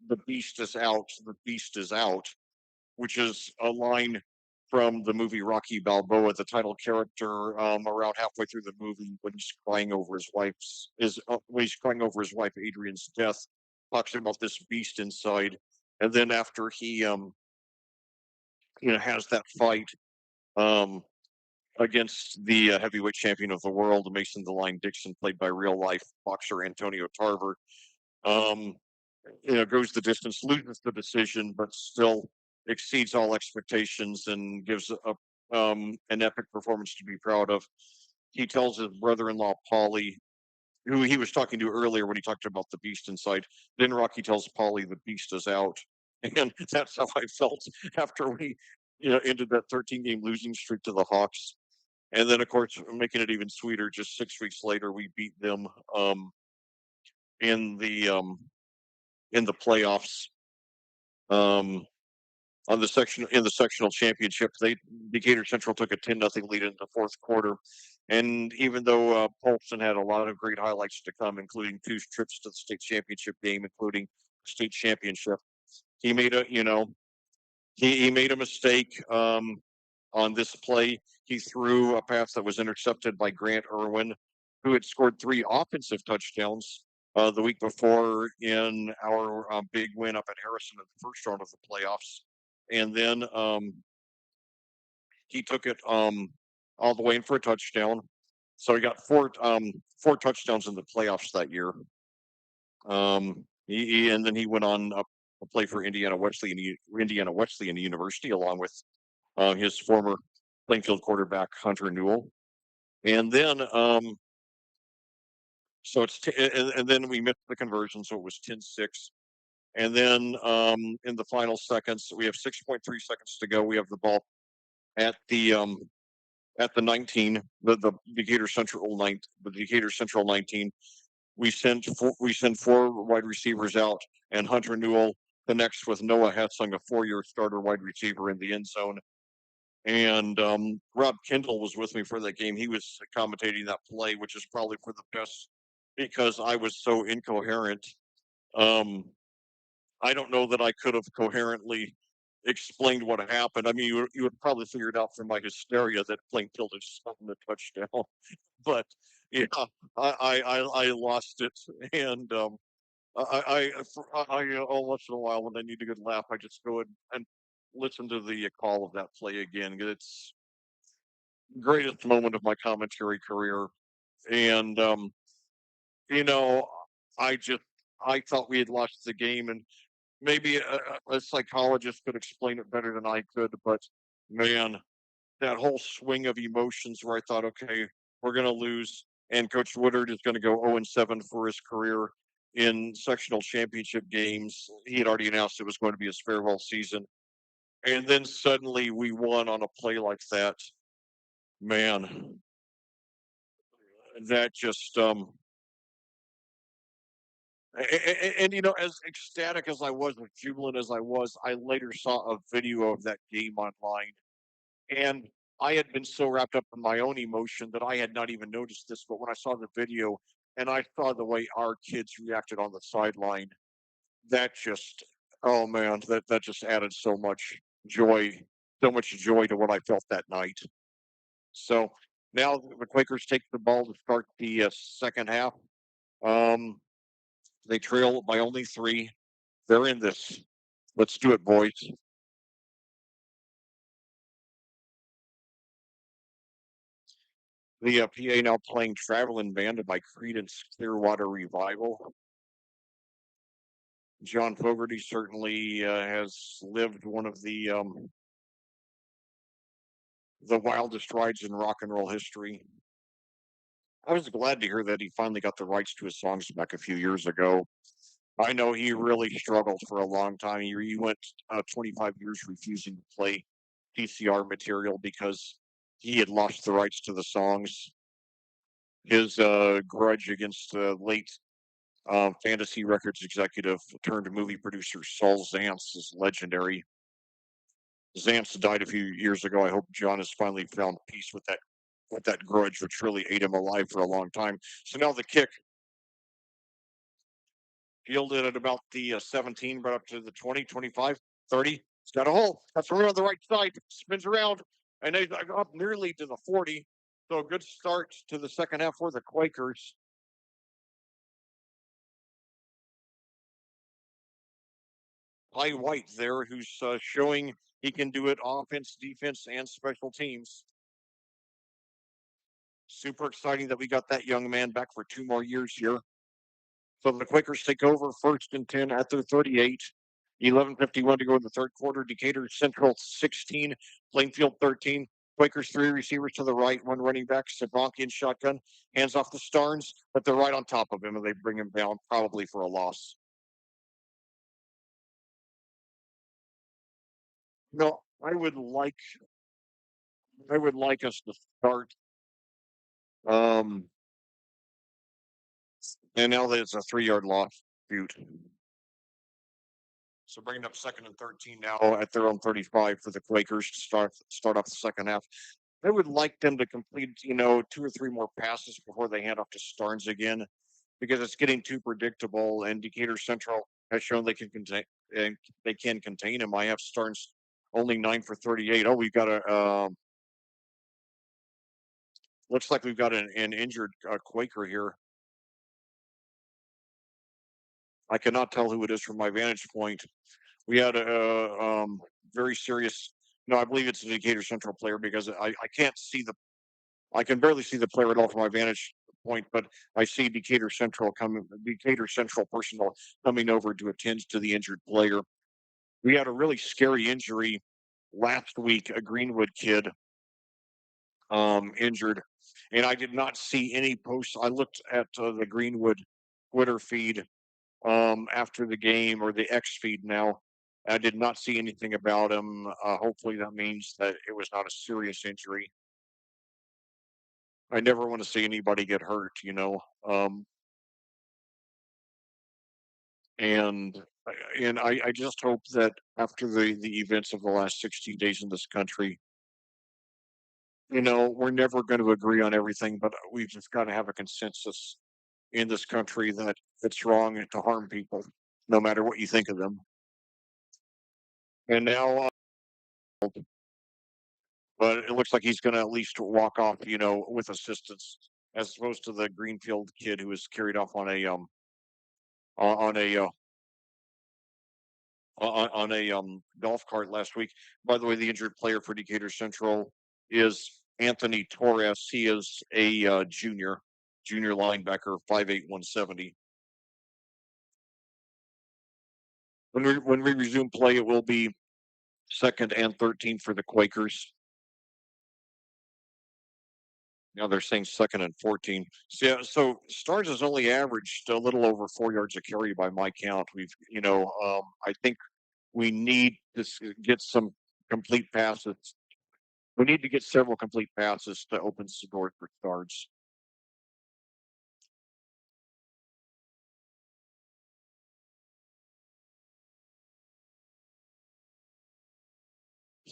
"The beast is out! The beast is out!" Which is a line from the movie Rocky Balboa, the title character, around halfway through the movie when he's crying over his wife's is when he's crying over his wife Adrian's death, talks about this beast inside, and then after he has that fight um against the heavyweight champion of the world, Mason the Lion Dixon, played by real life boxer Antonio Tarver. Um, goes the distance, loses the decision, but still exceeds all expectations and gives an epic performance to be proud of. He tells his brother-in-law Paulie, who he was talking to earlier when he talked about the beast inside. Then Rocky tells Paulie the beast is out, and that's how I felt after we ended that 13-game losing streak to the Hawks. And then, of course, making it even sweeter, just 6 weeks later, we beat them in the playoffs um, on the sectional championship. Decatur Central took a 10-0 lead in the fourth quarter, and even though Polson had a lot of great highlights to come, including 2 trips to the state championship game, including state championship, he made a he made a mistake on this play. He threw a pass that was intercepted by Grant Irwin, who had scored 3 offensive touchdowns the week before in our big win up at Harrison in the first round of the playoffs. And then he took it all the way in for a touchdown. So he got four touchdowns in the playoffs that year. And then he went on to play for Indiana Wesleyan University, along with his former Plainfield quarterback Hunter Newell. And then and then we missed the conversion, so it was 10-6. And then in the final seconds, we have 6.3 seconds to go. We have the ball at the 19, the Decatur Central 19. We send four wide receivers out, and Hunter Newell connects with Noah Hetzung, a 4-year starter wide receiver, in the end zone. And Rob Kendall was with me for that game. He was commentating that play, which is probably for the best because I was so incoherent. Um, I don't know that I could have coherently explained what happened. I mean, you would probably figure it out from my hysteria that Plainfield had stolen the touchdown. But yeah, I lost it, and all once in a while when I need a good laugh, I just go and listen to the call of that play again. It's greatest moment of my commentary career, and you know, I just I thought we had lost the game, and maybe a psychologist could explain it better than I could. But man, that whole swing of emotions where I thought, okay, we're going to lose, and Coach Woodard is going to go 0-7 for his career in sectional championship games. He had already announced it was going to be his farewell season, and then suddenly we won on a play like that. Man, that just and as ecstatic as I was, as jubilant as I was, I later saw a video of that game online, And I had been so wrapped up in my own emotion that I had not even noticed this. But when I saw the video and I saw the way our kids reacted on the sideline, that just, oh man, that just added joy, so much joy to what I felt that night. So now the Quakers take the ball to start the second half. Um, they trail by only three. They're in this. Let's do it, boys. The PA now playing Traveling Band by Creedence Clearwater Revival. John Fogerty certainly has lived one of the wildest rides in rock and roll history. I was glad to hear that he finally got the rights to his songs back a few years ago. I know he really struggled for a long time. He went 25 years refusing to play PCR material because he had lost the rights to the songs. His grudge against the late Fantasy Records executive turned movie producer Saul Zaentz is legendary. Zaentz died a few years ago. I hope John has finally found peace with that grudge, which really ate him alive for a long time. So now the kick fielded at about the 17, right up to the 20, 25, 30. It's got a hole. That's right on the right side. Spins around, and they got up nearly to the 40. So a good start to the second half for the Quakers. Ty White there, who's showing he can do it offense, defense, and special teams. Super exciting that we got that young man back for 2 more years here. So the Quakers take over first and 10 at their 38. 11:51 to go in the third quarter. Decatur Central 16, Plainfield 13. Quakers three receivers to the right, one running back, Sabonki in shotgun, hands off to Starnes, but they're right on top of him and they bring him down probably for a loss. No, I would like us to start um and now that it's a 3 yard loss. Shoot. So bringing up second and 13 now at their own 35 for the Quakers to start off the second half. I would like them to complete, two or three more passes before they hand off to Starnes again, because it's getting too predictable. And Decatur Central has shown they can contain him. I have Starnes only 9 for 38. Oh, we've got looks like we've got an injured Quaker here. I cannot tell who it is from my vantage point. We had a very serious. No, I believe it's a Decatur Central player because I can't see the I can barely see the player at all from my vantage point, but I see Decatur Central personnel coming over to attend to the injured player. We had a really scary injury last week. A Greenwood kid injured, and I did not see any posts. I looked at the Greenwood Twitter feed after the game, or the X feed now. I did not see anything about him. Hopefully, that means that it was not a serious injury. I never want to see anybody get hurt. Um, and I just hope that after the events of the last 16 days in this country, we're never going to agree on everything, but we've just got to have a consensus in this country that it's wrong to harm people, no matter what you think of them. And now, but it looks like he's going to at least walk off, with assistance, as opposed to the Greenfield kid who was carried off on a on a golf cart last week. By the way, the injured player for Decatur Central is Anthony Torres. He is a junior linebacker, 5'8", 170. When we resume play, it will be second and 13 for the Quakers. Now they're saying second and 14. So Stars has only averaged a little over 4 yards a carry by my count. I think we need to get some complete passes. We need to get several complete passes to open some doors for Stars.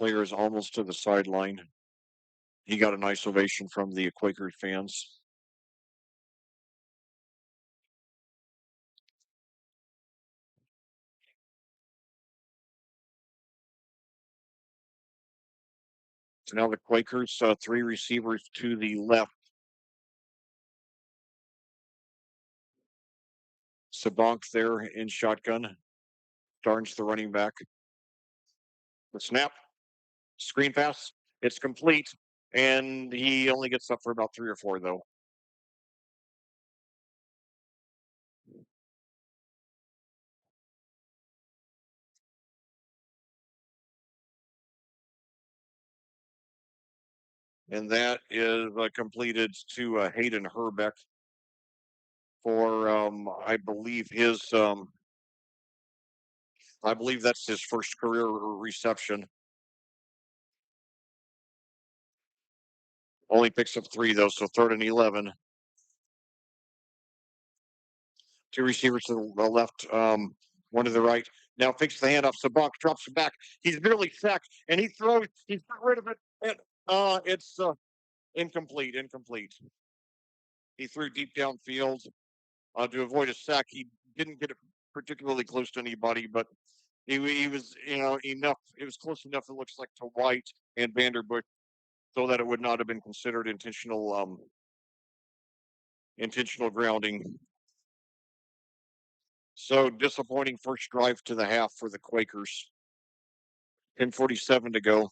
player is almost to the sideline. He got a nice ovation from the Quaker fans. So now the Quakers, three receivers to the left. Sabank there in shotgun. Darns the running back. The snap, screen pass, it's complete, and he only gets up for about 3 or 4 though. And that is completed to Hayden Herbeck for I believe that's his first career reception. Only picks up 3 though, so 3rd and 11. Two receivers to the left, one to the right. Now fakes the handoff. Sabak drops it back. He's nearly sacked, and he throws. He's got rid of it, and it's incomplete. Incomplete. He threw deep downfield to avoid a sack. He didn't get it particularly close to anybody, but he was enough. It was close enough. It looks like to White and Vanderbush, so that it would not have been considered intentional grounding. So disappointing first drive to the half for the Quakers. 10:47 to go.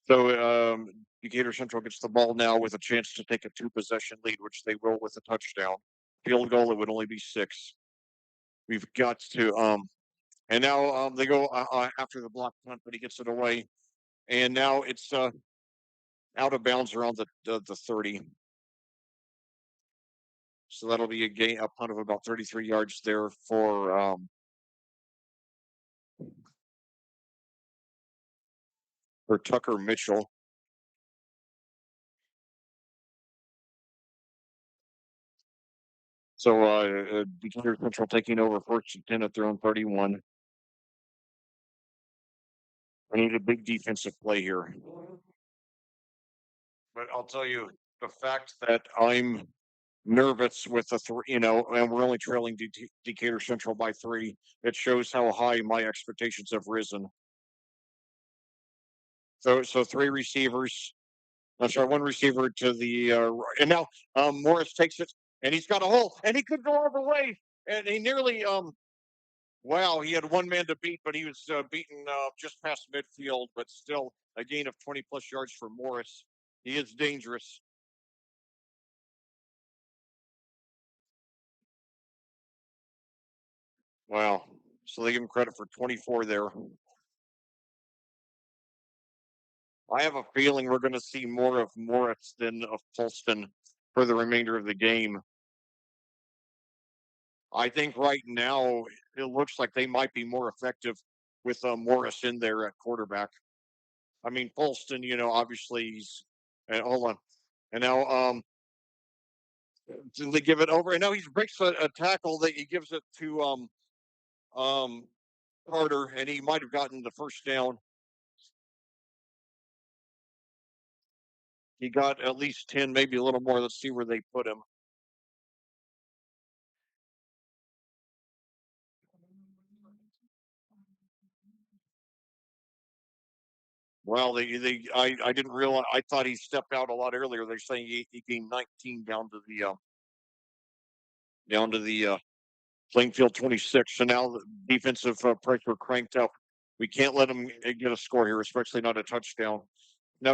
So Decatur Central gets the ball now with a chance to take a 2-possession lead, which they will with a touchdown. Field goal, it would only be 6. We've got to and now they go after the block punt, but he gets it away, and now it's out of bounds around the 30. So that'll be a punt of about 33 yards there for Tucker Mitchell. So Decatur Central taking over 1st and 10 at their own 31. I need a big defensive play here. But I'll tell you, the fact that I'm nervous with the 3, and we're only trailing Decatur Central by 3, it shows how high my expectations have risen. So 3 receivers. I'm sorry, 1 receiver to the and now Morris takes it, and he's got a hole, and he could go all the way, and he nearly wow, he had 1 man to beat, but he was beaten just past midfield, but still a gain of 20 plus yards for Morris. He is dangerous. Wow. So they give him credit for 24 there. I have a feeling we're going to see more of Morris than of Polston for the remainder of the game. I think right now it looks like they might be more effective with Morris in there at quarterback. I mean, Polston, obviously he's, and hold on. And now they give it over, and now he breaks a tackle that he gives it to um Carter, and he might have gotten the first down. He got at least 10, maybe a little more. Let's see where they put him. Well, I didn't realize. I thought he stepped out a lot earlier. They're saying he gained 19 down to the Plainfield 26. So now the defensive pressure cranked up. We can't let them get a score here, especially not a touchdown. Now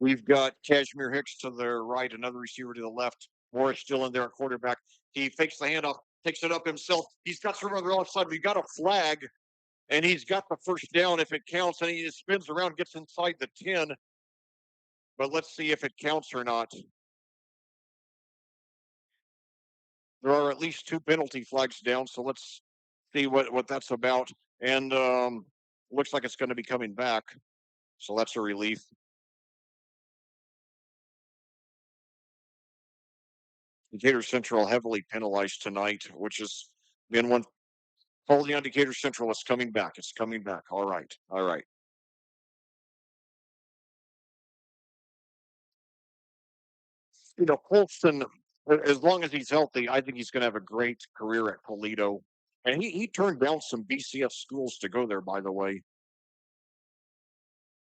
we've got Kashmir Hicks to the right, another receiver to the left. Morris still in there at quarterback. He fakes the handoff, takes it up himself. He's got someone on the other side. We got a flag, and he's got the first down if it counts, and he just spins around, gets inside the 10. But let's see if it counts or not. There are at least 2 penalty flags down, so let's see what that's about. And looks like it's going to be coming back, so that's a relief. Decatur Central heavily penalized tonight, which has been one. Holding on Decatur Central. It's coming back. It's coming back. All right. All right. Colston, as long as he's healthy, I think he's going to have a great career at Toledo. And he turned down some BCS schools to go there, by the way.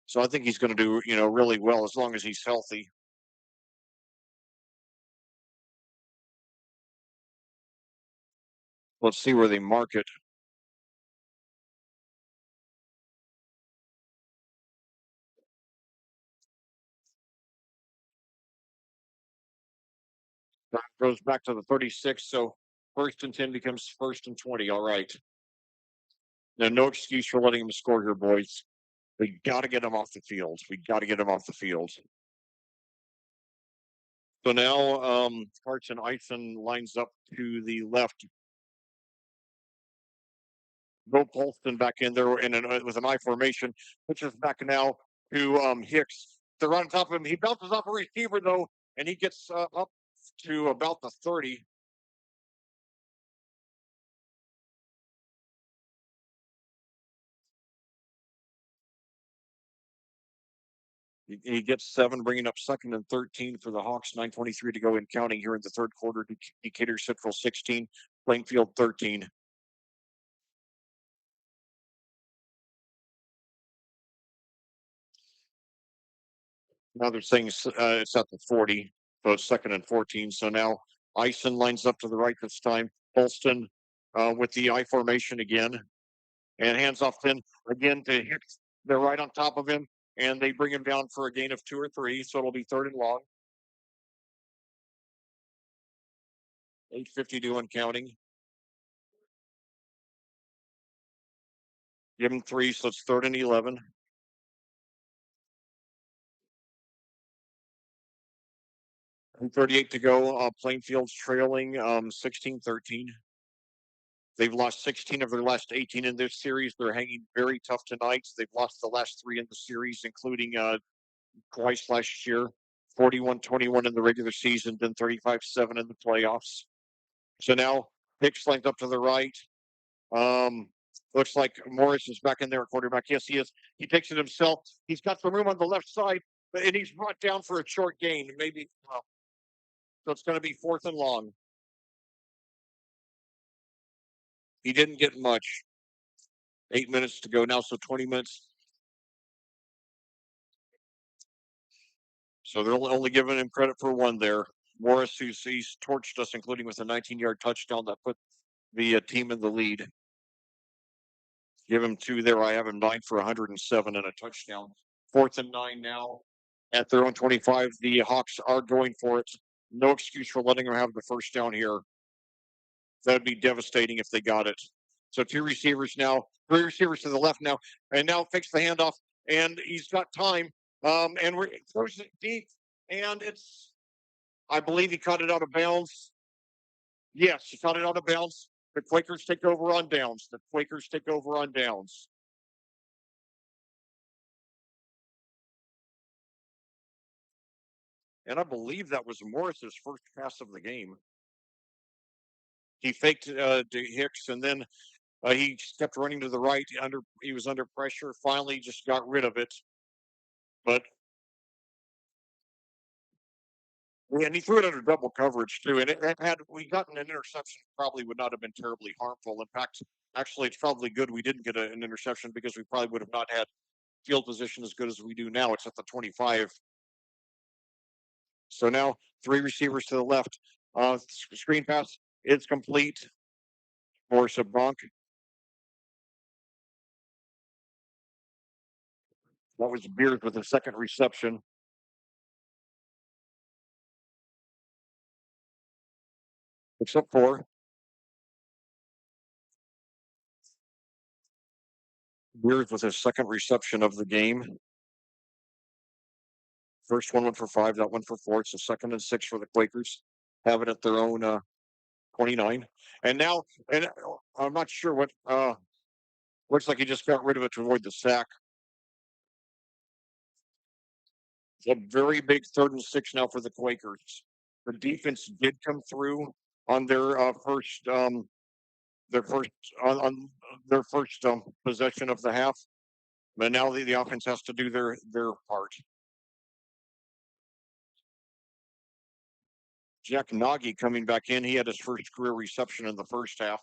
So I think he's going to do, really well as long as he's healthy. Let's see where they mark it. Goes back to the 36. So 1st and 10 becomes 1st and 20. All right. Now, no excuse for letting him score here, boys. We got to get him off the field. We got to get him off the field. So now Carson Eisen lines up to the left. Bo Polston back in there with an I formation, pitches back now to Hicks. They're on top of him. He bounces off a receiver, though, and he gets up to about the 30. He gets 7, bringing up 2nd and 13 for the Hawks. 9:23 to go in counting here in the third quarter. Decatur Central 16, Plainfield 13. Now they're saying it's at the 40, so it's 2nd and 14. So now Ison lines up to the right this time. Holston with the I formation again and hands off again to Hicks. They're right on top of him, and they bring him down for a gain of 2 or 3, so it'll be 3rd and long. 8:52 and counting. Give him 3, so it's 3rd and 11. 38 to go. Plainfield's trailing 16-13. They've lost 16 of their last 18 in this series. They're hanging very tough tonight. They've lost the last 3 in the series, including twice last year, 41-21 in the regular season, then 35-7 in the playoffs. So now Hicks lines up to the right. Um, looks like Morris is back in there at quarterback. Yes, he is. He takes it himself. He's got some room on the left side, and he's brought down for a short gain. Maybe so. It's going to be 4th and long. He didn't get much. 8 minutes to go now, so 20 minutes. So they're only giving him credit for 1 there. Morris, he's torched us, including with a 19-yard touchdown that put the team in the lead. Give him 2 there. I have him 9 for 107 and a touchdown. 4th and 9 now at their own 25. The Hawks are going for it. No excuse for letting them have the first down here. That would be devastating if they got it. So 2 receivers now, 3 receivers to the left now, and now fakes the handoff, and he's got time. And we're throws it deep, and I believe he caught it out of bounds. Yes, he caught it out of bounds. The Quakers take over on downs. The Quakers take over on downs. And I believe that was Morris's first pass of the game. He faked to Hicks, and then he kept running to the right. He was under pressure. Finally, just got rid of it. But and he threw it under double coverage too. And had we gotten an interception, it probably would not have been terribly harmful. In fact, actually, it's probably good we didn't get an interception because we probably would have not had field position as good as we do now. It's at the 25. So now 3 receivers to the left. Screen pass. It's complete for Sabonk. That was Beard with a second reception. Except for Beard with his second reception of the game. First one went for 5. That one for 4. It's a 2nd and 6 for the Quakers. Have it at their own 29. And now, and I'm not sure what. Looks like he just got rid of it to avoid the sack. It's a very big 3rd and 6 now for the Quakers. The defense did come through on their first their first on their first possession of the half. But now the offense has to do their part. Jack Nagy coming back in. He had his first career reception in the first half.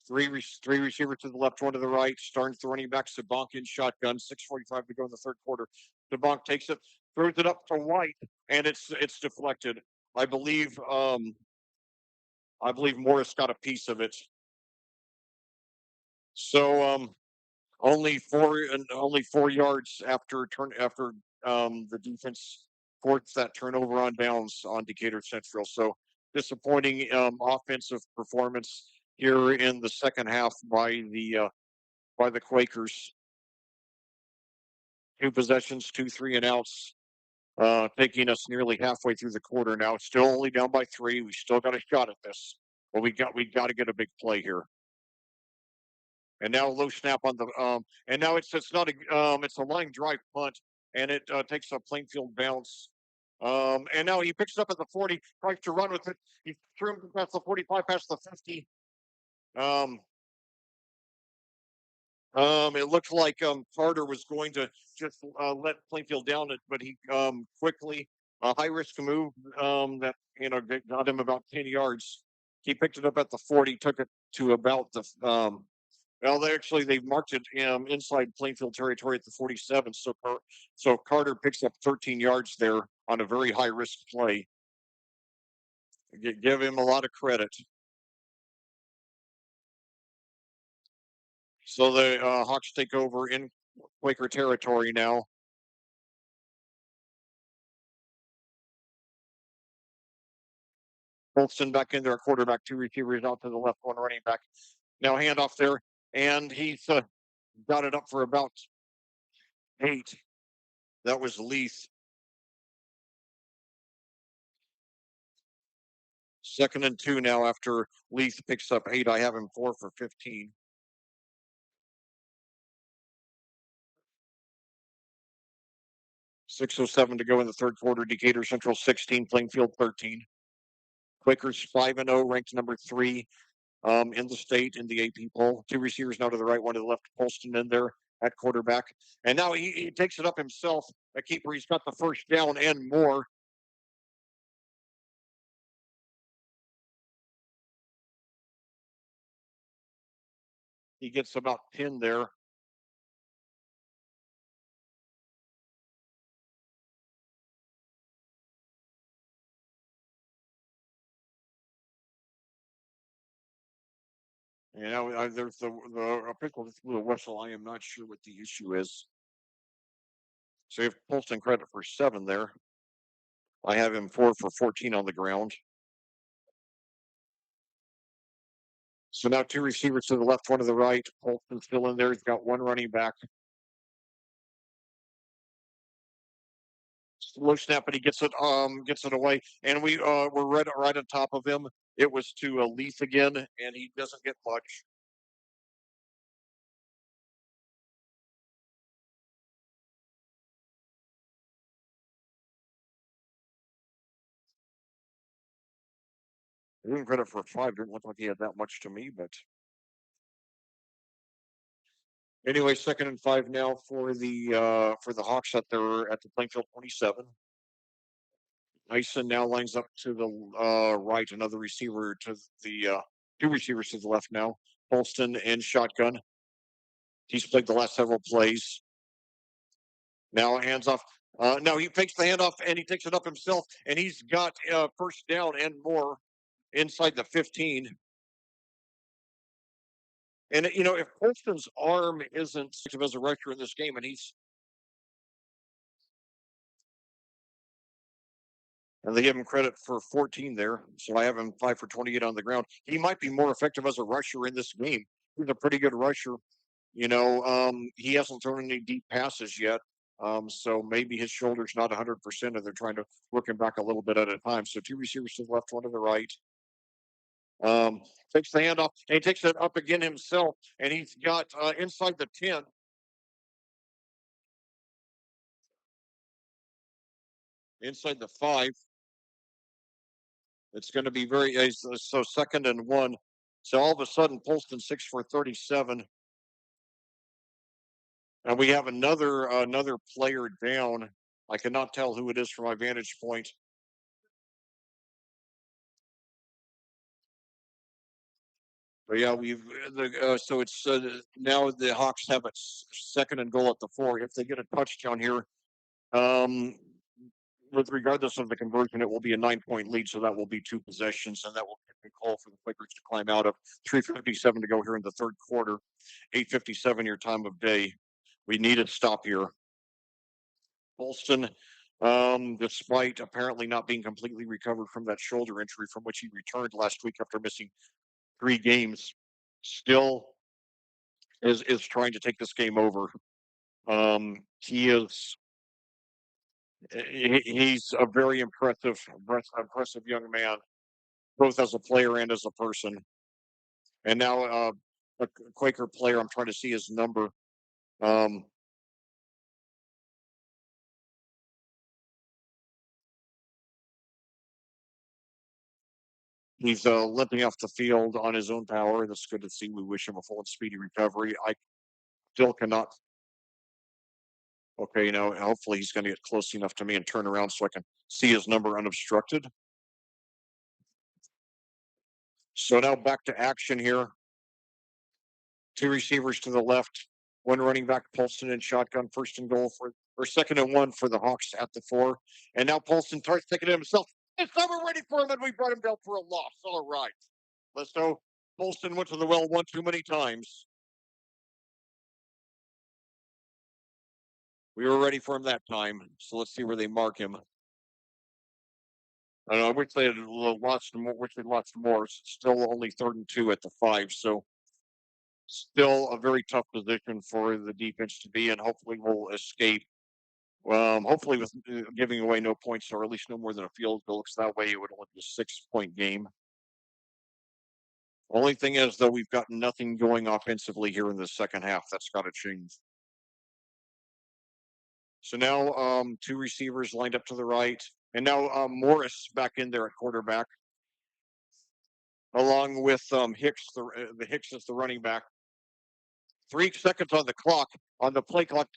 Three receivers to the left, one to the right. Starts the running back. Sabonk in shotgun. 6:45 to go in the third quarter. Sabonk takes it, throws it up to White, and it's deflected. I believe I believe Morris got a piece of it. So only 4 yards after the defense forced that turnover on downs on Decatur Central. So disappointing offensive performance here in the second half by the Quakers. Two possessions, 2 3 and outs, taking us nearly halfway through the quarter now. It's still only down by 3. We still got a shot at this, but we got to get a big play here. And now a low snap on the and now it's not a it's a line drive punt, and it takes a Plainfield bounce. And now he picks it up at the 40, tries to run with it. He threw him past the 45, past the 50. Um, it looked like Carter was going to just let Plainfield down, but he quickly a high risk move that got him about 10 yards. He picked it up at the 40, took it to about the well, they've marked it inside Plainfield territory at the 47. So Carter picks up 13 yards there on a very high risk play. Give him a lot of credit. So the Hawks take over in Quaker territory now. Holston back in there, quarterback, 2 receivers out to the left, one running back. Now handoff there, and he's got it up for about 8. That was Leith. 2nd and 2 now after Leith picks up 8. I have him 4 for 15. 6:07 to go in the third quarter. Decatur Central 16, Plainfield 13. Quakers 5-0, ranked number 3 in the state in the AP poll. 2 receivers now to the right, one to the left. Polston in there at quarterback, and now he takes it up himself. A keeper, he's got the first down and more. He gets about 10 there. You know, there's the official just blew a whistle. I am not sure what the issue is. So you have Polston credit for 7 there. I have him 4 for 14 on the ground. So now 2 receivers to the left, one to the right. Polston's still in there. He's got 1 running back. Low snap, and he gets it away. And we're right on top of him. It was to Leith again, and he doesn't get much. I give him credit for 5. Didn't look like he had that much to me, but anyway, 2nd and 5 now for the Hawks at the Plainfield 27. Nyson now lines up to the right, another receiver to the 2 receivers to the left now. Holston and shotgun. He's played the last several plays. Now hands off. No, he fakes the handoff and he takes it up himself, and he's got first down and more inside the 15. And if Holston's arm isn't effective as a rusher in this game, and they give him credit for 14 there, so I have him 5 for 28 on the ground. He might be more effective as a rusher in this game. He's a pretty good rusher. He hasn't thrown any deep passes yet. So maybe his shoulder's not 100%, and they're trying to work him back a little bit at a time. So 2 receivers to the left, one to the right. Um, Takes the handoff, and he takes it up again himself, and he's got inside the 10. Inside the 5. It's going to be very so 2nd and 1. So all of a sudden, Polston 6 for 37, and we have another player down. I cannot tell who it is from my vantage point. But yeah, so it's now the Hawks have a 2nd and goal at the 4. If they get a touchdown here, um, with regardless of the conversion, it will be a 9-point lead, so that will be 2 possessions, and that will be a call for the Quakers to climb out of. 3:57 to go here in the third quarter. 8:57 your time of day. We need a stop here. Bolston, despite apparently not being completely recovered from that shoulder injury from which he returned last week after missing 3 games, still is trying to take this game over. He is he's a very impressive young man, both as a player and as a person. And now a Quaker player. I'm trying to see his number. Um, he's limping off the field on his own power. That's good to see. We wish him a full and speedy recovery. I still cannot. Okay, hopefully he's going to get close enough to me and turn around so I can see his number unobstructed. So now back to action here. 2 receivers to the left, 1 running back, Polston in shotgun, 1st and goal or 2nd and 1 for the Hawks at the 4. And now Polston starts taking it himself. It's never ready for him, and we brought him down for a loss. All right. Let's go. Polston went to the well one too many times. We were ready for him that time. So let's see where they mark him. I wish they had lost more. Wish they'd lost more. It's still only 3rd and 2 at the 5. So still a very tough position for the defense to be in. Hopefully we'll escape. Hopefully with giving away no points or at least no more than a field goal, because that way it would only be a 6-point game. Only thing is, though, we've got nothing going offensively here in the second half. That's got to change. So now 2 receivers lined up to the right, and now Morris back in there at quarterback, along with Hicks. The Hicks is the running back. 3 seconds on the clock, on the play clock,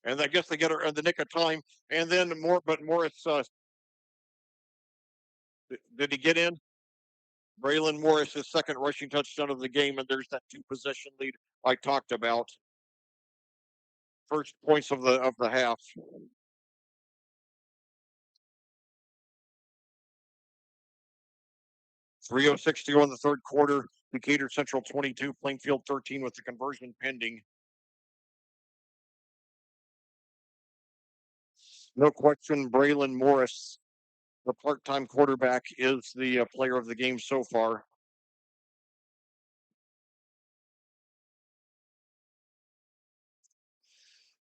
and I guess they get her in the nick of time. And then Morris, did he get in? Braylon Morris, his 2nd rushing touchdown of the game, and there's that 2 possession lead I talked about. First points of the half. 3:06 to go in the third quarter. Decatur Central 22, Plainfield 13 with the conversion pending. No question, Braylon Morris, the part-time quarterback, is the player of the game so far.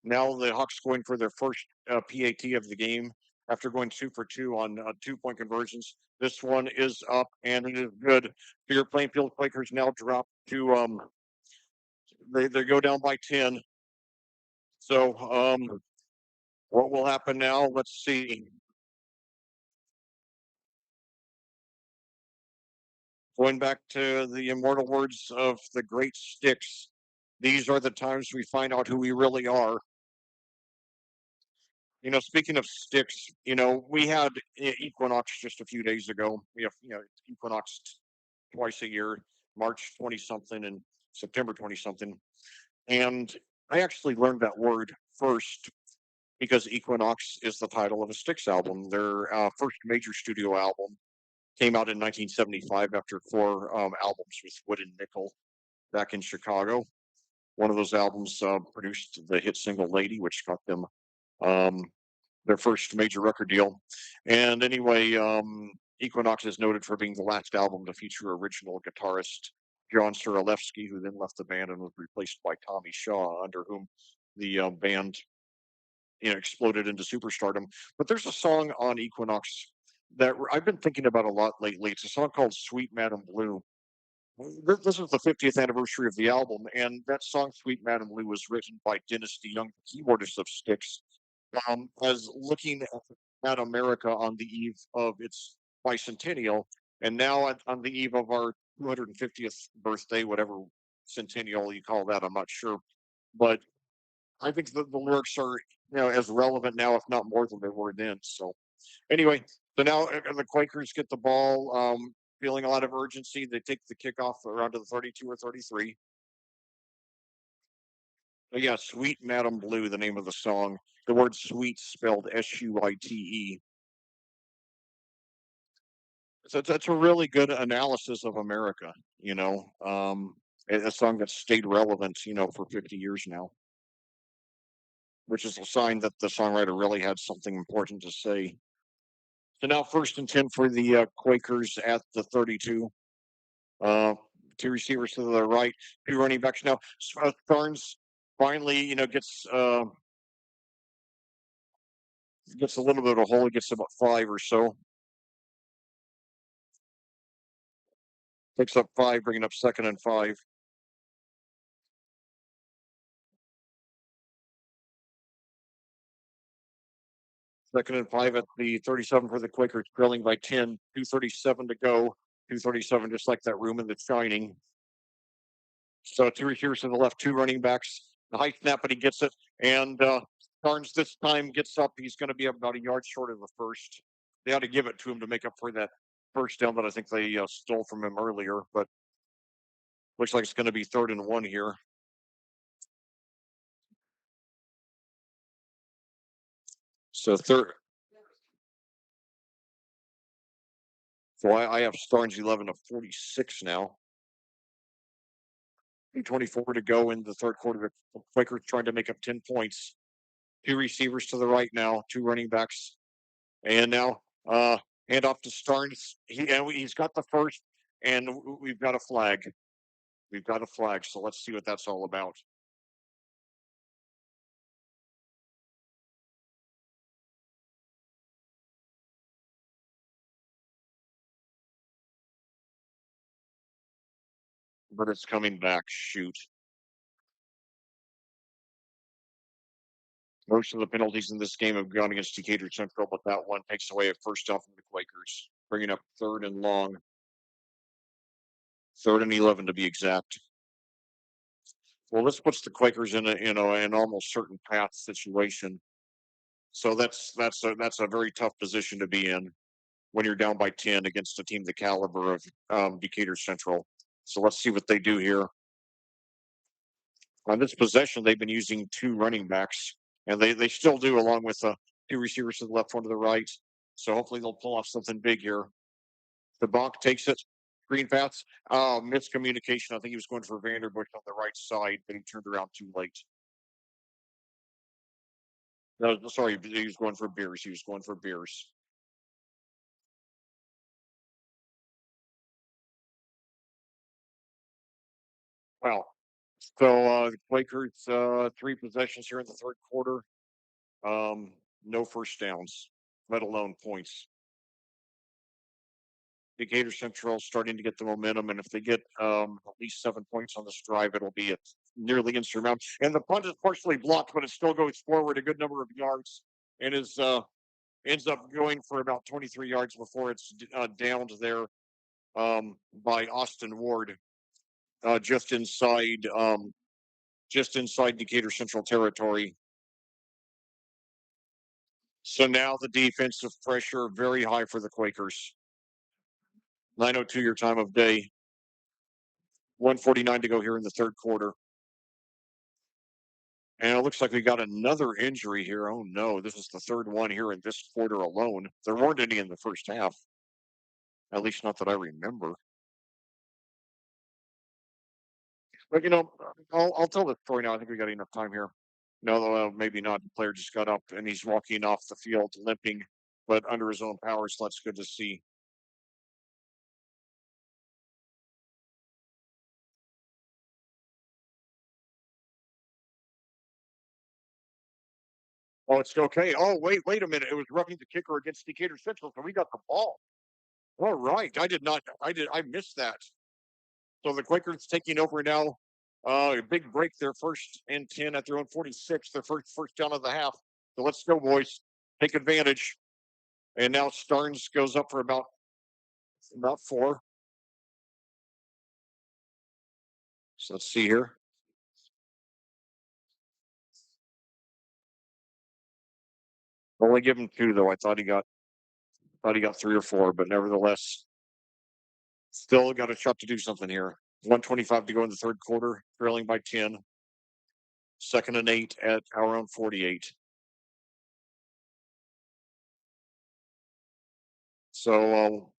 Now the Hawks going for their first PAT of the game after going 2 for 2 on 2-point conversions. This one is up and it is good. Your Plainfield Quakers now drop to they go down by 10. So what will happen now? Let's see. Going back to the immortal words of the great Sticks, these are the times we find out who we really are. Speaking of Sticks, we had Equinox just a few days ago. We have, Equinox twice a year, March 20 something and September 20 something. And I actually learned that word first because Equinox is the title of a Styx album. Their first major studio album came out in 1975 after 4 albums with Wood and Nickel back in Chicago. One of those albums produced the hit single "Lady," which got them um, their first major record deal. And anyway, Equinox is noted for being the last album to feature original guitarist John Suralewski, who then left the band and was replaced by Tommy Shaw, under whom the band exploded into superstardom. But there's a song on Equinox that I've been thinking about a lot lately. It's a song called "Sweet Madam Blue." This is the 50th anniversary of the album, and that song "Sweet Madam Blue" was written by Dennis DeYoung, the keyboardist of Styx, as looking at America on the eve of its bicentennial. And now on the eve of our 250th birthday, whatever centennial you call that, I'm not sure. But I think the lyrics are as relevant now, if not more than they were then. So anyway, so now the Quakers get the ball, feeling a lot of urgency. They take the kickoff around to the 32 or 33. But yeah, Sweet Madam Blue, the name of the song. The word sweet spelled Suite. So that's a really good analysis of America, a song that's stayed relevant, for 50 years now, which is a sign that the songwriter really had something important to say. So now 1st and 10 for the Quakers at the 32. Uh, Two receivers to the right, two running backs. Now Starnes finally, gets a little bit of a hole. He gets about 5 or so. Picks up 5, bringing up 2nd and 5. 2nd and 5 at the 37 for the Quakers, trailing by 10. 2:37 to go. 2:37, just like that room in the Shining. So two receivers to the left, two running backs. The high snap, but he gets it. And Barnes this time gets up. He's going to be about a yard short of the first. They ought to give it to him to make up for that first down that I think they stole from him earlier. But looks like it's going to be 3rd and 1 here. So third. So I have Starnes 11 to 46 now. 2:24 to go in the third quarter. The Quakers trying to make up 10 points. Two receivers to the right now, two running backs. And now hand off to Starnes. He's got the first, and we've got a flag. We've got a flag. So let's see what that's all about. But it's coming back. Shoot. Most of the penalties in this game have gone against Decatur Central, but that one takes away a first down from the Quakers, bringing up 3rd and long. 3rd and 11 to be exact. Well, this puts the Quakers in an almost certain path situation. So that's a very tough position to be in when you're down by 10 against a team the caliber of Decatur Central. So let's see what they do here. On this possession, they've been using two running backs, and they still do, along with two receivers to the left, one to the right. So hopefully they'll pull off something big here. The Bonk takes it. Green paths. Miscommunication. I think he was going for Vanderbush on the right side, but he turned around too late. No, sorry, he was going for Beers. He was going for Beers. Well, so the Quakers, three possessions here in the third quarter. No first downs, let alone points. Decatur Central starting to get the momentum, and if they get at least 7 points on this drive, it'll be nearly insurmountable. And the punt is partially blocked, but it still goes forward a good number of yards, and ends up going for about 23 yards before it's downed there by Austin Ward, just inside Decatur Central territory. So now the defensive pressure very high for the Quakers. 9:02 your time of day. 1:49 to go here in the third quarter. And it looks like we got another injury here. Oh no, this is the third one here in this quarter alone. There weren't any in the first half, at least not that I remember. But I'll tell the story now. I think we got enough time here. No, maybe not. The player just got up and he's walking off the field limping, but under his own power. So that's good to see. Oh, it's okay. Oh, wait a minute. It was roughing the kicker against Decatur Central, so we got the ball. All right. I did not. I missed that. So the Quakers taking over now. A big break there, 1st and 10 at their own 46. Their first down of the half. So let's go, boys. Take advantage. And now Starnes goes up for about about 4. So let's see here. Only give him 2 though. I thought he got 3 or 4, but nevertheless, still got a shot to do something here. 125 to go in the third quarter, trailing by 10. Second and 8 at our own 48. So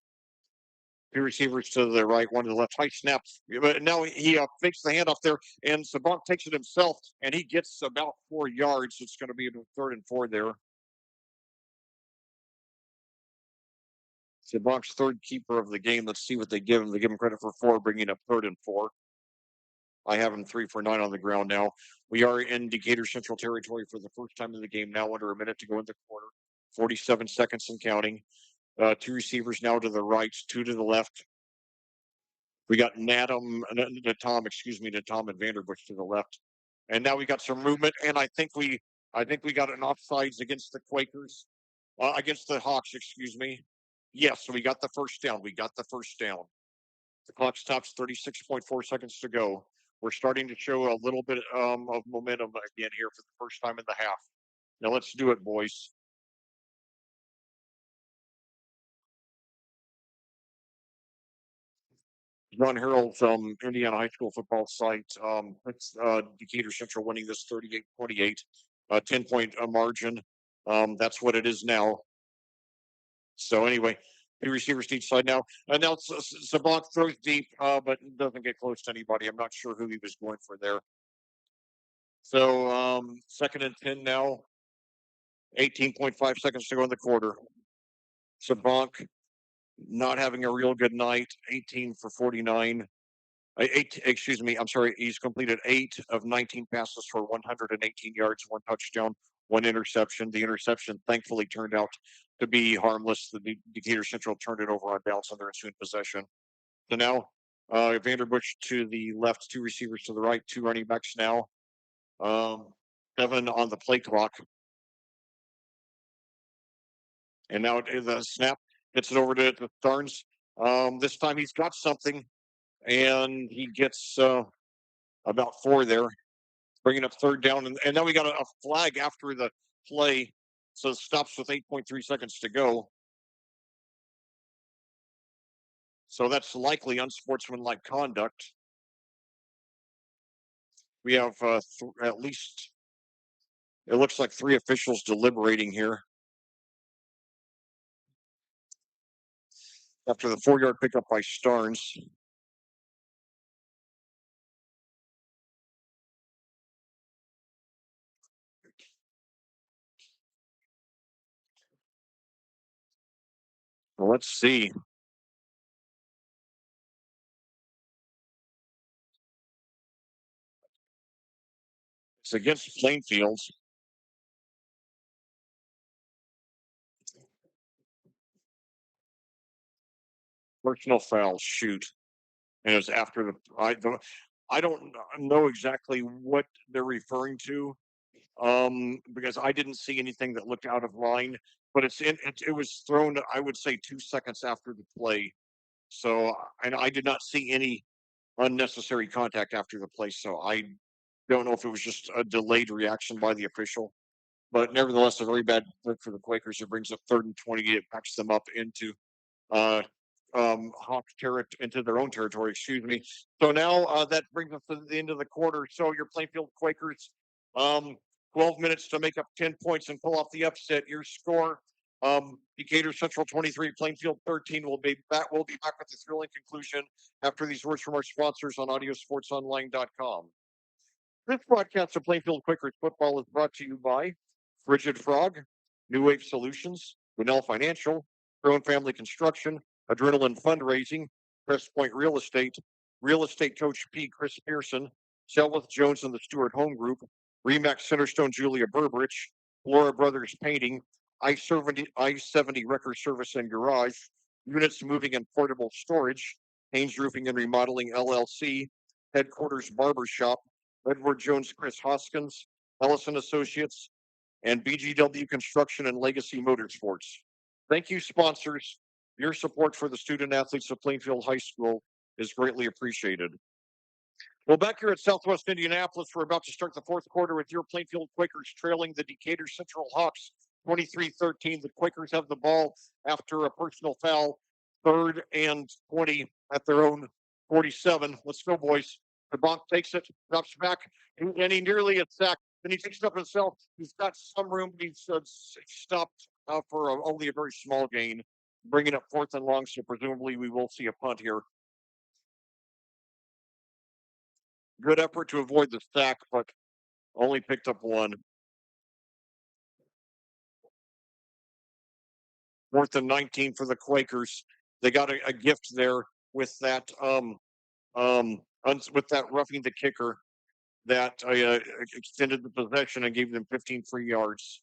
2 receivers to the right, 1 to the left. High snap. But now he fakes the handoff there, and Sabank takes it himself, and he gets about 4 yards. It's going to be a third and 4 there. Sabank's third keeper of the game. Let's see what they give him. They give him credit for 4, bringing up third and 4. I have him 3 for 9 on the ground now. We are in Decatur Central territory for the first time in the game now, under a minute to go in the quarter. 47 seconds and counting. 2 receivers now to the right, 2 to the left. We got Natom and Vanderbush to the left. And now we got some movement, and I think we got an offsides against the Quakers, against the Hawks, excuse me. Yes, so we got the first down. We got the first down. The clock stops, 36.4 seconds to go. We're starting to show a little bit of momentum again here for the first time in the half. Now let's do it, boys. John Harrell's Indiana high school football site. It's Decatur Central winning this 38-28, 10-point margin. That's what it is now. So anyway, 2 receivers to each side now. And now Sabank throws deep, but doesn't get close to anybody. I'm not sure who he was going for there. So second and 10 now. 18.5 seconds to go in the quarter. Sabank not having a real good night. 18 for 49. Excuse me. I'm sorry. He's completed 8 of 19 passes for 118 yards, 1 touchdown, 1 interception. The interception thankfully turned out to be harmless. The Decatur Central turned it over on bounce on their ensuing possession. So now Vanderbush to the left, 2 receivers to the right, 2 running backs now. 7 on the play clock. And now the snap gets it over to Starnes. This time he's got something, and he gets about 4 there, bringing up third down. And now we got a flag after the play, so it stops with 8.3 seconds to go. So that's likely unsportsmanlike conduct. We have at least, it looks like 3 officials deliberating here. After the 4-yard pickup by Starnes. Well, let's see. It's against Plainfield. Personal foul, shoot. And it was after I don't know exactly what they're referring to, because I didn't see anything that looked out of line. But it was thrown, I would say, 2 seconds after the play. So, and I did not see any unnecessary contact after the play. So I don't know if it was just a delayed reaction by the official. But nevertheless, a very bad look for the Quakers. It brings up third and 20. It backs them up into uh, Hawks into their own territory. Excuse me. So now that brings us to the end of the quarter. So your Plainfield Quakers, 12 minutes to make up 10 points and pull off the upset. Your score: Decatur Central 23, Plainfield 13. We'll be back. We'll be back with the thrilling conclusion after these words from our sponsors on AudioSportsOnline.com. This broadcast of Plainfield Quakers football is brought to you by Frigid Frog, New Wave Solutions, Winnell Financial, Crone Family Construction, Adrenaline Fundraising, Crest Point Real Estate Coach P. Chris Pearson, Selwith Jones and the Stewart Home Group, Remax Centerstone Julia Burbridge, Flora Brothers Painting, I-70 Record Service and Garage, Units Moving and Portable Storage, Haynes Roofing and Remodeling LLC, Headquarters Barber Shop, Edward Jones, Chris Hoskins, Ellison Associates, and BGW Construction and Legacy Motorsports. Thank you, sponsors. Your support for the student athletes of Plainfield High School is greatly appreciated. Well, back here at Southwest Indianapolis, we're about to start the fourth quarter with your Plainfield Quakers trailing the Decatur Central Hawks 23-13. The Quakers have the ball after a personal foul, 3rd and 20 at their own 47. Let's go, boys. The Bonk takes it, drops back, and he nearly is sacked. Then he takes it up himself. He's got some room, but he's stopped for only a very small gain, bringing up 4th and long. So presumably we will see a punt here. Good effort to avoid the sack, but only picked up 1. 4th and 19 for the Quakers. They got a gift there with that with that roughing the kicker that extended the possession and gave them 15 free yards.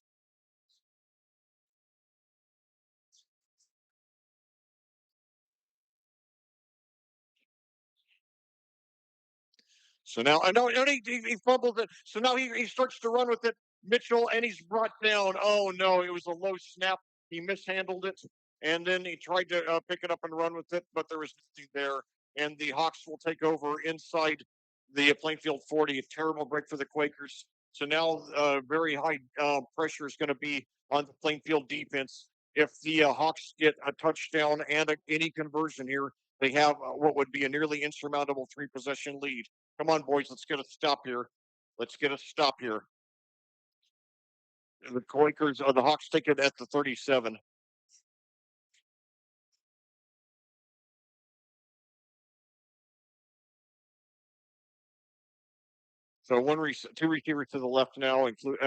So now I know he fumbles it. So now he starts to run with it. Mitchell, and he's brought down. Oh no, it was a low snap. He mishandled it, and then he tried to pick it up and run with it, but there was nothing there. And the Hawks will take over inside the Plainfield 40. A terrible break for the Quakers. So now very high pressure is going to be on the Plainfield defense. If the Hawks get a touchdown and any conversion here, they have what would be a nearly insurmountable 3-possession lead. Come on, boys, let's get a stop here. Let's get a stop here. The Quakers, the Hawks take it at the 37. So two receivers to the left now, include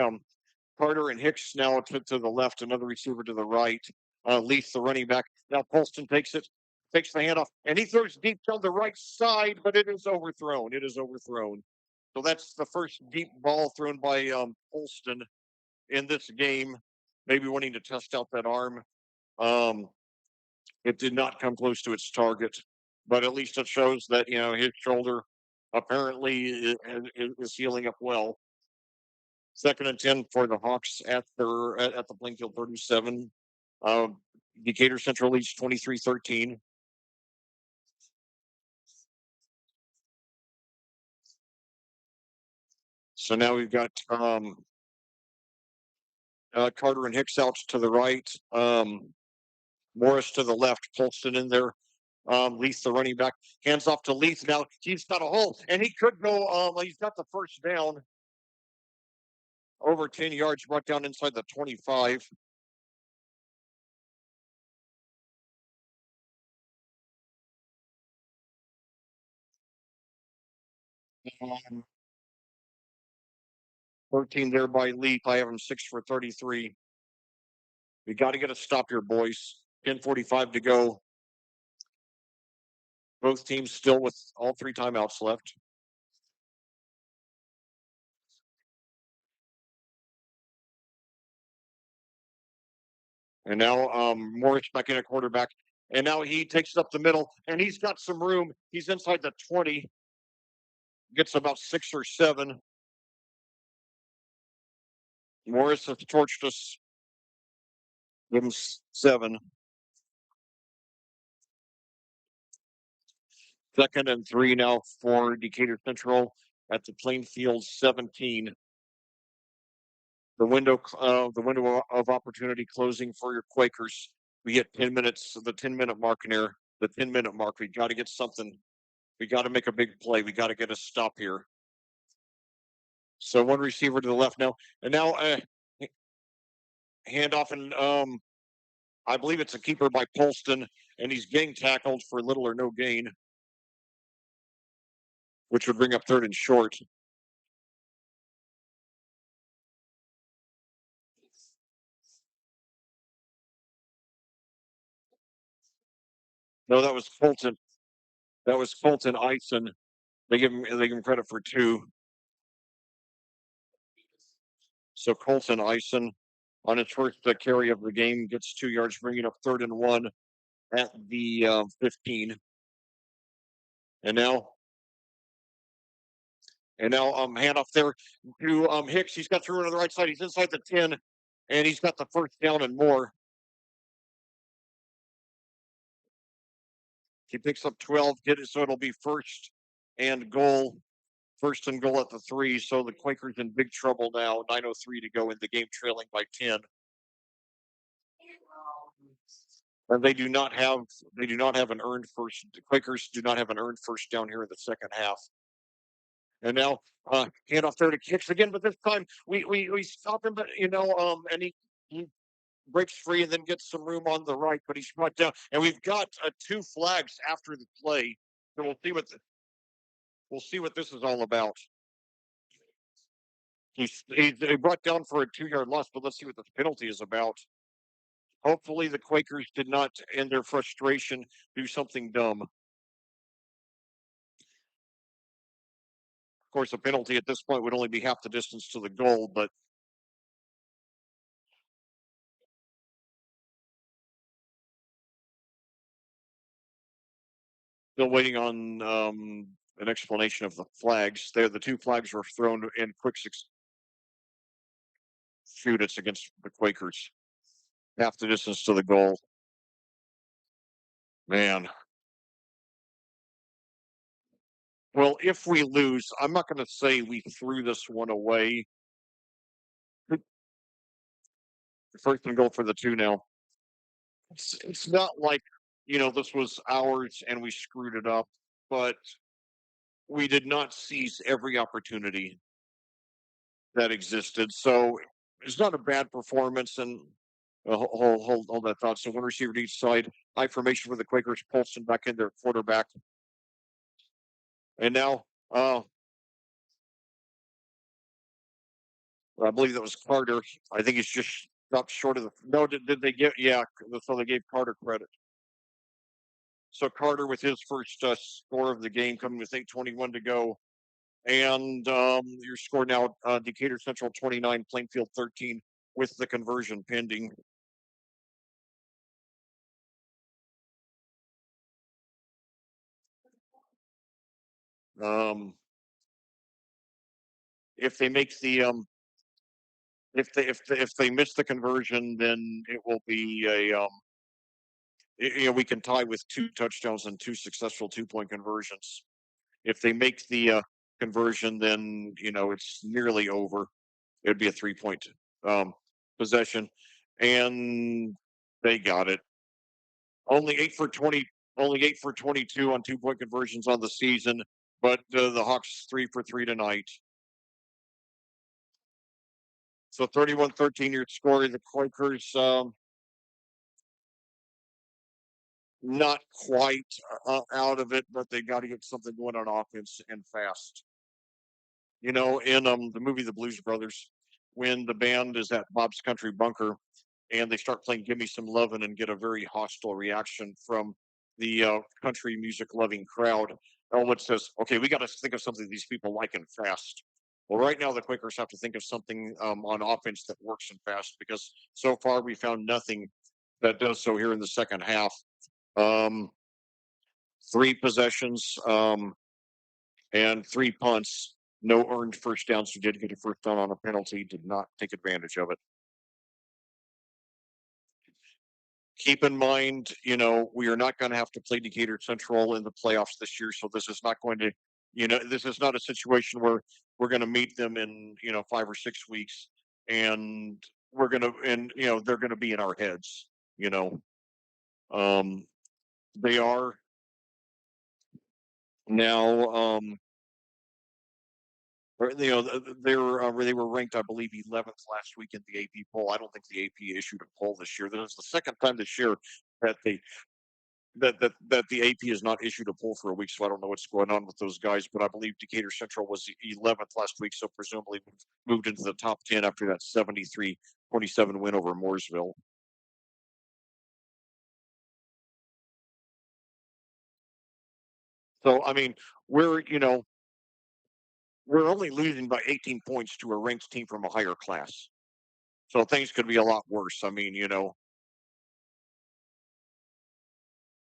Carter and Hicks now to the left, another receiver to the right. Leaf, the running back. Now Polston takes it, takes the handoff, and he throws deep down the right side, but it is overthrown. It is overthrown. So that's the first deep ball thrown by Polston in this game, maybe wanting to test out that arm. Um, it did not come close to its target, but at least it shows that his shoulder apparently is healing up well. 2nd and 10 for the Hawks at the Plainfield 37. Decatur Central leads 23-13. So now we've got Carter and Hicks out to the right. Morris to the left, Polston in there. Leith, the running back, hands off to Leith. Now he's got a hole, and he could go. He's got the first down, over 10 yards, brought down inside the 25. Um, 13 there by Leith. I have him 6 for 33. We got to get a stop here, boys. 10:45 to go. Both teams still with all 3 timeouts left. And now Morris back in at quarterback. And now he takes it up the middle, and he's got some room. He's inside the 20, gets about 6 or 7. Morris has torched us. Give him 7. 2nd and 3 now for Decatur Central at the Plainfield 17. The window of opportunity closing for your Quakers. We get 10 minutes, the 10-minute mark near the 10-minute mark. We got to get something. We got to make a big play. We got to get a stop here. So one receiver to the left now, and now handoff, and I believe it's a keeper by Polston, and he's getting tackled for little or no gain, which would bring up 3rd and short. No, that was Fulton. That was Fulton Eisen. They give him credit for 2. So Colton Eisen on his first carry of the game gets 2 yards, bringing up 3rd and 1 at the 15. And now handoff there to Hicks. He's got through on the right side. He's inside the 10, and he's got the first down and more. He picks up 12, get it, so it'll be and goal, first and goal at the 3. So the Quakers in big trouble now. 9:03 to go in the game, trailing by 10. And they do not have an earned first. The Quakers do not have an earned first down here in the second half. And now hand off there to Kicks again, but this time we stop him, but and he breaks free and then gets some room on the right, but he's brought down. And we've got two flags after the play, so we'll see what this is all about. He's brought down for a 2-yard loss, but let's see what this penalty is about. Hopefully, the Quakers did not, in their frustration, do something dumb. Of course, a penalty at this point would only be half the distance to the goal, but still waiting on an explanation of the flags. There, the two flags were thrown in quick shoot. It's against the Quakers. Half the distance to the goal. Man. Well, if we lose, I'm not going to say we threw this one away. First and goal for the 2 now. It's not like, this was ours and we screwed it up, but we did not seize every opportunity that existed. So it's not a bad performance. And hold that thought. So one receiver to each side. High formation for the Quakers. Polston back in their quarterback. And now, I believe that was Carter. I think he's just stopped short of the. No, did they give? Yeah, so they gave Carter credit. So Carter with his first score of the game, coming with 8:21 to go. And your score now, Decatur Central 29, Plainfield 13, with the conversion pending. Um, if they make the if they miss the conversion, then it will be we can tie with 2 touchdowns and 2 successful 2-point conversions. If they make the conversion, then it's nearly over. It'd be a 3-point possession, and they got it. Only 8 for 20, only 8 for 22 on 2-point conversions on the season, but the Hawks 3 for 3 tonight. So 31-13, your score. The Quakers not quite out of it, but they got to get something going on offense and fast. In the movie The Blues Brothers, when the band is at Bob's Country Bunker and they start playing "Give Me Some Lovin'" and get a very hostile reaction from the country music loving crowd, Elwood says, "Okay, we got to think of something these people like and fast." Well, right now the Quakers have to think of something on offense that works and fast, because so far we found nothing that does so here in the second half. Um, 3 possessions and 3 punts, no earned first downs. We did get a first down on a penalty, did not take advantage of it. Keep in mind, we are not going to have to play Decatur Central in the playoffs this year, so this is not going to, this is not a situation where we're going to meet them in 5 or 6 weeks, and they're going to be in our heads. Um, they are now. They were ranked, I believe, 11th last week in the AP poll. I don't think the AP issued a poll this year. This is the second time this year that the AP has not issued a poll for a week, so I don't know what's going on with those guys. But I believe Decatur Central was 11th last week, so presumably moved into the top 10 after that 73-27 win over Mooresville. So I mean, we're we're only losing by 18 points to a ranked team from a higher class. So things could be a lot worse. I mean,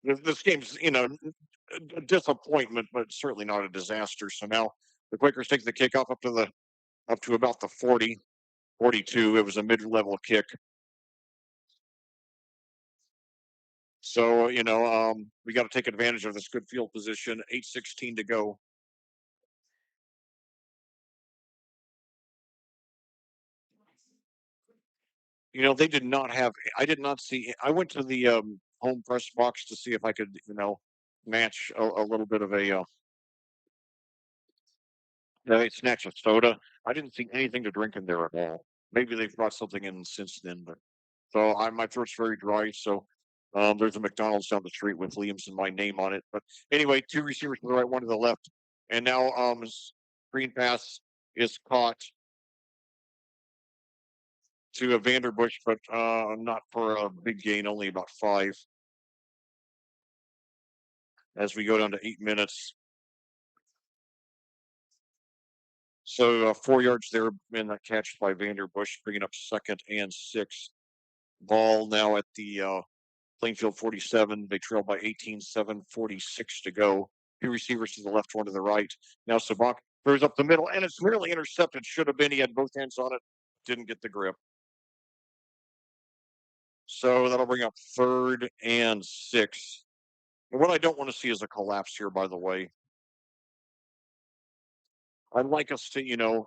this game's a disappointment, but certainly not a disaster. So now the Quakers take the kickoff up to about the 40, 42. It was a mid-level kick. So, we got to take advantage of this good field position. 8:16 to go. They did not have. I did not see. I went to the home press box to see if I could, match a little bit of a snatch of soda. I didn't see anything to drink in there at all. Maybe they've brought something in since then, but so my throat's very dry. So there's a McDonald's down the street with Liam's and my name on it. But anyway, two receivers to the right, one to the left, and now screen pass is caught to a Vanderbush, but not for a big gain, only about 5 as we go down to 8 minutes. So 4 yards there in that catch by Vanderbush, bringing up 2nd and 6. Ball now at the Plainfield 47. They trail by 18, 7:46 to go. Two receivers to the left, one to the right. Now Sabak throws up the middle, and it's nearly intercepted. Should have been. He had both hands on it. Didn't get the grip. So that'll bring up 3rd and 6. And what I don't want to see is a collapse here, by the way. I'd like us to,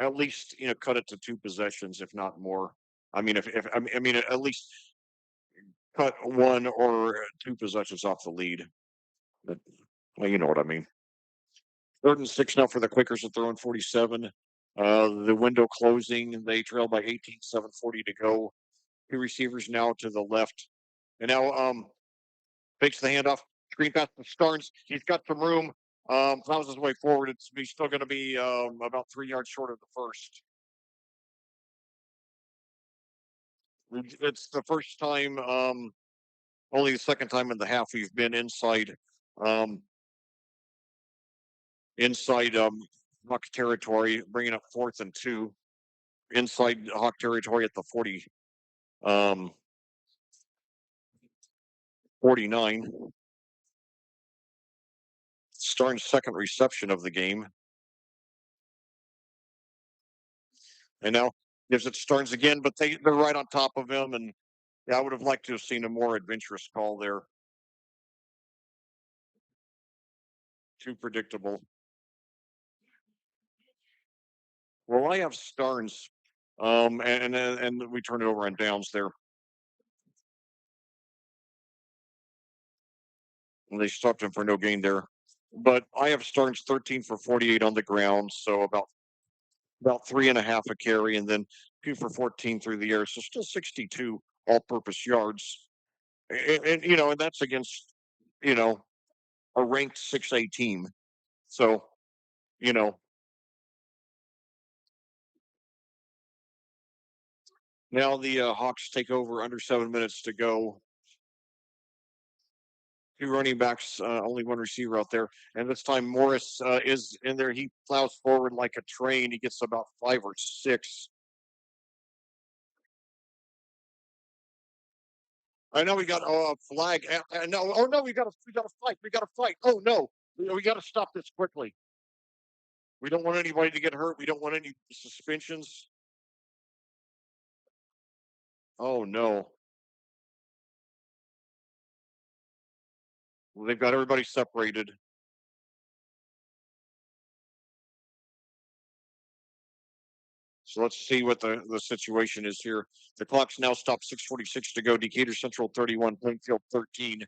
at least, cut it to 2 possessions, if not more. I mean, if I mean, at least cut 1 or 2 possessions off the lead. But, well, you know what I mean. 3rd and 6 now for the Quakers at their own 47. The window closing. They trail by 18, 7:40 to go. Two receivers now to the left. And now fakes the handoff. Screen pass to Starnes. He's got some room. Plows his way forward. He's still going to be about 3 yards short of the first. It's the first time, only the second time in the half we've been um, inside Hawk territory, bringing up 4th and 2 inside Hawk territory at the um, 49. Starnes' second reception of the game, and now gives it to Starnes again, but they're right on top of him, and yeah, I would have liked to have seen a more adventurous call there. Too predictable. Well, I have Starnes, and we turn it over on downs there. And they stopped him for no gain there. But I have Starnes 13 for 48 on the ground, so about 3.5 a carry, and then 2 for 14 through the air, so still 62 all-purpose yards. And that's against you know a ranked 6A team. So you know now the Hawks take over under 7 minutes to go. Two running backs, only one receiver out there. And this time Morris is in there. He plows forward like a train. He gets about 5 or 6. I know we got a flag. No, oh no, we got to fight. We got to fight. Oh no, we got to stop this quickly. We don't want anybody to get hurt. We don't want any suspensions. Oh no, well, they've got everybody separated. So let's see what the situation is here. The clock's now stopped. 6:46 to go. Decatur Central 31, Plainfield 13.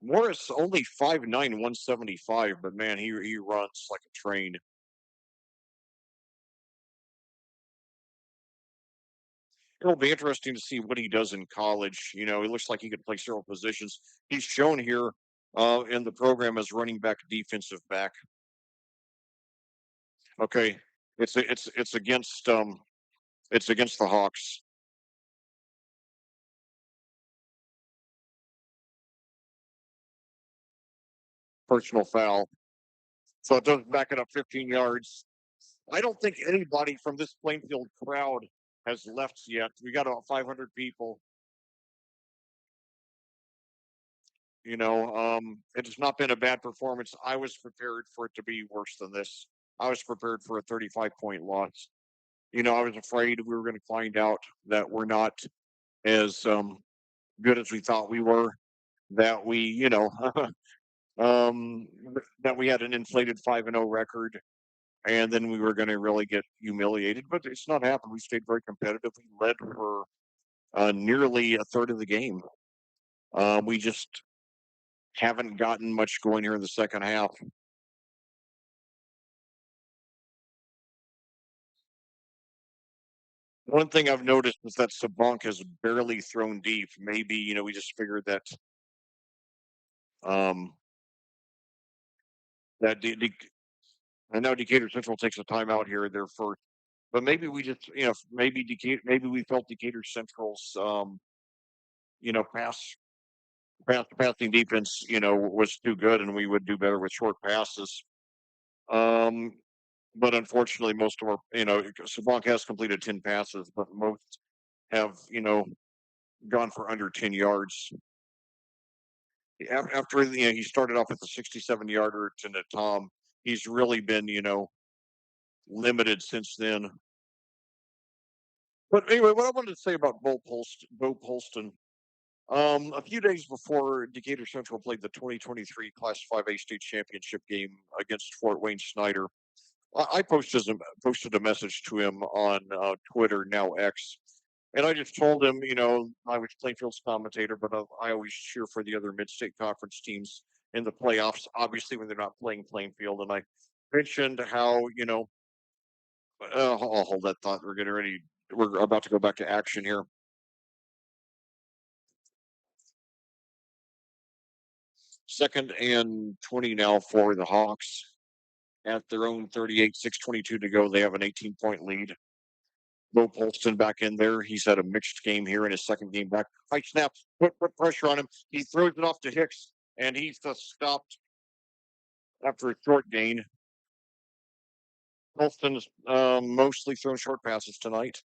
Morris only 5'9", 175, but man, he runs like a train. It'll be interesting to see what he does in college. He looks like he could play several positions. He's shown here in the program as running back, defensive back. Okay, it's against the Hawks. Personal foul. So it does back it up 15 yards. I don't think anybody from this Plainfield crowd has left yet. We got about 500 people. It has not been a bad performance. I was prepared for it to be worse than this. I was prepared for a 35-point loss. I was afraid we were going to find out that we're not as good as we thought we were. That we, um, that we had an inflated 5-0 record, and then we were going to really get humiliated. But it's not happened. We stayed very competitive. We led for nearly a third of the game. We just haven't gotten much going here in the second half. One thing I've noticed is that Sabank has barely thrown deep. Maybe we just figured um, that I know Decatur Central takes a timeout here. Their first, but maybe we just maybe Decatur, maybe we felt Decatur Central's pass passing defense was too good, and we would do better with short passes. Um, but unfortunately, most of our Sabank has completed 10 passes, but most have gone for under 10 yards. After he started off with a 67 yarder to Tom, he's really been limited since then. But anyway, what I wanted to say about Bo Polston, a few days before Decatur Central played the 2023 Class 5A state championship game against Fort Wayne Snyder, I posted a message to him on Twitter, now X, and I just told him, I was Plainfield's commentator, but I always cheer for the other mid-state conference teams in the playoffs. Obviously, when they're not playing Plainfield, and I mentioned how I'll hold that thought. We're getting ready. We're about to go back to action here. Second and 20 now for the Hawks at their own 38, 6:22 to go. They have an 18-point lead. Bo Polston back in there. He's had a mixed game here in his second game back. High snaps, put pressure on him. He throws it off to Hicks, and he's just stopped after a short gain. Polston's mostly thrown short passes tonight.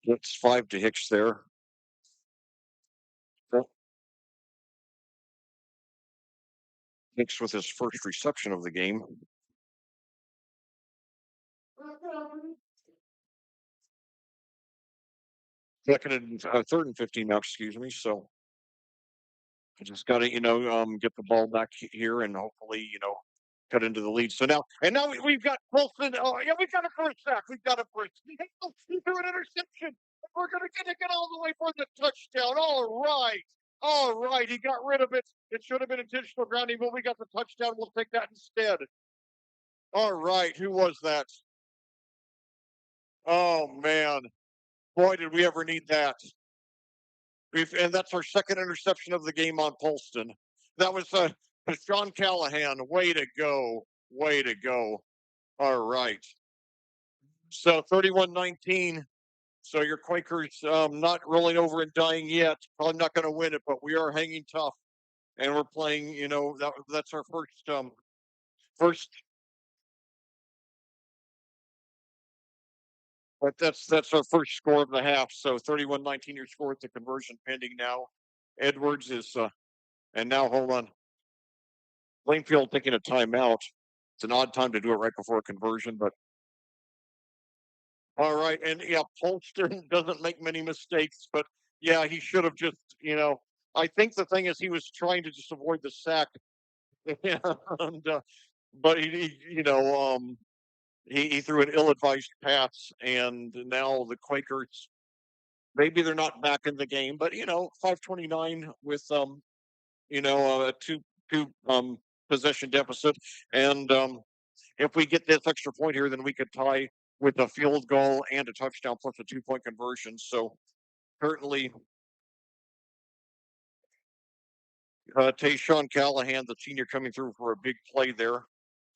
It's 5 to Hicks there. Hicks with his first reception of the game. Third and 15 now, excuse me. So I just got to, get the ball back here and hopefully, cut into the lead. So now we've got Wilson. Oh, yeah, we got it for a sack. We got it for a he threw an interception. We're going to get all the way for the touchdown. All right. All right. He got rid of it. It should have been intentional grounding, but we got the touchdown. We'll take that instead. All right. Who was that? Oh, man. Boy, did we ever need that. And that's our second interception of the game on Polston. That was Sean Callahan. Way to go. Way to go. All right. So 31-19. So your Quakers not rolling over and dying yet. Probably not going to win it, but we are hanging tough. And we're playing, that's our first but that's our first score of the half. So 31-19 your score at the conversion pending now. Edwards is and now hold on. Plainfield taking a timeout. It's an odd time to do it right before a conversion, but all right. And yeah, Polston doesn't make many mistakes, but yeah, he should have just, I think the thing is he was trying to just avoid the sack. and, but he threw an ill-advised pass, and now the Quakers, maybe they're not back in the game, but 5:29 with a two possession deficit, and if we get this extra point here, then we could tie with a field goal and a touchdown plus a 2-point conversion. So currently, Tayshawn Callahan, the senior, coming through for a big play there.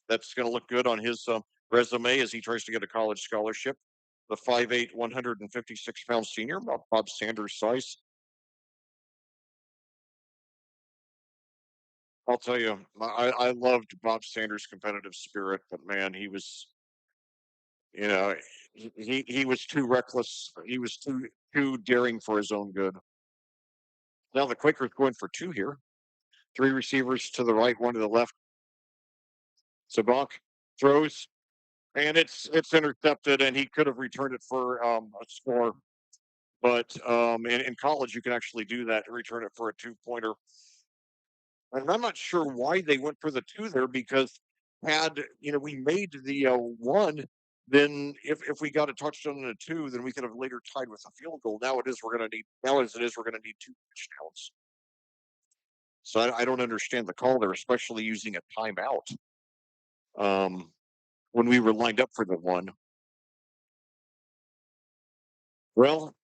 That's going to look good on his resume as he tries to get a college scholarship. The 5'8", 156-pound senior, about Bob Sanders' size. I'll tell you, I loved Bob Sanders' competitive spirit, but man, he was, you know, he was too reckless. He was too daring for his own good. Now the Quakers going for two here. Three receivers to the right, one to the left. Sabak throws, and it's intercepted, and he could have returned it for a score. But in college, you can actually do that, return it for a 2 pointer. And I'm not sure why they went for the two there because had we made the one, then if we got a touchdown and a two, then we could have later tied with a field goal. Now as it is, we're gonna need two touchdowns. So I don't understand the call there, especially using a timeout um, when we were lined up for the one. Well,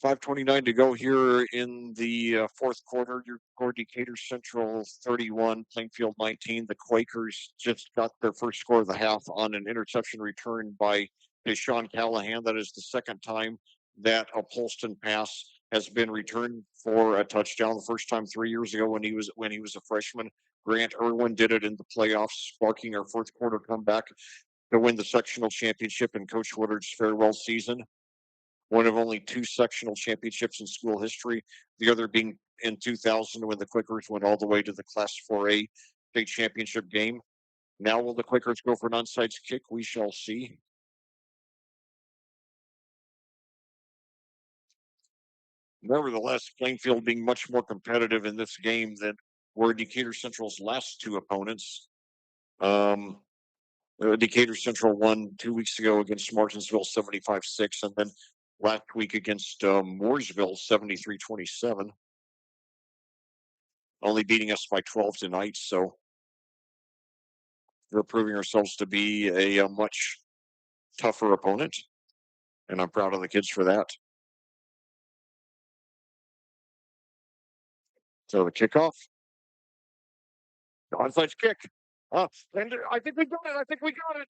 5:29 to go here in the fourth quarter. Your score Decatur Central 31, Plainfield 19. The Quakers just got their first score of the half on an interception return by Deshaun Callahan. That is the second time that a Polston pass has been returned for a touchdown. The first time 3 years ago when he was a freshman. Grant Irwin did it in the playoffs, sparking our fourth quarter comeback to win the sectional championship in Coach Woodard's farewell season, one of only two sectional championships in school history, the other being in 2000 when the Quakers went all the way to the Class 4A state championship game. Now, will the Quakers go for an onside kick? We shall see. Nevertheless, Plainfield being much more competitive in this game than were Decatur Central's last two opponents. Um, Decatur Central won 2 weeks ago against Martinsville 75-6, and then last week against Mooresville 73-27. Only beating us by 12 tonight. So we're proving ourselves to be a much tougher opponent, and I'm proud of the kids for that. So the kickoff, onside kick. And I think we got it. I think we got it.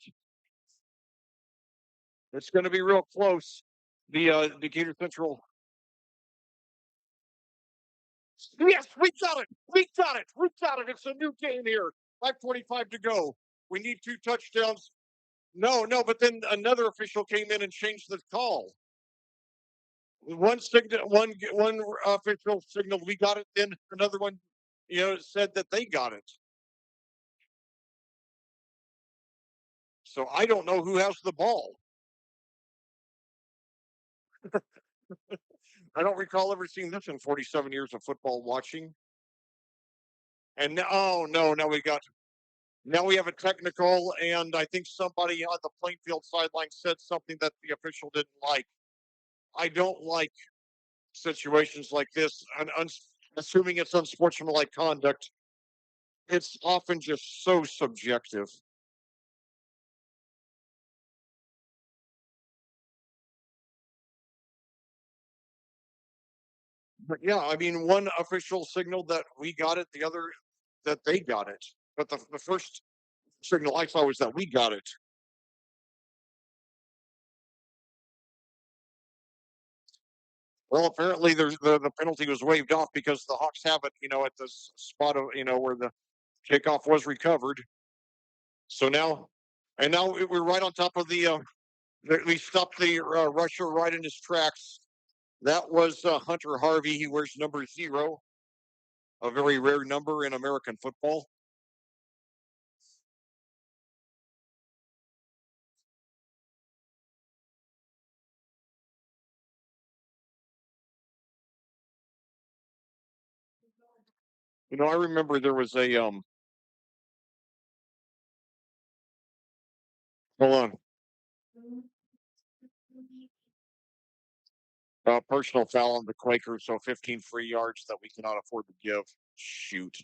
It's going to be real close. The Decatur Central. Yes, we got it. We got it. We got it. It's a new game here. 5:25 to go. We need two touchdowns. No, no, but then another official came in and changed the call. One official signaled we got it. Then another one, said that they got it. So I don't know who has the ball. I don't recall ever seeing this in 47 years of football watching. And now, oh no, now we have a technical, and I think somebody on the Plainfield sideline said something that the official didn't like. I don't like situations like this, and assuming it's unsportsmanlike conduct. It's often just so subjective. But yeah, I mean, one official signaled that we got it, the other that they got it. But the first signal I saw was that we got it. Well, apparently the penalty was waived off because the Hawks have it, at the spot of where the kickoff was recovered. So now we're right on top of we stopped the rusher right in his tracks. That was Hunter Harvey. He wears number 0, a very rare number in American football. I remember there was hold on, personal foul on the Quakers, so 15 free yards that we cannot afford to give. Shoot.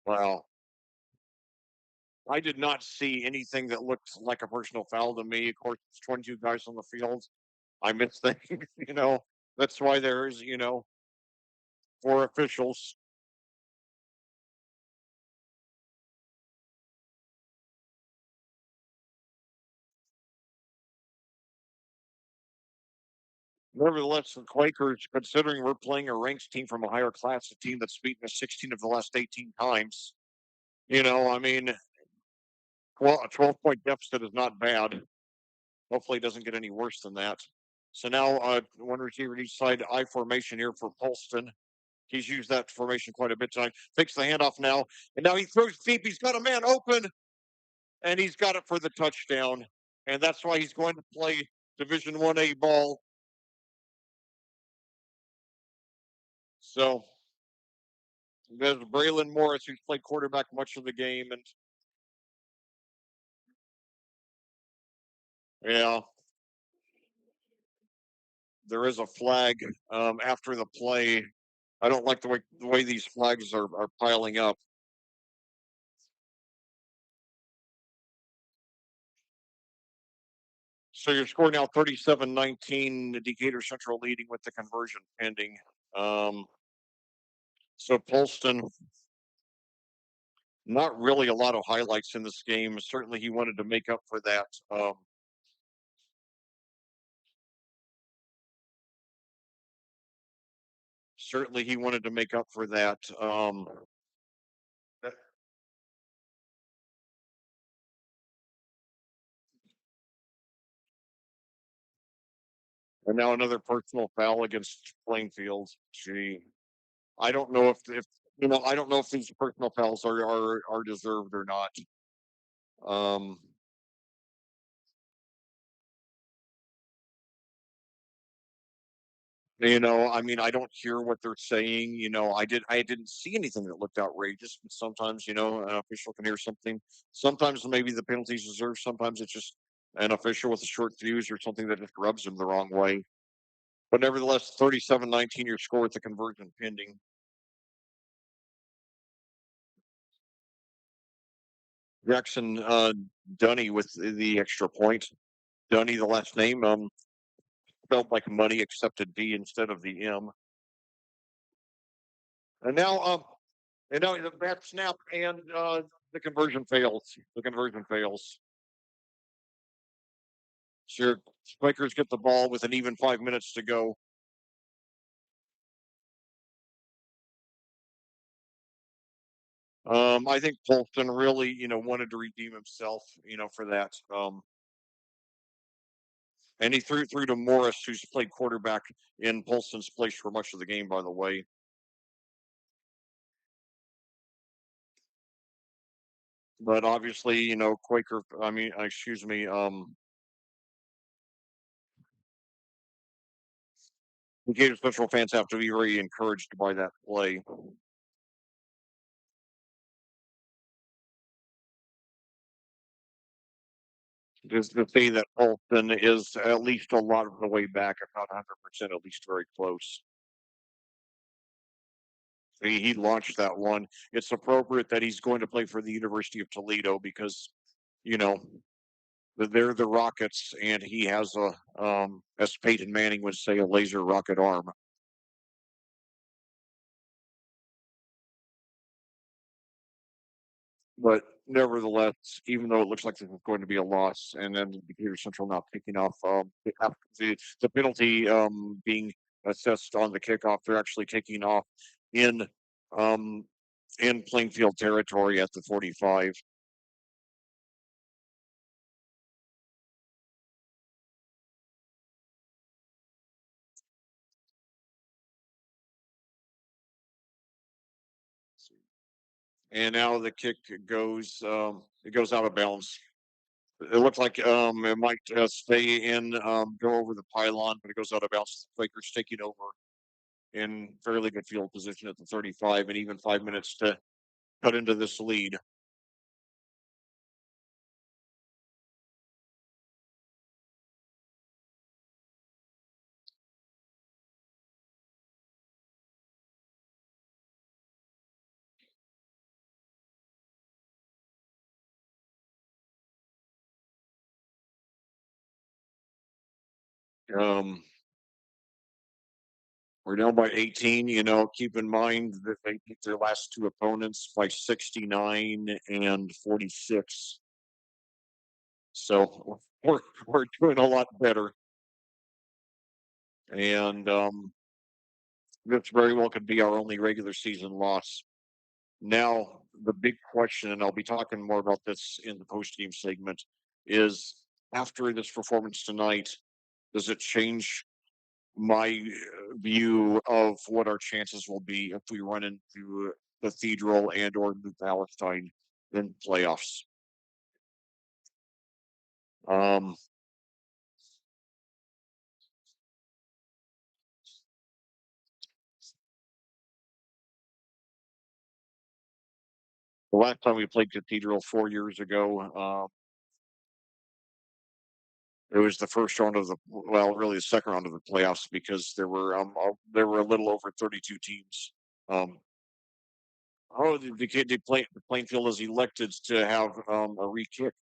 Wow. I did not see anything that looked like a personal foul to me. Of course, it's 22 guys on the field. I miss things, That's why there's, 4 officials. Nevertheless, the Quakers, considering we're playing a ranked team from a higher class, a team that's beaten us 16 of the last 18 times, I mean, well, a 12-point deficit is not bad. Hopefully, it doesn't get any worse than that. So now, one receiver each side, I formation here for Polston. He's used that formation quite a bit tonight. Takes the handoff now, and now he throws deep. He's got a man open, and he's got it for the touchdown. And that's why he's going to play Division 1A ball. So there's Braylon Morris, who's played quarterback much of the game, and yeah, there is a flag after the play. I don't like the way these flags are piling up. So your score now 37-19, Decatur Central leading with the conversion pending. Um, so Polston, not really a lot of highlights in this game. Certainly he wanted to make up for that. Certainly he wanted to make up for that. And now another personal foul against Plainfield. Gee, I don't know if I don't know if these personal fouls are deserved or not. Um, I mean, I don't hear what they're saying. I didn't see anything that looked outrageous. But sometimes, an official can hear something. Sometimes maybe the penalties deserved. Sometimes it's just an official with a short fuse or something that just rubs him the wrong way. But nevertheless, 37-19 your score with the conversion pending. Jackson Dunny with the extra point. Dunny, the last name, spelled like money except a D instead of the M. And now, the bat snap and the conversion fails. The conversion fails. Sure, Quakers get the ball with an even 5 minutes to go. I think Polston really, wanted to redeem himself, for that. And he threw to Morris, who's played quarterback in Polston's place for much of the game, by the way. But obviously, Quaker. I mean, excuse me. Gator Central fans have to be very encouraged by that play. Just to say that Polston is at least a lot of the way back, if not 100%, at least very close. He launched that one. It's appropriate that he's going to play for the University of Toledo because, you know, they're the Rockets, and he has as Peyton Manning would say, a laser rocket arm. But nevertheless, even though it looks like this is going to be a loss, and then Decatur Central not picking off the penalty being assessed on the kickoff, they're actually taking off in um, in Plainfield territory at the 45. And now the kick goes out of bounds. It looks like it might stay in, go over the pylon, but it goes out of bounds. The Quakers taking over in fairly good field position at the 35, and even 5 minutes to cut into this lead. Um, we're down by 18. Keep in mind that they beat their last two opponents by 69 and 46. So we're doing a lot better, and this very well could be our only regular season loss. Now, the big question, and I'll be talking more about this in the post game segment, is after this performance tonight, does it change my view of what our chances will be if we run into Cathedral and or New Palestine in playoffs? Um, the last time we played Cathedral 4 years ago, it was the first round of the well, really the second round of the playoffs because there were a little over 32 teams. Um, oh, the Plainfield is elected to have a re-kick.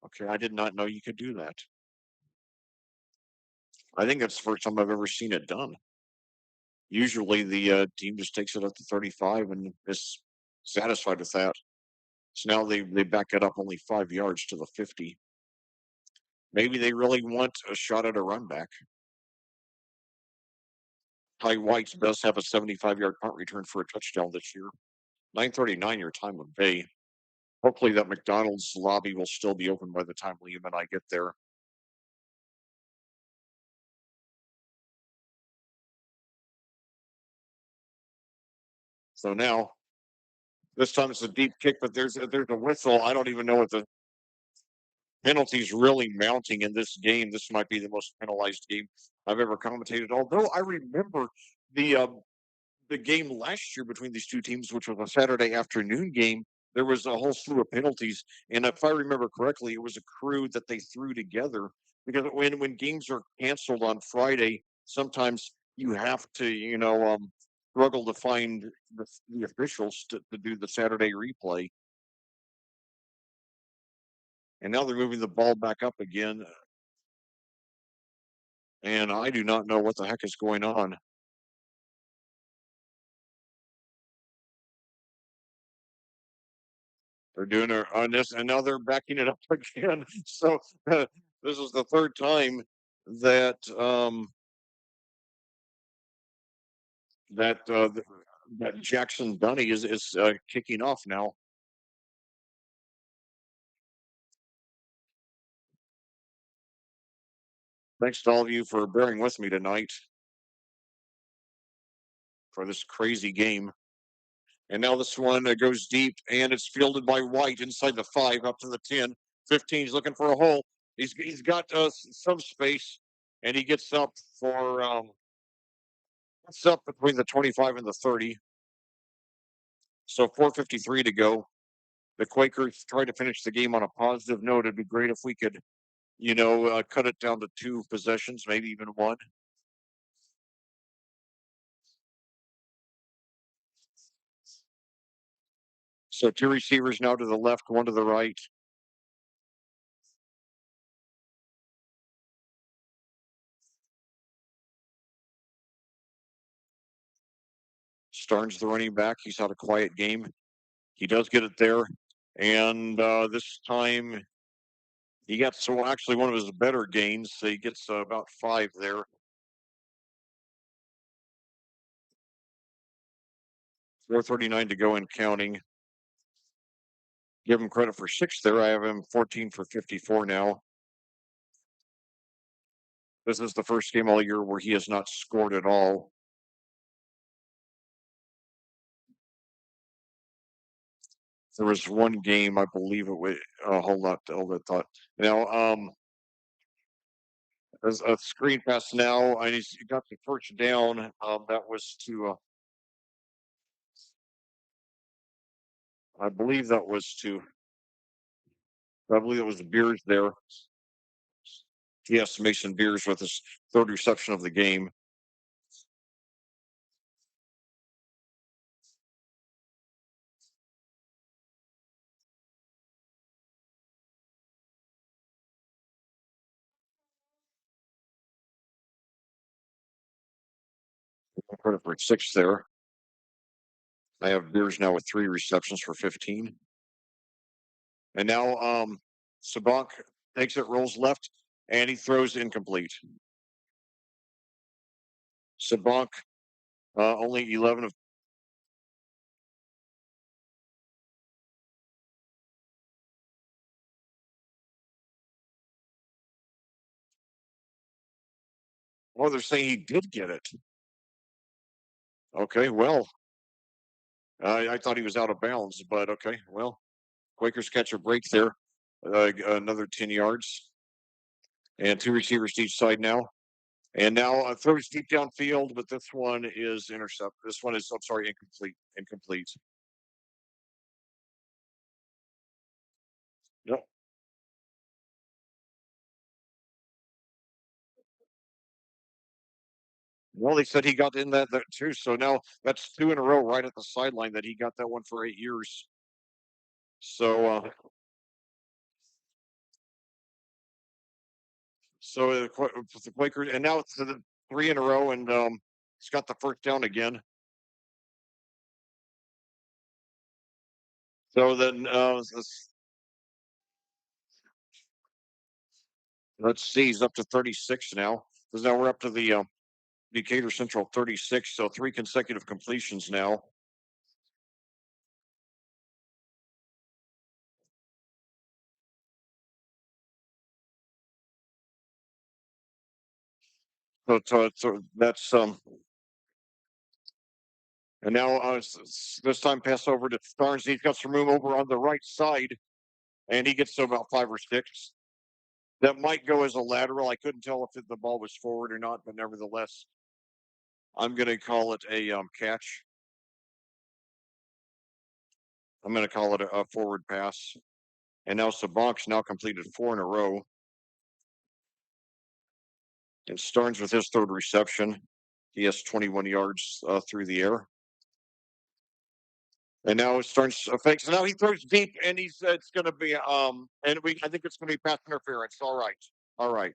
Okay, I did not know you could do that. I think that's the first time I've ever seen it done. Usually, the team just takes it up to 35 and is satisfied with that. So now they back it up only 5 yards to the 50. Maybe they really want a shot at a run back. Ty White does have a 75-yard punt return for a touchdown this year. 9:39 your time of day. Hopefully that McDonald's lobby will still be open by the time Liam and I get there. So now this time it's a deep kick, but there's a whistle. I don't even know what the penalties really mounting in this game. This might be the most penalized game I've ever commentated. Although I remember the the game last year between these two teams, which was a Saturday afternoon game, there was a whole slew of penalties. And if I remember correctly, it was a crew that they threw together because when games are canceled on Friday, sometimes you have to, struggle to find the officials to do the Saturday replay. And now they're moving the ball back up again. And I do not know what the heck is going on. They're doing it on this, and now they're backing it up again. So this is the third time that that that Jackson Dunny is kicking off now. Thanks to all of you for bearing with me tonight for this crazy game. And now this one goes deep, and it's fielded by White inside the 5, up to the 10. 15. He's looking for a hole. He's got some space, and he gets up for gets up between the 25 and the 30. So 4:53 to go. The Quakers try to finish the game on a positive note. It'd be great if we could, cut it down to two possessions, maybe even one. So two receivers now to the left, one to the right. Starnes the running back. He's had a quiet game. He does get it there, and this time he gets so actually one of his better gains. So he gets about 5 there. 4:39 to go and counting. Give him credit for 6 there. I have him 14 for 54 now. This is the first game all year where he has not scored at all. There was one game, I believe it was. Hold that thought. Now, as a screen pass now, and he got the first down. That was to, I believe that was to, I believe it was Beers there. Yes, Mason Beers with his third reception of the game. Credit for 6 there. I have Beers now with 3 receptions for 15. And now Sabank takes it, rolls left, and he throws incomplete. Sabank only 11 of Well, they're saying he did get it. Okay, well, I thought he was out of bounds, but okay, well, Quakers catch a break there. Another 10 yards and two receivers to each side now. And now throws deep downfield, but this one is intercept. This one is, I'm sorry, incomplete. Incomplete. Yep. Well, they said he got in that too. So now that's two in a row right at the sideline that he got that one for 8 years. So, the Quakers, and now it's the three in a row, and he's got the first down again. So then let's see, he's up to 36 now. Because now we're up to the Decatur Central 36. So three consecutive completions now. So that's and now this time pass over to Starnes. He's got some room over on the right side, and he gets to about five or six. That might go as a lateral. I couldn't tell if the ball was forward or not, but nevertheless, I'm going to call it a catch. I'm going to call it a forward pass. And now Sabank's now completed four in a row. And Starnes with his third reception. He has 21 yards through the air. And now Starnes fakes. And now he throws deep, and he said it's going to be I think it's going to be pass interference. All right, all right.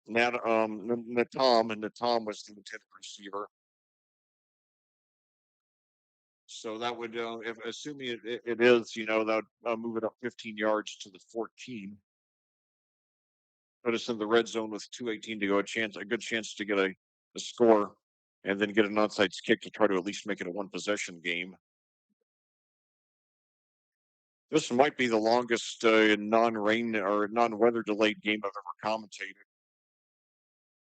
Now Natom was the intended receiver. So that would, if assuming it is, that would move it up 15 yards to the 14. Put us in the red zone with 2:18 to go. A good chance to get a score, and then get an onside kick to try to at least make it a one possession game. This might be the longest non-rain or non-weather delayed game I've ever commentated.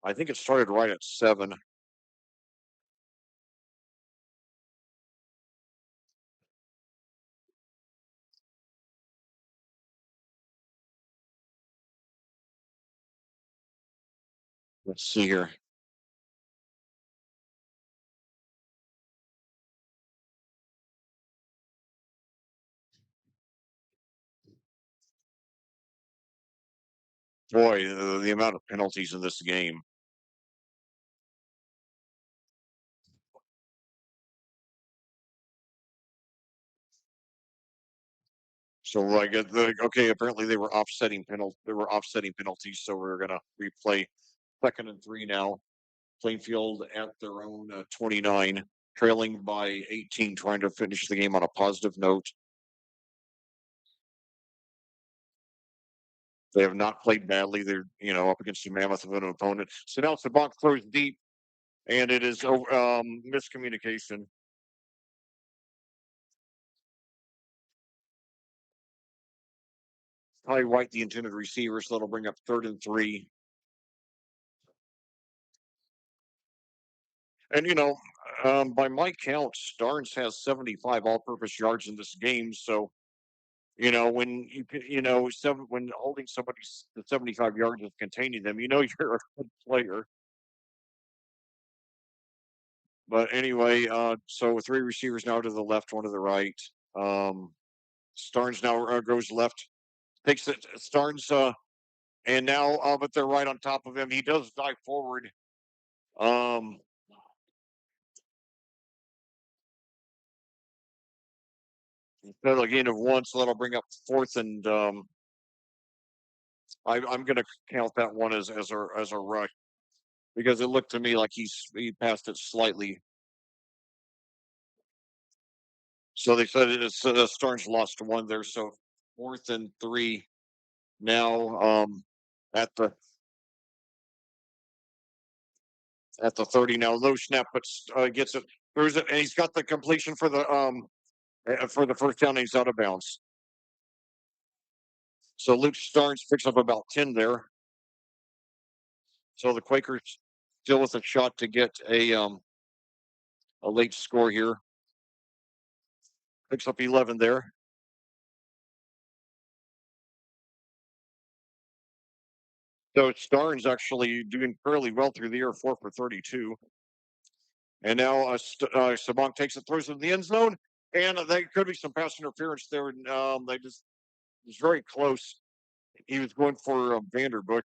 I think it started right at 7. Let's see here. Boy, the amount of penalties in this game. So like okay, apparently they were offsetting penalties, so we're gonna replay 2nd and 3 now. Plainfield at their own 29, trailing by 18, trying to finish the game on a positive note. They have not played badly. They're up against a mammoth of an opponent. So now Sabank throws deep, and it is miscommunication. Ty White, the intended receiver, so that'll bring up 3rd and 3. And by my count, Starnes has 75 all-purpose yards in this game. So when when holding somebody to 75 yards and containing them, you're a good player. But anyway, so three receivers now to the left, one to the right. Starnes now goes left, takes it. Starnes, and now, but they're right on top of him. He does dive forward. Um, Instead of a gain of one, so that'll bring up fourth, and I'm going to count that one as a rush because it looked to me like he passed it slightly. So they said Starnes lost one there. So 4th and 3 now at the 30 now. Low snap, but gets it, throws it, and he's got the completion for the for the first down. He's out of bounds. So Luke Starnes picks up about 10 there. So the Quakers still with a shot to get a late score here. Picks up 11 there. So Starnes actually doing fairly well through the air, 4 for 32. And now Sabank takes it, throws it in the end zone, and there could be some pass interference there. And they just it was very close. He was going for Vanderbilt.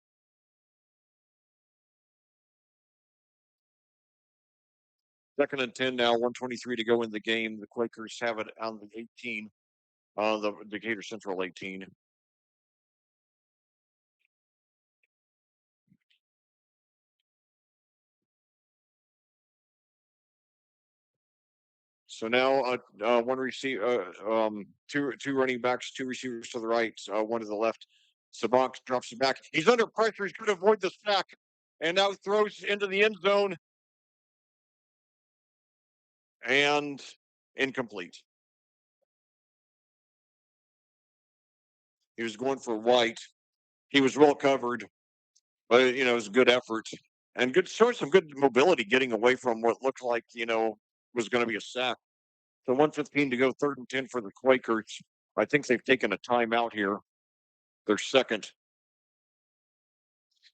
Second and 10 now, 123 to go in the game. The Quakers have it on the 18, the Decatur Central 18. So now one receiver, two running backs, two receivers to the right, one to the left. Sabank drops it back. He's under pressure. He's going to avoid the sack, and now throws into the end zone and incomplete. He was going for White. He was well covered, but it was a good effort and good showing some good mobility getting away from what looked like was going to be a sack. So 1:15 to go, third and 10 for the Quakers. I think they've taken a timeout here. Their second.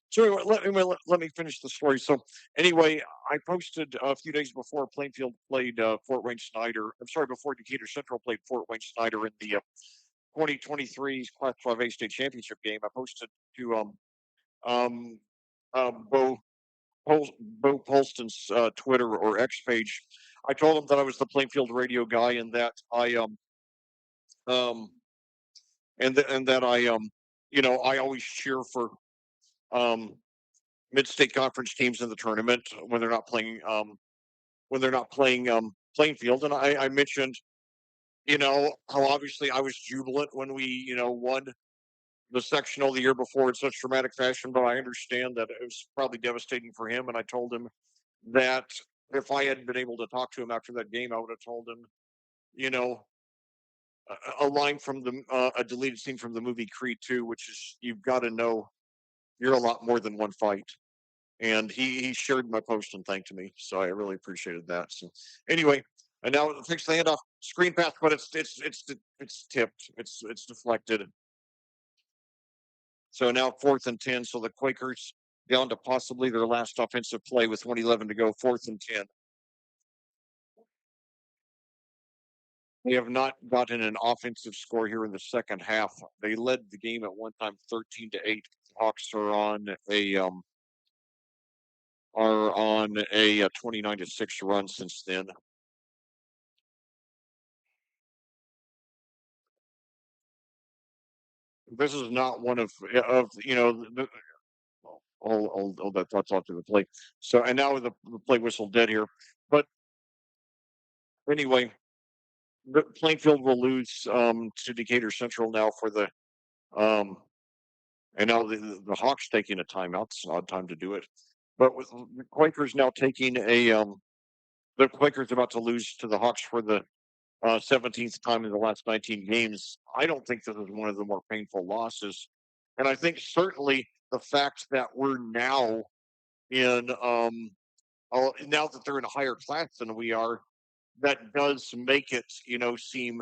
So anyway, let me finish the story. So anyway, I posted a few days before Plainfield played Fort Wayne Snyder. I'm sorry, before Decatur Central played Fort Wayne Snyder in the 2023 Class 5A state championship game. I posted to um, Bo Bo Polston's Twitter or X page. I told him that I was the Plainfield radio guy and that I um and that I I always cheer for um mid-state conference teams in the tournament when they're not playing Plainfield. And I mentioned how obviously I was jubilant when we won the sectional the year before in such dramatic fashion, but I understand that it was probably devastating for him. And I told him that if I had been able to talk to him after that game, I would have told him, you know, a line from a deleted scene from the movie Creed 2, which is you've got to know you're a lot more than one fight. And he shared my post and thanked me, so I really appreciated that. So anyway, and now fix the handoff, screen pass, but it's tipped, it's deflected. So now 4th and 10. So the Quakers down to possibly their last offensive play with 1:11 to go, 4th and 10. They have not gotten an offensive score here in the second half. They led the game at one time 13-8. Hawks are on a 29-6 run since then. This is not one of all that thoughts off to the play. So and now the play whistle dead here. But anyway, the Plainfield will lose to Decatur Central now for the um and now the Hawks taking a timeout. It's an odd time to do it. But with the Quakers now taking the Quakers about to lose to the Hawks for the 17th time in the last 19 games. I don't think this is one of the more painful losses. And I think certainly the fact that we're now in now that they're in a higher class than we are, that does make it seem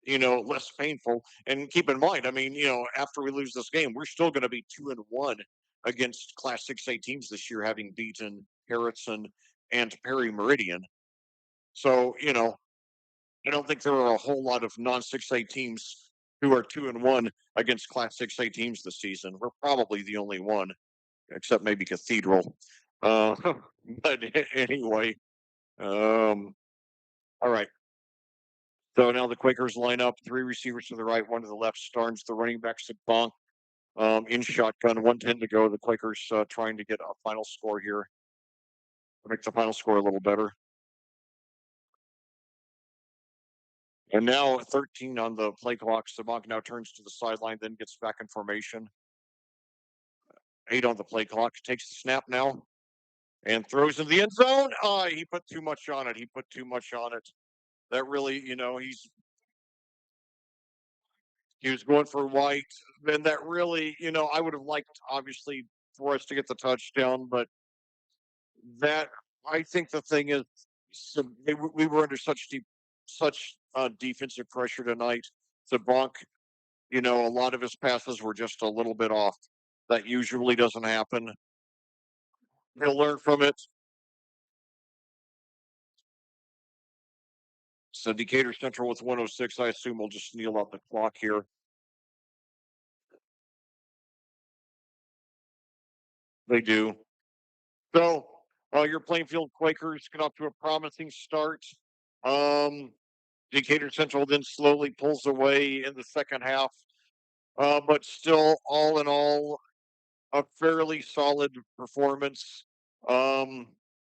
less painful. And keep in mind, I mean, after we lose this game, we're still going to be 2-1 against Class 6A teams this year, having beaten Harrison and Perry Meridian. So I don't think there are a whole lot of non-6A teams who are 2-1 against Class 6A teams this season. We're probably the only one, except maybe Cathedral. Uh, but anyway, um, all right. So now the Quakers line up three receivers to the right, one to the left. Starnes, the running backs at Bonk, in shotgun. 1:10 to go. The Quakers trying to get a final score here, make the final score a little better. And now 13 on the play clock. Sabank now turns to the sideline, then gets back in formation. 8 on the play clock. Takes the snap now and throws in the end zone. He put too much on it. That really, he was going for White. Then that really, I would have liked obviously for us to get the touchdown, but that I think the thing is, we were under such defensive pressure tonight. So Bronk, a lot of his passes were just a little bit off. That usually doesn't happen. He'll learn from it. So Decatur Central with 106. I assume we'll just kneel out the clock here. They do. So your Plainfield Quakers get off to a promising start. Um, Decatur Central then slowly pulls away in the second half, but still, all in all, a fairly solid performance. Um,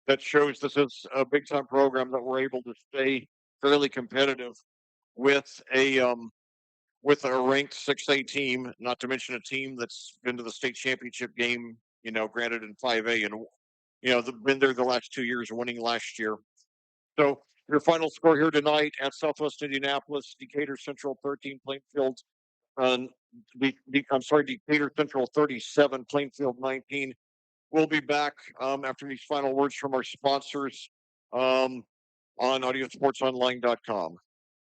that shows this is a big time program that we're able to stay fairly competitive with a ranked 6A team, not to mention a team that's been to the state championship game, granted in 5A and been there the last 2 years, winning last year. So your final score here tonight at Southwest Indianapolis, Decatur Central 13, Plainfield. I'm sorry, Decatur Central 37, Plainfield 19. We'll be back after these final words from our sponsors um, on audiosportsonline.com.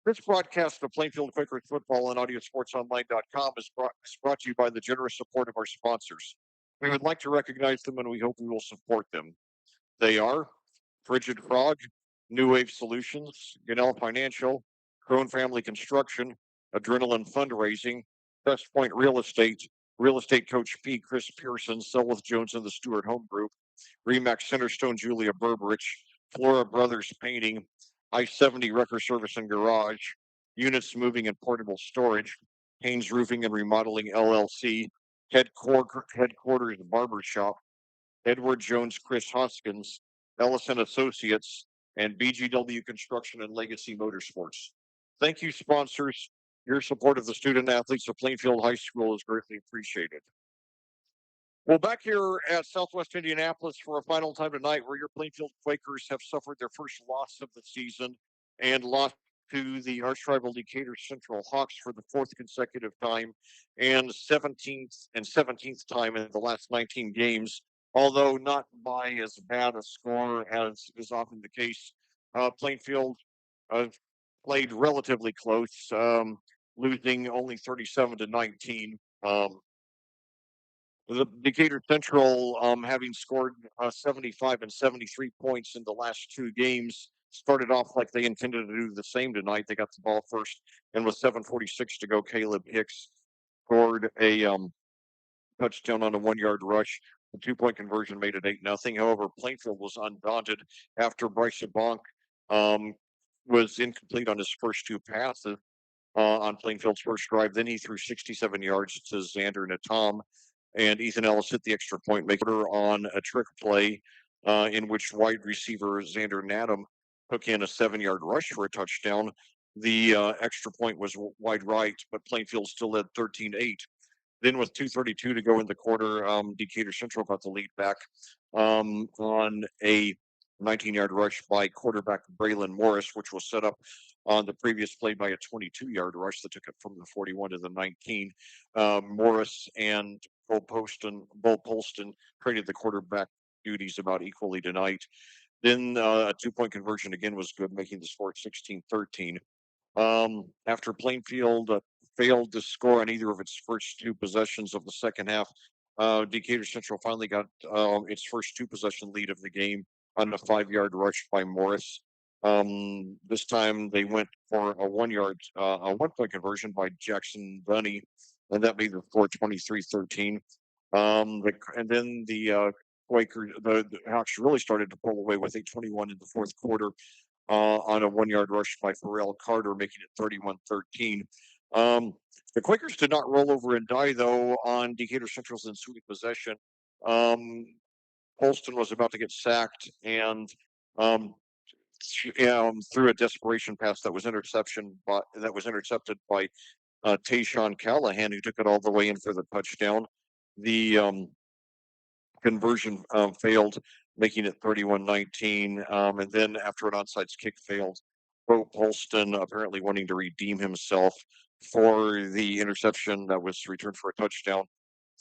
This broadcast of Plainfield Quakers football on audiosportsonline.com is brought to you by the generous support of our sponsors. We would like to recognize them and we hope we will support them. They are Frigid Frog, New Wave Solutions, Ganell Financial, Crone Family Construction, Adrenaline Fundraising, Best Point Real Estate Coach P. Chris Pearson, Selwith Jones and the Stewart Home Group, Remax Centerstone Julia Berberich, Flora Brothers Painting, I-70 Wrecker Service and Garage, Units Moving and Portable Storage, Haynes Roofing and Remodeling LLC, Headquarters Barber Shop, Edward Jones, Chris Hoskins, Ellison Associates, and BGW Construction and Legacy Motorsports. Thank you, sponsors. Your support of the student athletes of Plainfield High School is greatly appreciated. Well, back here at Southwest Indianapolis for a final time tonight, where your Plainfield Quakers have suffered their first loss of the season and lost to the arch-rival Decatur Central Hawks for the fourth consecutive time and 17th time in the last 19 games, although not by as bad a score as is often the case. Plainfield uh, played relatively close, losing only 37-19. The Decatur Central, having scored 75 and 73 points in the last two games, started off like they intended to do the same tonight. They got the ball first, and with 7:46 to go, Caleb Hicks scored a touchdown on a 1 yard rush. The 2 point conversion made it 8-0. However, Plainfield was undaunted after Bryce Bonk was incomplete on his first two passes on Plainfield's first drive. Then he threw 67 yards to Xander Natom, and Ethan Ellis hit the extra point, making it on a trick play in which wide receiver Xander Natom took in a 7 yard rush for a touchdown. The extra point was wide right, but Plainfield still led 13-8. Then, with 2:32 to go in the quarter, Decatur Central got the lead back on a 19 yard rush by quarterback Braylon Morris, which was set up on the previous play by a 22 yard rush that took it from the 41 to the 19. Morris and Bull Polston traded the quarterback duties about equally tonight. Then a 2 point conversion again was good, making the score 16-13. After Plainfield failed to score on either of its first two possessions of the second half, Decatur Central finally got its first two possession lead of the game on a 5 yard rush by Morris. This time they went for a 1 point conversion by Jackson Bunny, and that made the score 23-13. And then the Quakers, the Hawks really started to pull away with a 21 in the fourth quarter on a 1 yard rush by Pharrell Carter, making it 31-13. The Quakers did not roll over and die, though, on Decatur Central's ensuing possession. Holston was about to get sacked and threw a desperation pass that was intercepted by Tayshawn Callahan, who took it all the way in for the touchdown. The conversion failed, making it 31-19. And then after an onside kick failed, Bo Polston apparently wanting to redeem himself for the interception that was returned for a touchdown,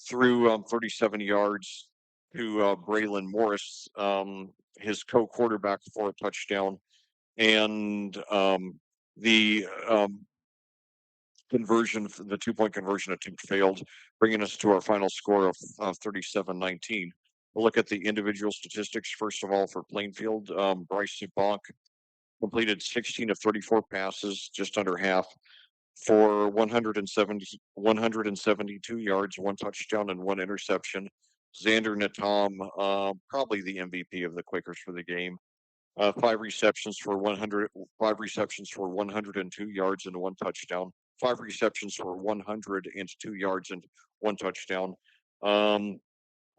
threw 37 yards to Braylon Morris, his co-quarterback, for a touchdown, and the the 2-point conversion attempt failed, bringing us to our final score of 37-19. We'll look at the individual statistics first of all for Plainfield. Bryce Bonk completed 16 of 34 passes, just under half, for 172 yards, one touchdown, and one interception. Xander Natom, probably the MVP of the Quakers for the game. Five receptions for 102 yards and one touchdown. Five receptions for 102 yards and one touchdown.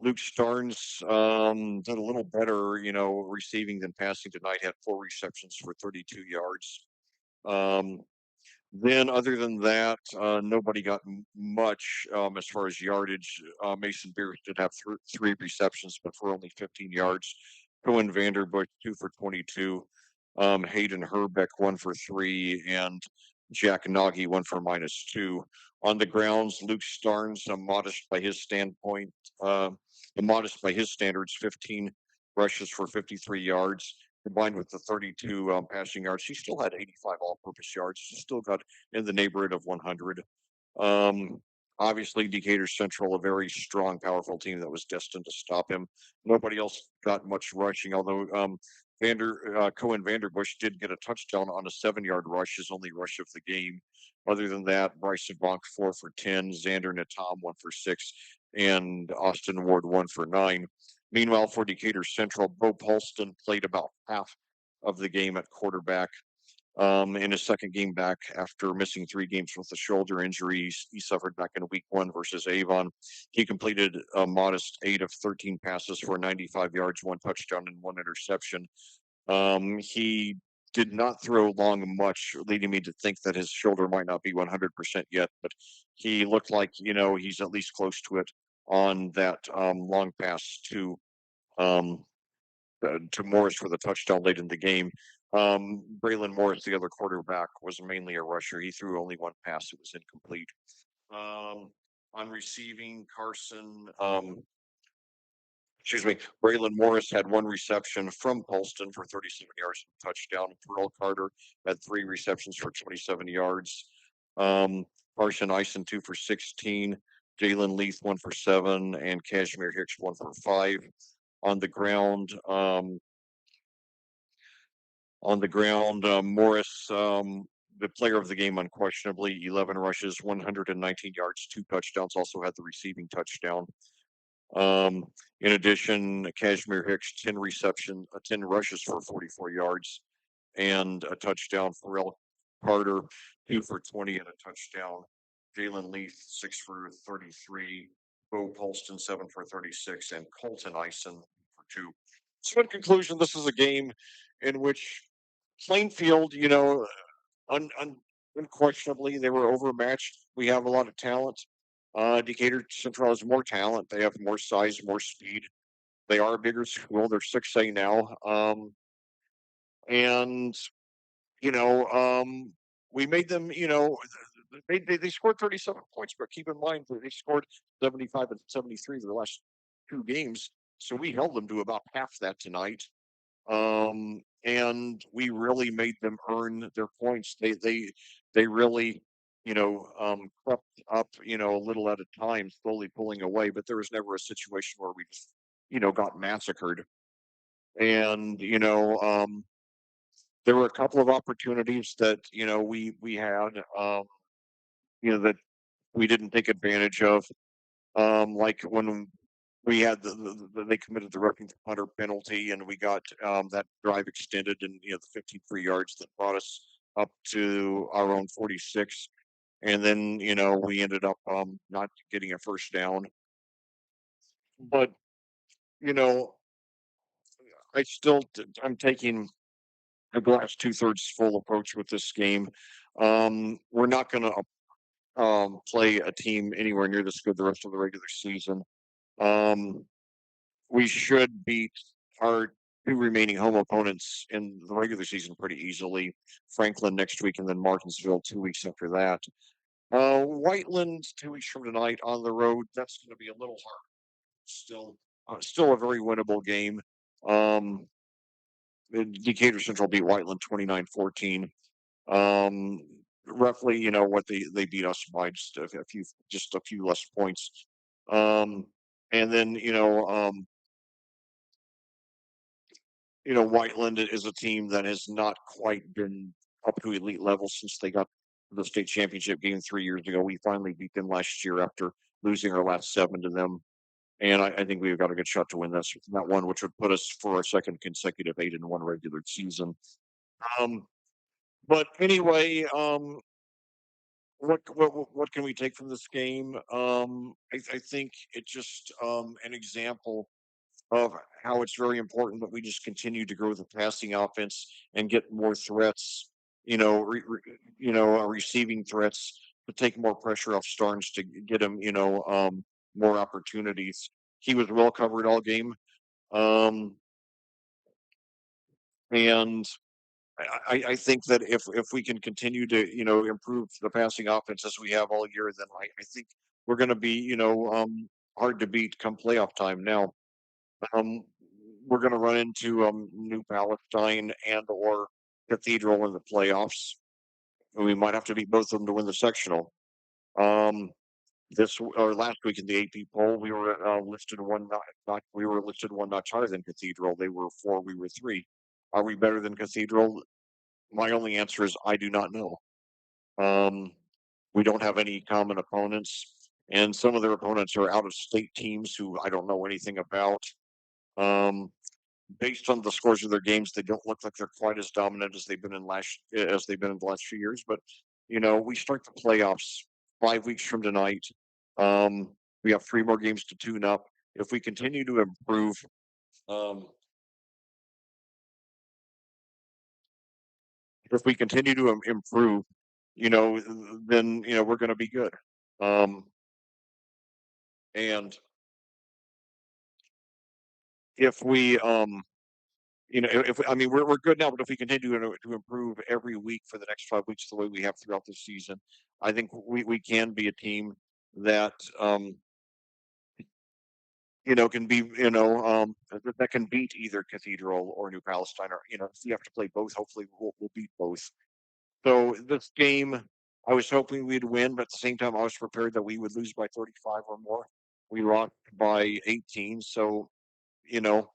Luke Starnes did a little better, receiving than passing tonight. Had four receptions for 32 yards. Then, other than that, nobody got much as far as yardage. Mason Beers did have three receptions, but for only 15 yards. Cohen Vanderbush, 2 for 22. Hayden Herbeck, 1 for 3. And Jack Nagy, 1 for -2. On the grounds, Luke Starnes, modest by his standpoint, modest by his standards, 15 rushes for 53 yards combined with the 32 passing yards. He still had 85 all-purpose yards. He still got in the neighborhood of 100. Um, Obviously, Decatur Central, a very strong, powerful team that was destined to stop him. Nobody else got much rushing, although Cohen Vanderbush did get a touchdown on a 7-yard rush, his only rush of the game. Other than that, Bryson Bonk, 4 for 10, Xander Natom, 1 for 6, and Austin Ward, 1 for 9. Meanwhile, for Decatur Central, Bo Polston played about half of the game at quarterback. In his second game back after missing 3 games with a shoulder injury he suffered back in week 1 versus Avon. He completed a modest 8 of 13 passes for 95 yards, 1 touchdown, and 1 interception. He did not throw long much, leading me to think that his shoulder might not be 100% yet, but he looked like, he's at least close to it on that long pass to Morris for the touchdown late in the game. Braylon Morris, the other quarterback, was mainly a rusher. He threw only 1 pass. It was incomplete. On receiving, Braylon Morris had 1 reception from Polston for 37 yards and a touchdown. Terrell Carter had 3 receptions for 27 yards. Carson Ison, 2 for 16. Jalen Leith, 1 for 7. And Kashmir Hicks, 1 for 5. On the ground, Morris, the player of the game, unquestionably, 11 rushes, 119 yards, 2 touchdowns, also had the receiving touchdown. In addition, Kashmir Hicks, 10 rushes for 44 yards and a touchdown. Pharrell Carter, 2 for 20 and a touchdown. Jalen Leith, 6 for 33. Bo Polston, 7 for 36. And Colton Ison for 2. So in conclusion, this is a game in which Plainfield, unquestionably, they were overmatched. We have a lot of talent. Decatur Central has more talent. They have more size, more speed. They are a bigger school. They're 6A now. And, you know, we made them, they scored 37 points, but keep in mind that they scored 75 and 73 the last 2 games. So we held them to about half that tonight. And we really made them earn their points. They really, crept up, a little at a time, slowly pulling away. But there was never a situation where we just, got massacred. And there were a couple of opportunities that we had, that we didn't take advantage of. Like when we had they committed the roughing the punter penalty, and we got that drive extended, and the 15 free yards that brought us up to our own 46, and then we ended up not getting a first down. But you know, I'm taking a glass 2/3 full approach with this game. We're not going to play a team anywhere near this good the rest of the regular season. We should beat our two remaining home opponents in the regular season pretty easily. Franklin next week, and then Martinsville 2 weeks after that. Whiteland 2 weeks from tonight on the road. That's going to be a little hard. Still a very winnable game. Um, Decatur Central beat Whiteland 29-14. Um, Roughly, what they beat us by just a few less points. Um, and then Whiteland is a team that has not quite been up to elite level since they got the state championship game 3 years ago. We finally beat them last year after losing our last seven to them. And I think we've got a good shot to win that one, which would put us for our second consecutive 8-1 regular season. Um, but anyway, what can we take from this game? I think it's just an example of how it's very important that we just continue to grow the passing offense and get more threats. Receiving threats to take more pressure off Starnes to get him, more opportunities. He was well covered all game, um, and I think that if we can continue to improve the passing offense as we have all year, then I think we're going to be hard to beat come playoff time. Now, um, we're going to run into New Palestine and or Cathedral in the playoffs. And we might have to beat both of them to win the sectional. Um, this or last week in the AP poll, we were listed we were listed one notch higher than Cathedral. They were four, we were three. Are we better than Cathedral? My only answer is I do not know. Um, we don't have any common opponents, and some of their opponents are out of state teams who I don't know anything about. Um, Based on the scores of their games, they don't look like they're quite as dominant as they've been in the last few years. But we start the playoffs 5 weeks from tonight. Um, we have three more games to tune up. If we continue to improve, um, if we continue to improve, then we're going to be good. Um, and if we if I mean we're good now, but if we continue to improve every week for the next 5 weeks the way we have throughout the season, I think we can be a team that can be that can beat either Cathedral or New Palestine, or if we have to play both, hopefully we'll beat both. So this game, I was hoping we'd win, but at the same time, I was prepared that we would lose by 35 or more. We lost by 18, so you know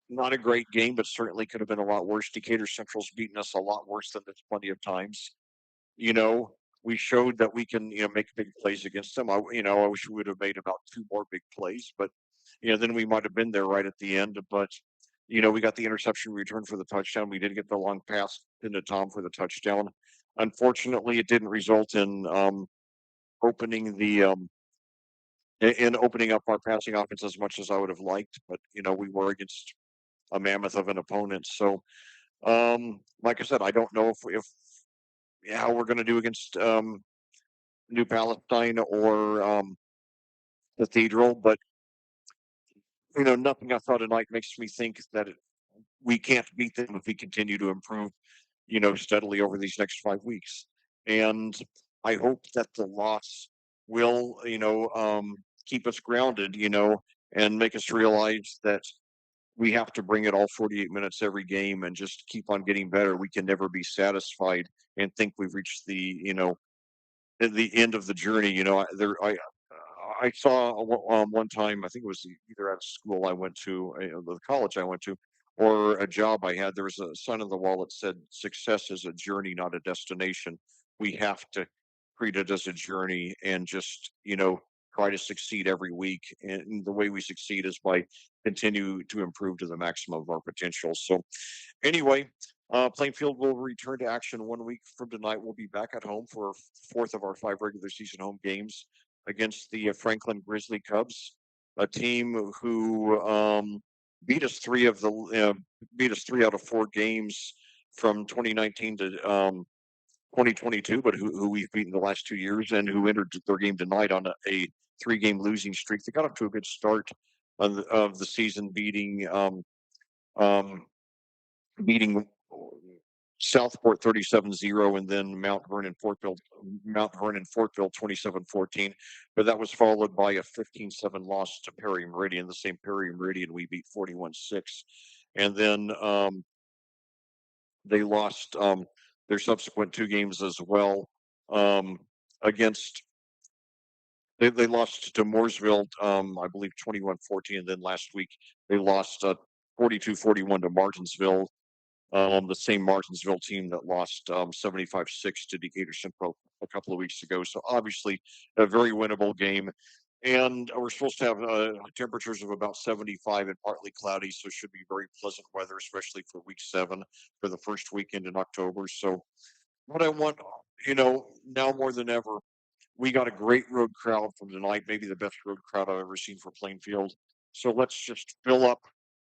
not a great game, but certainly could have been a lot worse. Decatur Central's beaten us a lot worse than this plenty of times. You know, we showed that we can, make big plays against them. I wish we would have made about two more big plays, but then we might have been there right at the end. But we got the interception return for the touchdown. We did get the long pass into Tom for the touchdown. Unfortunately, it didn't result in opening the in opening up our passing offense as much as I would have liked. But we were against a mammoth of an opponent. So, like I said, I don't know if how we're going to do against New Palestine or Cathedral, but nothing I saw tonight makes me think that we can't beat them if we continue to improve, steadily over these next 5 weeks. And I hope that the loss will, keep us grounded, and make us realize that we have to bring it all 48 minutes every game and just keep on getting better. We can never be satisfied and think we've reached the end of the journey. I saw one time, I think it was either at a school I went to, the college I went to, or a job I had. There was a sign on the wall that said, "Success is a journey, not a destination." We have to treat it as a journey and just try to succeed every week. And the way we succeed is by continue to improve to the maximum of our potential. So anyway, Plainfield will return to action 1 week from tonight. We'll be back at home for fourth of our five regular season home games against the Franklin Grizzly Cubs, a team who beat us 3 out of 4 games from 2019 to 2022, but who we've beaten the last 2 years, and who entered their game tonight on a 3-game losing streak. They got off to a good start of the season, beating um, beating Southport 37-0, and then Mount Vernon Fortville 27-14. But that was followed by a 15-7 loss to Perry Meridian. The same Perry Meridian we beat 41-6. And then they lost their subsequent two games as well, um, against they lost to Mooresville, I believe 21-14, and then last week they lost 42-41 to Martinsville, the same Martinsville team that lost 75-6 to Decatur Central a couple of weeks ago. So obviously a very winnable game. And we're supposed to have temperatures of about 75 and partly cloudy, so it should be very pleasant weather, especially for week 7 for the first weekend in October. So what I want, now more than ever, we got a great road crowd from tonight, maybe the best road crowd I've ever seen for Plainfield. So let's just fill up.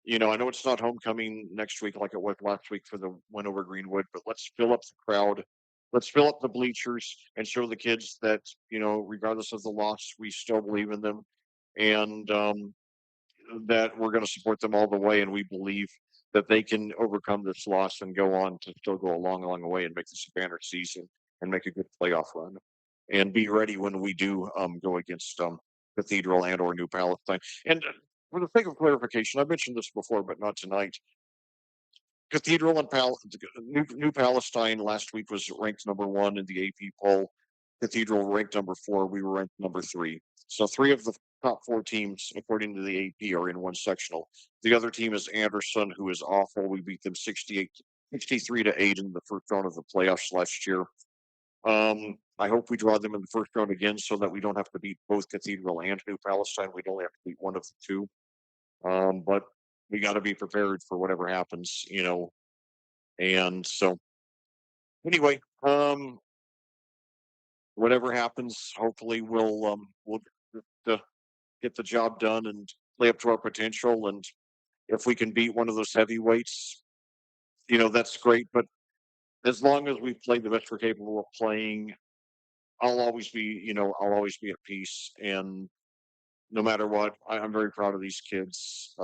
I know it's not homecoming next week like it was last week for the win over Greenwood, but let's fill up the crowd. Let's fill up the bleachers and show the kids that, regardless of the loss, we still believe in them, and that we're going to support them all the way. And we believe that they can overcome this loss and go on to still go a long, long way and make this a banner season and make a good playoff run and be ready when we do go against Cathedral and or New Palestine. And for the sake of clarification, I mentioned this before, but not tonight. Cathedral and New Palestine last week was ranked number 1 in the AP poll. Cathedral ranked number 4. We were ranked number 3. So 3 of the top 4 teams, according to the AP, are in one sectional. The other team is Anderson, who is awful. We beat them 63-8 in the first round of the playoffs last year. I hope we draw them in the first round again so that we don't have to beat both Cathedral and New Palestine. We'd only have to beat one of the two. But we got to be prepared for whatever happens. And so, anyway, whatever happens, hopefully we'll get the job done and play up to our potential. And if we can beat one of those heavyweights, that's great. But as long as we play the best we're capable of playing, I'll always be at peace. And no matter what, I'm very proud of these kids,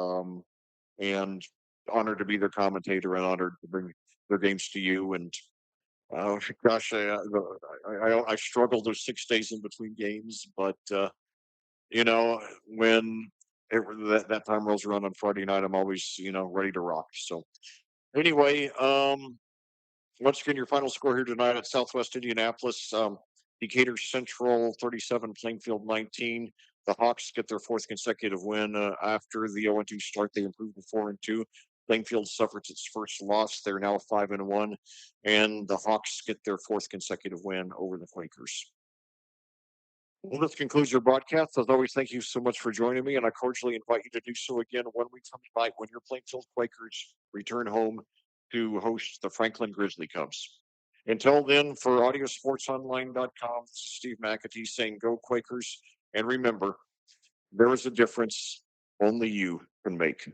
and honored to be their commentator and honored to bring their games to you. And gosh, I struggle those 6 days in between games, but when that time rolls around on Friday night, I'm always ready to rock. So anyway, once again, your final score here tonight at Southwest Indianapolis, Decatur Central 37, Plainfield 19. The Hawks get their 4th consecutive win after the 0-2 start. They improved to 4-2. Plainfield suffers its first loss. They're now 5-1, and the Hawks get their 4th consecutive win over the Quakers. Well, this concludes your broadcast. As always, thank you so much for joining me, and I cordially invite you to do so again 1 week from tonight when your Plainfield Quakers return home to host the Franklin Grizzly Cubs. Until then, for audiosportsonline.com, this is Steve McAtee saying go Quakers, and remember, there is a difference only you can make.